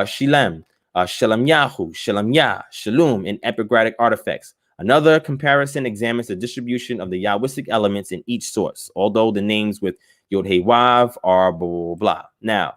Shalem, Shalom Yahu, Shalom Yah, Shalom in epigraphic artifacts. Another comparison examines the distribution of the Yahwistic elements in each source, although the names with Yod He Wav are blah, blah, blah. Now,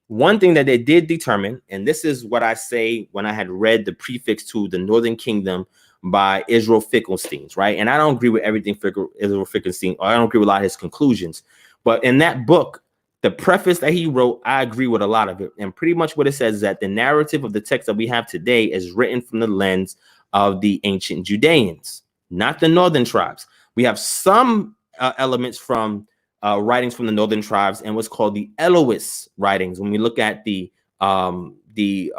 one thing that they did determine, and this is what I say when I had read the prefix to the Northern Kingdom by Israel Finkelstein, right? And I don't agree with everything Israel Finkelstein, or I don't agree with a lot of his conclusions. But in that book, the preface that he wrote, I agree with a lot of it. And pretty much what it says is that the narrative of the text that we have today is written from the lens of the ancient Judeans, not the northern tribes. We have some elements from writings from the northern tribes and what's called the Elohist writings. When we look at the documentary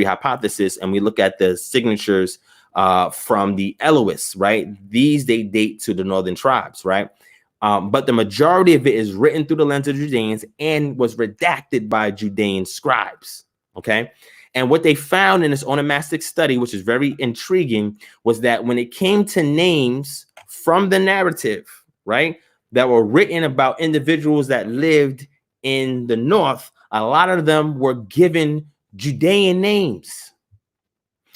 hypothesis and we look at the signatures from the Elohists, right? These they date to the northern tribes, right? But the majority of it is written through the lens of Judeans and was redacted by Judean scribes. Okay. And what they found in this onomastic study, which is very intriguing, was that when it came to names from the narrative, right, that were written about individuals that lived in the north, a lot of them were given Judean names.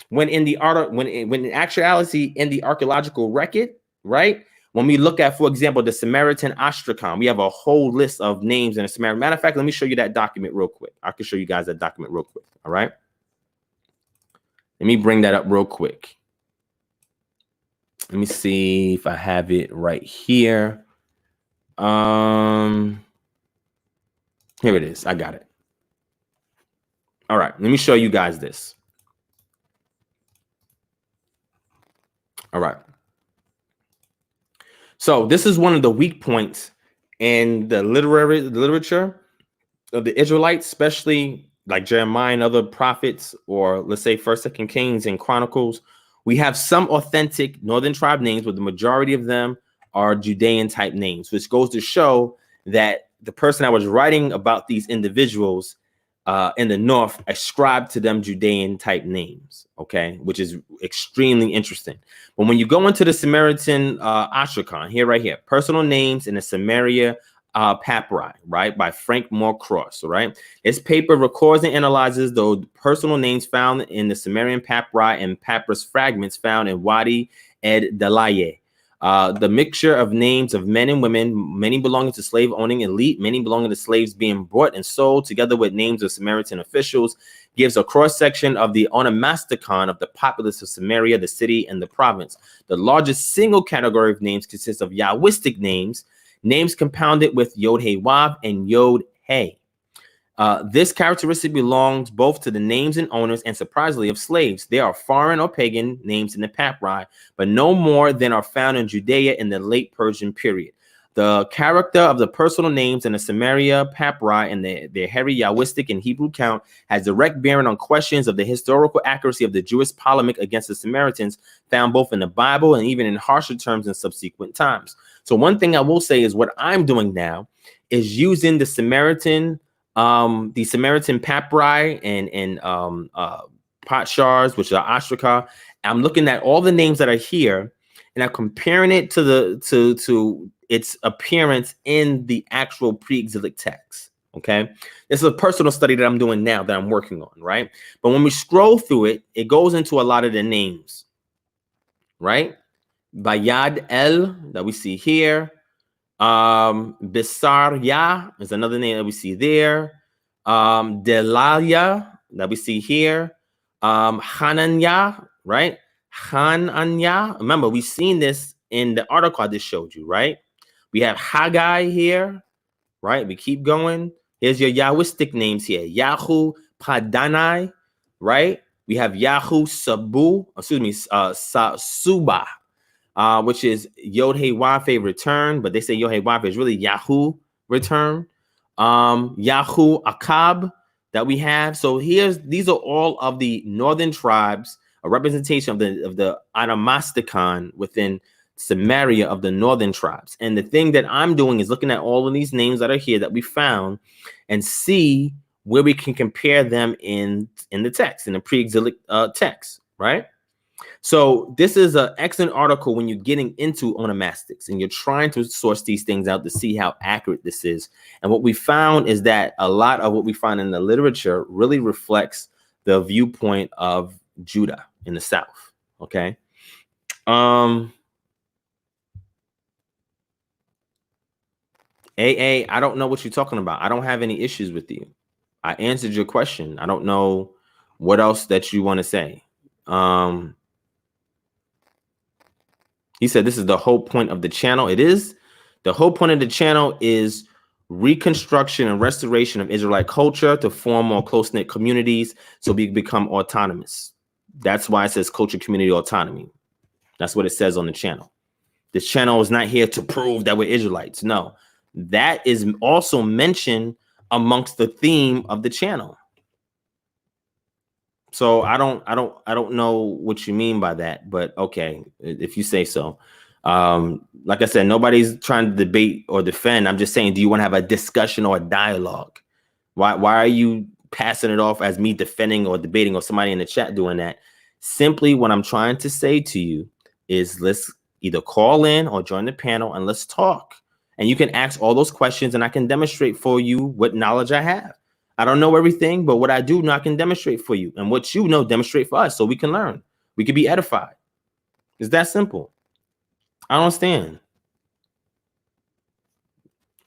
When in actuality, in the archaeological record, right, when we look at, for example, the Samaritan Astrakhan, we have a whole list of names in a Samaritan. Matter of fact, let me show you that document real quick. I can show you guys that document real quick. All right. Let me bring that up real quick. Let me see if I have it right here. Here it is. I got it. All right. Let me show you guys this. All right. So this is one of the weak points in the literature of the Israelites, especially like Jeremiah and other prophets, or let's say 1st, 2nd Kings and Chronicles. We have some authentic northern tribe names, but the majority of them are Judean type names, which goes to show that the person that was writing about these individuals in the north ascribed to them Judean type names, okay, which is extremely interesting. But when you go into the Samaritan Astrakhan, right here, personal names in the Samaria papyri, right, by Frank Moore Cross, all right. This paper records and analyzes the personal names found in the Sumerian papyri and papyrus fragments found in Wadi Ed Dalaye. The mixture of names of men and women, many belonging to slave-owning elite, many belonging to slaves being bought and sold, together with names of Samaritan officials, gives a cross-section of the onomasticon of the populace of Samaria, the city, and the province. The largest single category of names consists of Yahwistic names, names compounded with Yod-He-Wav and Yod-He. This characteristic belongs both to the names and owners and surprisingly of slaves. They are foreign or pagan names in the papyri, but no more than are found in Judea in the late Persian period. The character of the personal names in the Samaria papyri and their hairy Yahwistic and Hebrew count has direct bearing on questions of the historical accuracy of the Jewish polemic against the Samaritans, found both in the Bible and even in harsher terms in subsequent times. So one thing I will say is what I'm doing now is using the Samaritan papyri and pot shards, which are Astrakhan. I'm looking at all the names that are here, and I'm comparing it to its appearance in the actual pre-exilic text. Okay, this is a personal study that I'm doing now that I'm working on, right? But when we scroll through it, it goes into a lot of the names, right? Bayad El that we see here. Bisarya is another name that we see there. Delaya that we see here. Hananya, right? Hananya. Remember, we've seen this in the article I just showed you, right? We have Haggai here, right? We keep going. Here's your Yahwistic names here. Yahu Padanai, right? We have Yahu Sabu, Suba. Which is Yod-He-Wav return, but they say Yod-He-Wav is really Yahu return. Yahu Akab that we have. So these are all of the northern tribes, a representation of the Onomasticon within Samaria of the northern tribes. And the thing that I'm doing is looking at all of these names that are here that we found and see where we can compare them in the text, in the pre-exilic text, right? So this is an excellent article when you're getting into onomastics and you're trying to source these things out to see how accurate this is. And what we found is that a lot of what we find in the literature really reflects the viewpoint of Judah in the South. Okay. AA, I don't know what you're talking about. I don't have any issues with you. I answered your question. I don't know what else that you want to say. He said this is the whole point of the channel. It is. The whole point of the channel is reconstruction and restoration of Israelite culture to form more close-knit communities so we become autonomous. That's why it says culture, community, autonomy. That's what it says on the channel. This channel is not here to prove that we're Israelites. No, that is also mentioned amongst the theme of the channel. So I don't know what you mean by that, but okay, if you say so. Like I said, nobody's trying to debate or defend. I'm just saying, do you want to have a discussion or a dialogue? Why are you passing it off as me defending or debating or somebody in the chat doing that? Simply what I'm trying to say to you is let's either call in or join the panel and let's talk. And you can ask all those questions and I can demonstrate for you what knowledge I have. I don't know everything, but what I do know, I can demonstrate for you. And what you know, demonstrate for us so we can learn. We can be edified. It's that simple. I don't understand.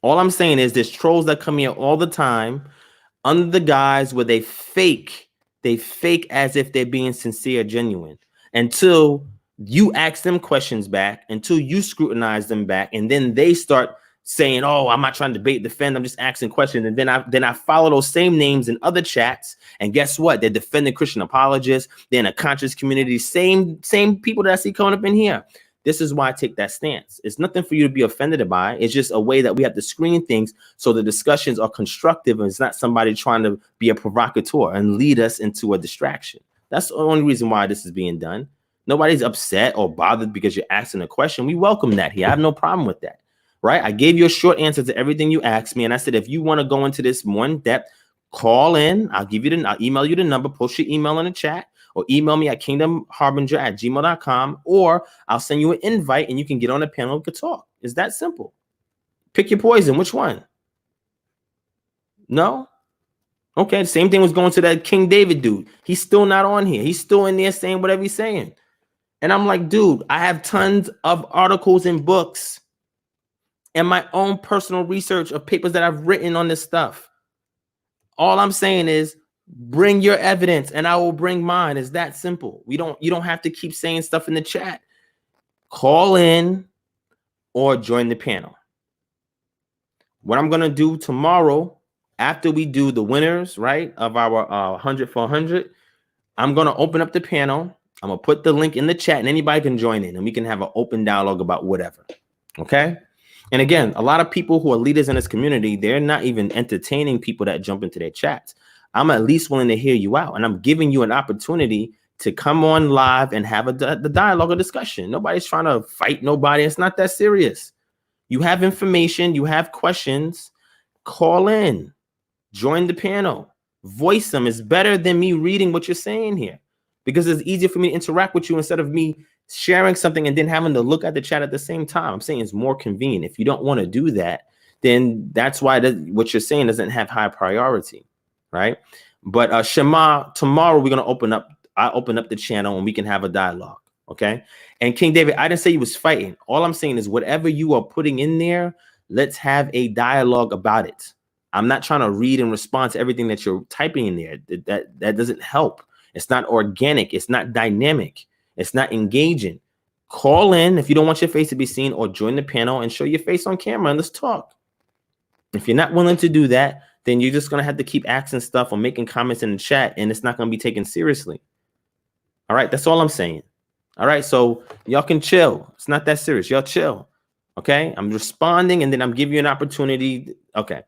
All I'm saying is there's trolls that come here all the time under the guise where they fake as if they're being sincere, genuine, until you ask them questions back, until you scrutinize them back, and then they start saying, oh, I'm not trying to debate, defend, I'm just asking questions. And then I follow those same names in other chats. And guess what? They're defending Christian apologists. They're in a conscious community. Same people that I see coming up in here. This is why I take that stance. It's nothing for you to be offended by. It's just a way that we have to screen things so the discussions are constructive and it's not somebody trying to be a provocateur and lead us into a distraction. That's the only reason why this is being done. Nobody's upset or bothered because you're asking a question. We welcome that here. I have no problem with that. Right? I gave you a short answer to everything you asked me. And I said, if you want to go into this more in depth, call in. I'll email you the number, post your email in the chat, or email me at kingdomharbinger@gmail.com, or I'll send you an invite and you can get on the panel and talk. It's that simple. Pick your poison. Which one? No? Okay. The same thing was going to that King David dude. He's still not on here. He's still in there saying whatever he's saying. And I'm like, dude, I have tons of articles and books and my own personal research of papers that I've written on this stuff. All I'm saying is bring your evidence and I will bring mine. It's that simple. You don't have to keep saying stuff in the chat. Call in or join the panel. What I'm going to do tomorrow, after we do the winners, right, of our 100 for 100, I'm going to open up the panel. I'm going to put the link in the chat and anybody can join in and we can have an open dialogue about whatever. Okay? And again, a lot of people who are leaders in this community, they're not even entertaining people that jump into their chats. I'm at least willing to hear you out. And I'm giving you an opportunity to come on live and have the dialogue or discussion. Nobody's trying to fight nobody. It's not that serious. You have information. You have questions. Call in. Join the panel. Voice them. It's better than me reading what you're saying here because it's easier for me to interact with you instead of me sharing something and then having to look at the chat at the same time. I'm saying it's more convenient. If you don't want to do that, then that's why what you're saying doesn't have high priority, right? But Shema, tomorrow we're gonna I open up the channel and we can have a dialogue, okay? And King David, I didn't say he was fighting. All I'm saying is whatever you are putting in there, let's have a dialogue about it. I'm not trying to read and respond to everything that you're typing in there. That doesn't help. It's not organic. It's not dynamic. It's not engaging. Call in if you don't want your face to be seen or join the panel and show your face on camera and let's talk. If you're not willing to do that, then you're just going to have to keep asking stuff or making comments in the chat and it's not going to be taken seriously. All right. That's all I'm saying. All right. So y'all can chill. It's not that serious. Y'all chill. Okay. I'm responding and then I'm giving you an opportunity. Okay.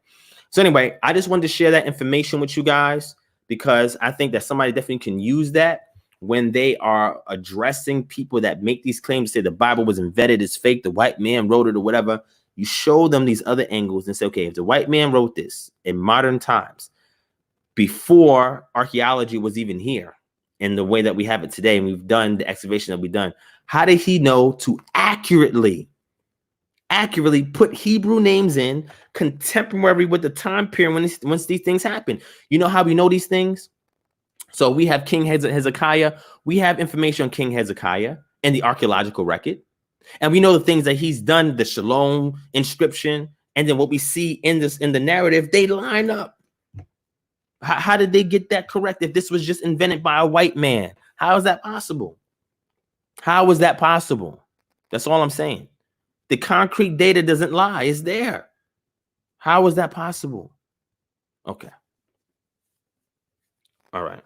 So anyway, I just wanted to share that information with you guys because I think that somebody definitely can use that when they are addressing people that make these claims, say the Bible was invented, it's fake, the white man wrote it or whatever. You show them these other angles and say, okay, if the white man wrote this in modern times, before archaeology was even here in the way that we have it today, and we've done the excavation that we've done. How did he know to accurately put Hebrew names in contemporary with the time period once these things happen? You know how we know these things? So we have King Hezekiah. We have information on King Hezekiah and the archaeological record. And we know the things that he's done, the Shalom inscription, and then what we see in the narrative, they line up. How did they get that correct if this was just invented by a white man? How is that possible? How is that possible? That's all I'm saying. The concrete data doesn't lie. It's there. How is that possible? Okay. All right.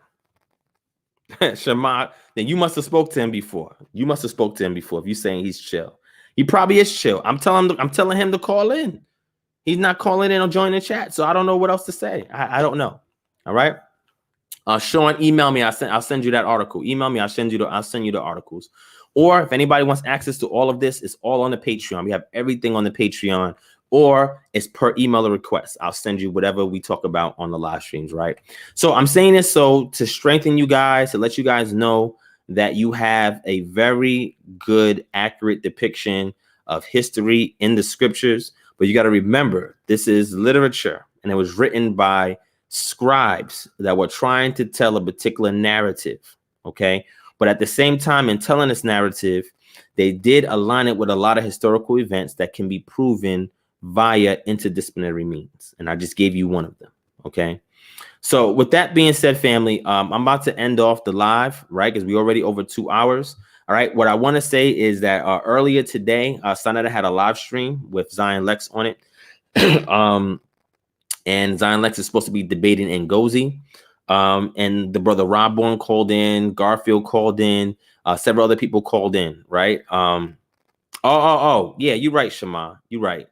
Shema, then you must have spoke to him before. You must have spoke to him before if you're saying he's chill. He probably is chill. I'm telling him to call in. He's not calling in or joining the chat, so I don't know what else to say. I don't know. All right. Sean, email me. I'll send you that article. Email me. I'll send you the articles. Or if anybody wants access to all of this, it's all on the Patreon. We have everything on the Patreon, or it's per email request. I'll send you whatever we talk about on the live streams, right? So I'm saying this so to strengthen you guys, to let you guys know that you have a very good, accurate depiction of history in the scriptures. But you got to remember, this is literature, and it was written by scribes that were trying to tell a particular narrative, okay? But at the same time, in telling this narrative, they did align it with a lot of historical events that can be proven via interdisciplinary means. And I just gave you one of them, okay? So with that being said, family, I'm about to end off the live, right? Because we're already over 2 hours. All right. What I want to say is that earlier today, Sanada had a live stream with Zion Lex on it. And Zion Lex is supposed to be debating Ngozi. And the brother Rob Bourne called in, Garfield called in, several other people called in, right? Yeah, you're right, Shema. You're right.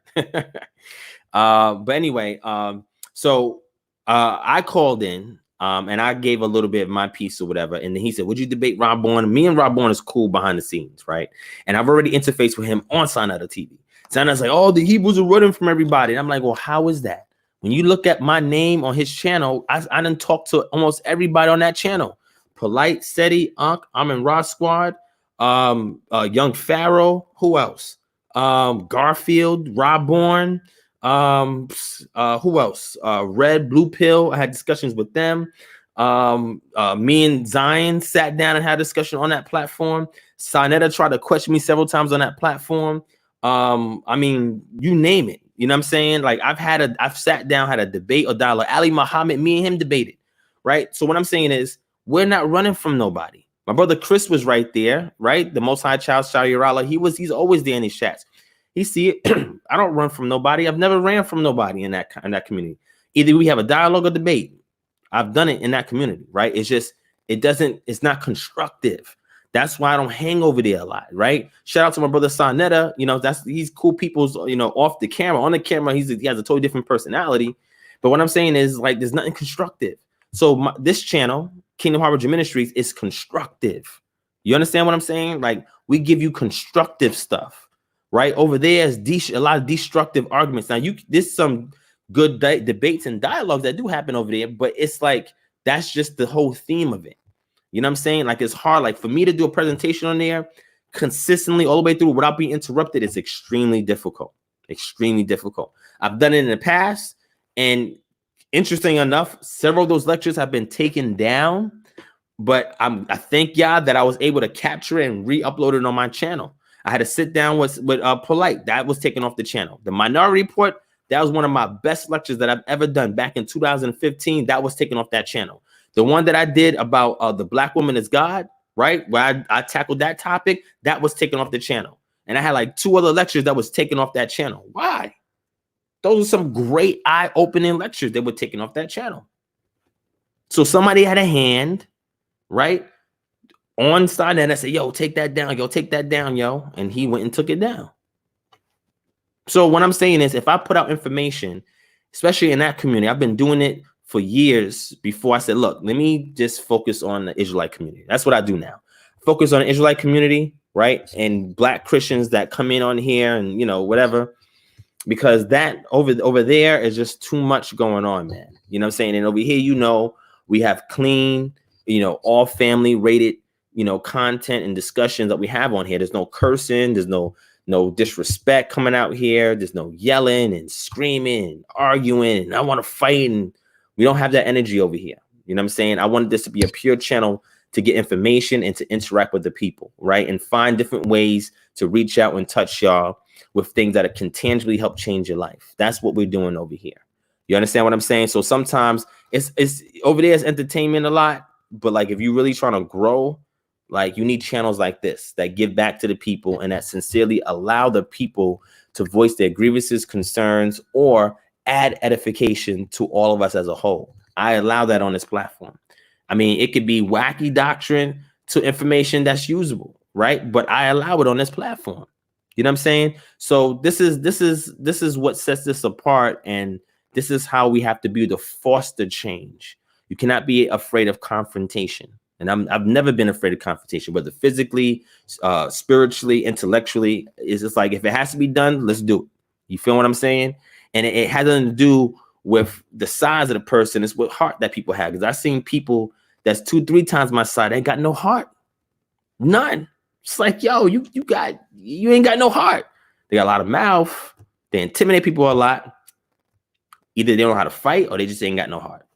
But anyway, so I called in and I gave a little bit of my piece or whatever. And then he said, would you debate Rob Bourne? Me and Rob Bourne is cool behind the scenes, right? And I've already interfaced with him on Sanada TV. Sanada's like, oh, the Hebrews are running from everybody. And I'm like, well, how is that? When you look at my name on his channel, I done talked to almost everybody on that channel. Polite, Seti, Unc, I'm in Rod Squad, Young Pharaoh, who else? Garfield, Rob Bourne, who else? Red, Blue Pill. I had discussions with them. Me and Zion sat down and had a discussion on that platform. Sanetta tried to question me several times on that platform. I mean, you name it. You know what I'm saying? Like I've sat down, had a debate or dialogue. Ali Muhammad, me and him debated, right? So what I'm saying is we're not running from nobody. My brother Chris was right there, right? The Most High Child, Shari'Allah. He's always there in his chats. He see it. I don't run from nobody. I've never ran from nobody in that community. Either we have a dialogue or debate. I've done it in that community, right? It's just, it's not constructive. That's why I don't hang over there a lot, right? Shout out to my brother Sanetta. You know, he's cool people's, you know, off the camera. On the camera, he has a totally different personality. But what I'm saying is, like, there's nothing constructive. So this channel, Kingdom Harbinger Ministries, is constructive. You understand what I'm saying? Like, we give you constructive stuff, right? Over there is a lot of destructive arguments. Now, there's some good debates and dialogues that do happen over there, but it's like, that's just the whole theme of it. You know what I'm saying? Like, it's hard. Like, for me to do a presentation on there consistently all the way through without being interrupted, it's extremely difficult. Extremely difficult. I've done it in the past, and interesting enough, several of those lectures have been taken down, but I thank y'all that I was able to capture it and re-upload it on my channel. I had to sit down with Polite. That was taken off the channel. The Minority Report, that was one of my best lectures that I've ever done back in 2015. That was taken off that channel. The one that I did about the Black woman is God, right? Where I tackled that topic, that was taken off the channel. And I had like 2 other lectures that was taken off that channel. Why? Those are some great eye-opening lectures that were taken off that channel. So somebody had a hand, right, on side, and I said, yo, take that down. Yo, take that down, yo. And he went and took it down. So what I'm saying is, if I put out information, especially in that community, I've been doing it for years before I said, look, let me just focus on the Israelite community. That's what I do now. Focus on the Israelite community, right? And Black Christians that come in on here and, you know, whatever. because that over there is just too much going on, man. You know what I'm saying? And over here, you know, we have clean, you know, all family rated, you know, content and discussions that we have on here. There's no cursing, there's no disrespect coming out here, there's no yelling and screaming and arguing and I want to fight, and we don't have that energy over here. You know what I'm saying? I wanted this to be a pure channel to get information and to interact with the people, right? And find different ways to reach out and touch y'all with things that can tangibly help change your life. That's what we're doing over here. You understand what I'm saying? So sometimes it's over there is entertainment a lot, but like if you're really trying to grow, like you need channels like this that give back to the people and that sincerely allow the people to voice their grievances, concerns, or add edification to all of us as a whole. I allow that on this platform. I mean, it could be wacky doctrine to information that's usable, right? But I allow it on this platform. You know what I'm saying? So this is what sets this apart, and this is how we have to be to foster change. You cannot be afraid of confrontation. And I've never been afraid of confrontation, whether physically, spiritually, intellectually. It's just like, if it has to be done, let's do it. You feel what I'm saying? And it has nothing to do with the size of the person. It's what heart that people have. Because I've seen people that's 2-3 times my size. They ain't got no heart. None. It's like, yo, you ain't got no heart. They got a lot of mouth. They intimidate people a lot. Either they don't know how to fight or they just ain't got no heart.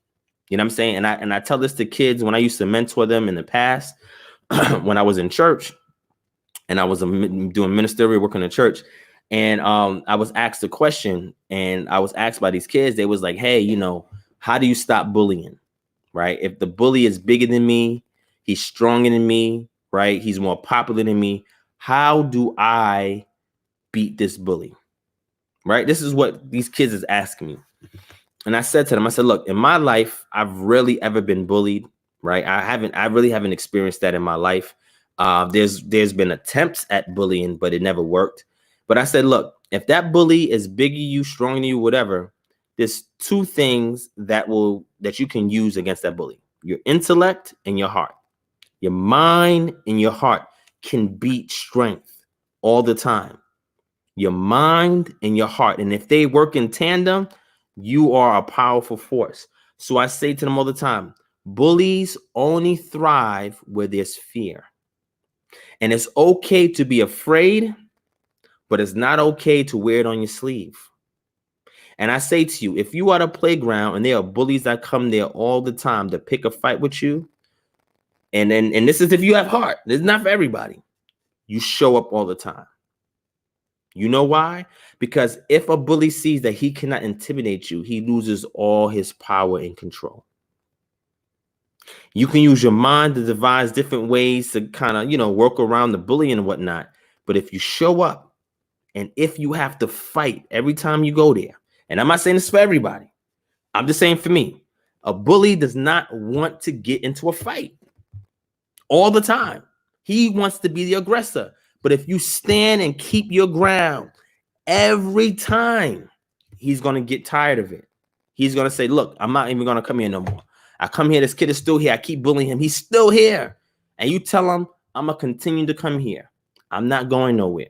You know what I'm saying? And I tell this to kids when I used to mentor them in the past, when I was in church and I was doing ministerial work in the church. And I was asked a question, and I was asked by these kids. They was like, hey, you know, how do you stop bullying? Right? If the bully is bigger than me, he's stronger than me, right? He's more popular than me. How do I beat this bully? Right? This is what these kids is asking me. And I said to them, I said, look, in my life, I've rarely ever been bullied, right? I really haven't experienced that in my life. There's been attempts at bullying, but it never worked. But I said, look, if that bully is bigger than you, stronger than you, whatever, there's 2 things that you can use against that bully: your intellect and your heart. Your mind and your heart can beat strength all the time. Your mind and your heart. And if they work in tandem, you are a powerful force. So I say to them all the time, bullies only thrive where there's fear. And it's okay to be afraid, but it's not okay to wear it on your sleeve. And I say to you, if you are at a playground and there are bullies that come there all the time to pick a fight with you, and this is if you have heart, it's not for everybody, you show up all the time. You know why? Because if a bully sees that he cannot intimidate you, he loses all his power and control. You can use your mind to devise different ways to kind of, you know, work around the bullying and whatnot. But if you show up, and if you have to fight every time you go there, and I'm not saying this for everybody, I'm just saying for me, a bully does not want to get into a fight all the time. He wants to be the aggressor. But if you stand and keep your ground every time, he's going to get tired of it. He's going to say, look, I'm not even going to come here no more. I come here, this kid is still here. I keep bullying him. He's still here. And you tell him, I'm going to continue to come here. I'm not going nowhere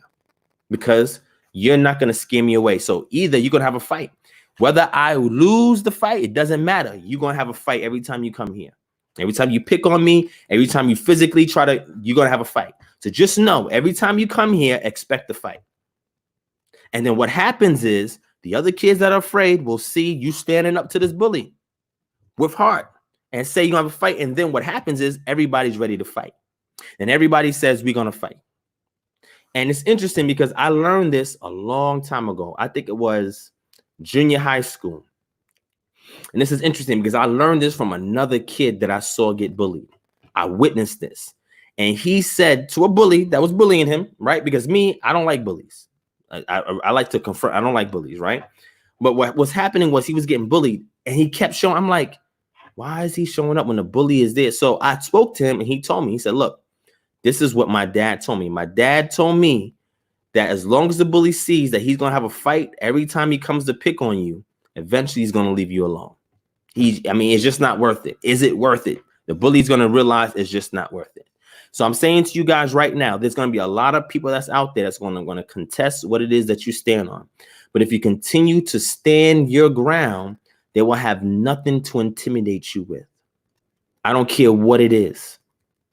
because you're not going to scare me away. So either you're going to have a fight. Whether I lose the fight, it doesn't matter. You're going to have a fight every time you come here. Every time you pick on me, every time you physically you're going to have a fight. So just know, every time you come here, expect the fight. And then what happens is the other kids that are afraid will see you standing up to this bully with heart and say you're going to have a fight. And then what happens is everybody's ready to fight. And everybody says we're going to fight. And it's interesting because I learned this a long time ago. I think it was junior high school. And this is interesting because I learned this from another kid that I saw get bullied. I witnessed this. And he said to a bully that was bullying him, right? Because me, I don't like bullies. I like to confront. I don't like bullies, right? But what was happening was he was getting bullied and he kept showing. I'm like, why is he showing up when the bully is there? So I spoke to him and he told me, he said, look, this is what my dad told me. My dad told me that as long as the bully sees that he's going to have a fight every time he comes to pick on you, eventually he's going to leave you alone. It's just not worth it. Is it worth it? The bully's going to realize it's just not worth it. So I'm saying to you guys right now, there's going to be a lot of people that's out there that's going to contest what it is that you stand on. But if you continue to stand your ground, they will have nothing to intimidate you with. I don't care what it is.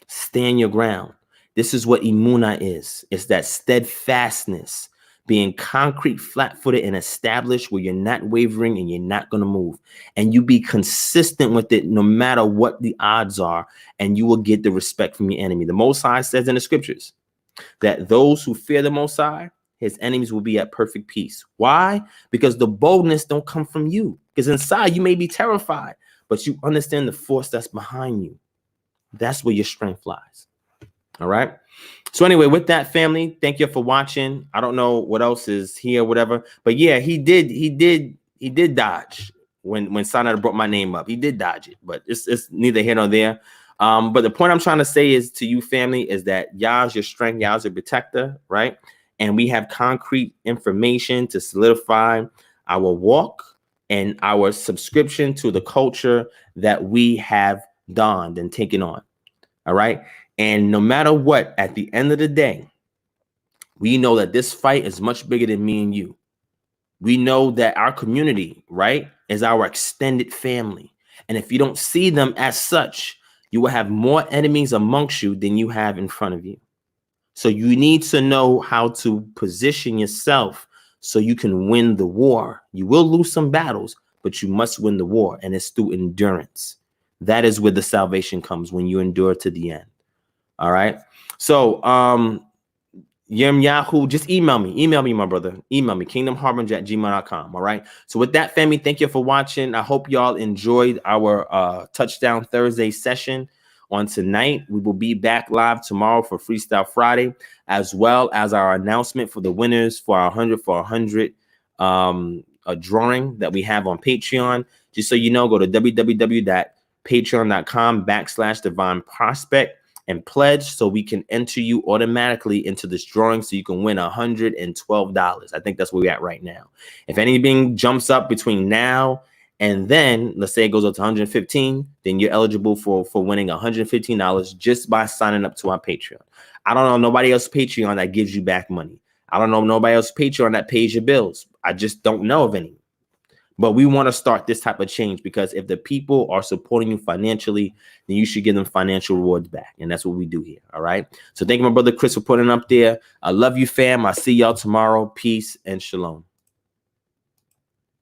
Stand your ground. This is what imuna is. It's that steadfastness, being concrete, flat-footed, and established where you're not wavering and you're not going to move. And you be consistent with it no matter what the odds are, and you will get the respect from your enemy. The Most High says in the scriptures that those who fear the Most High, his enemies will be at perfect peace. Why? Because the boldness don't come from you. Because inside you may be terrified, but you understand the force that's behind you. That's where your strength lies. All right. So anyway, with that, family, thank you for watching. I don't know what else is here, whatever. But yeah, he did dodge when Sana brought my name up. He did dodge it, but it's neither here nor there. But the point I'm trying to say is to you, family, is that Yah's your strength, Yah's your protector, right? And we have concrete information to solidify our walk and our subscription to the culture that we have donned and taken on. All right. And no matter what, at the end of the day, we know that this fight is much bigger than me and you. We know that our community, right, is our extended family. And if you don't see them as such, you will have more enemies amongst you than you have in front of you. So you need to know how to position yourself so you can win the war. You will lose some battles, but you must win the war. And it's through endurance. That is where the salvation comes, when you endure to the end. All right. So Yahoo, just email me, my brother. Email me, kingdomharbinger@gmail.com. All right. So with that, family, thank you for watching. I hope y'all enjoyed our Touchdown Thursday session on tonight. We will be back live tomorrow for Freestyle Friday, as well as our announcement for the winners for our 100 for 100 a drawing that we have on Patreon. Just so you know, go to www.patreon.com/DivineProspect and pledge so we can enter you automatically into this drawing so you can win $112. I think that's where we're at right now. If anything jumps up between now and then, let's say it goes up to 115, then you're eligible for winning $115 just by signing up to our Patreon. I don't know nobody else's Patreon that gives you back money. I don't know nobody else's Patreon that pays your bills. I just don't know of any. But we want to start this type of change, because if the people are supporting you financially, then you should give them financial rewards back. And that's what we do here. All right. So thank you, my brother Chris, for putting up there. I love you, fam. I'll see y'all tomorrow. Peace and shalom.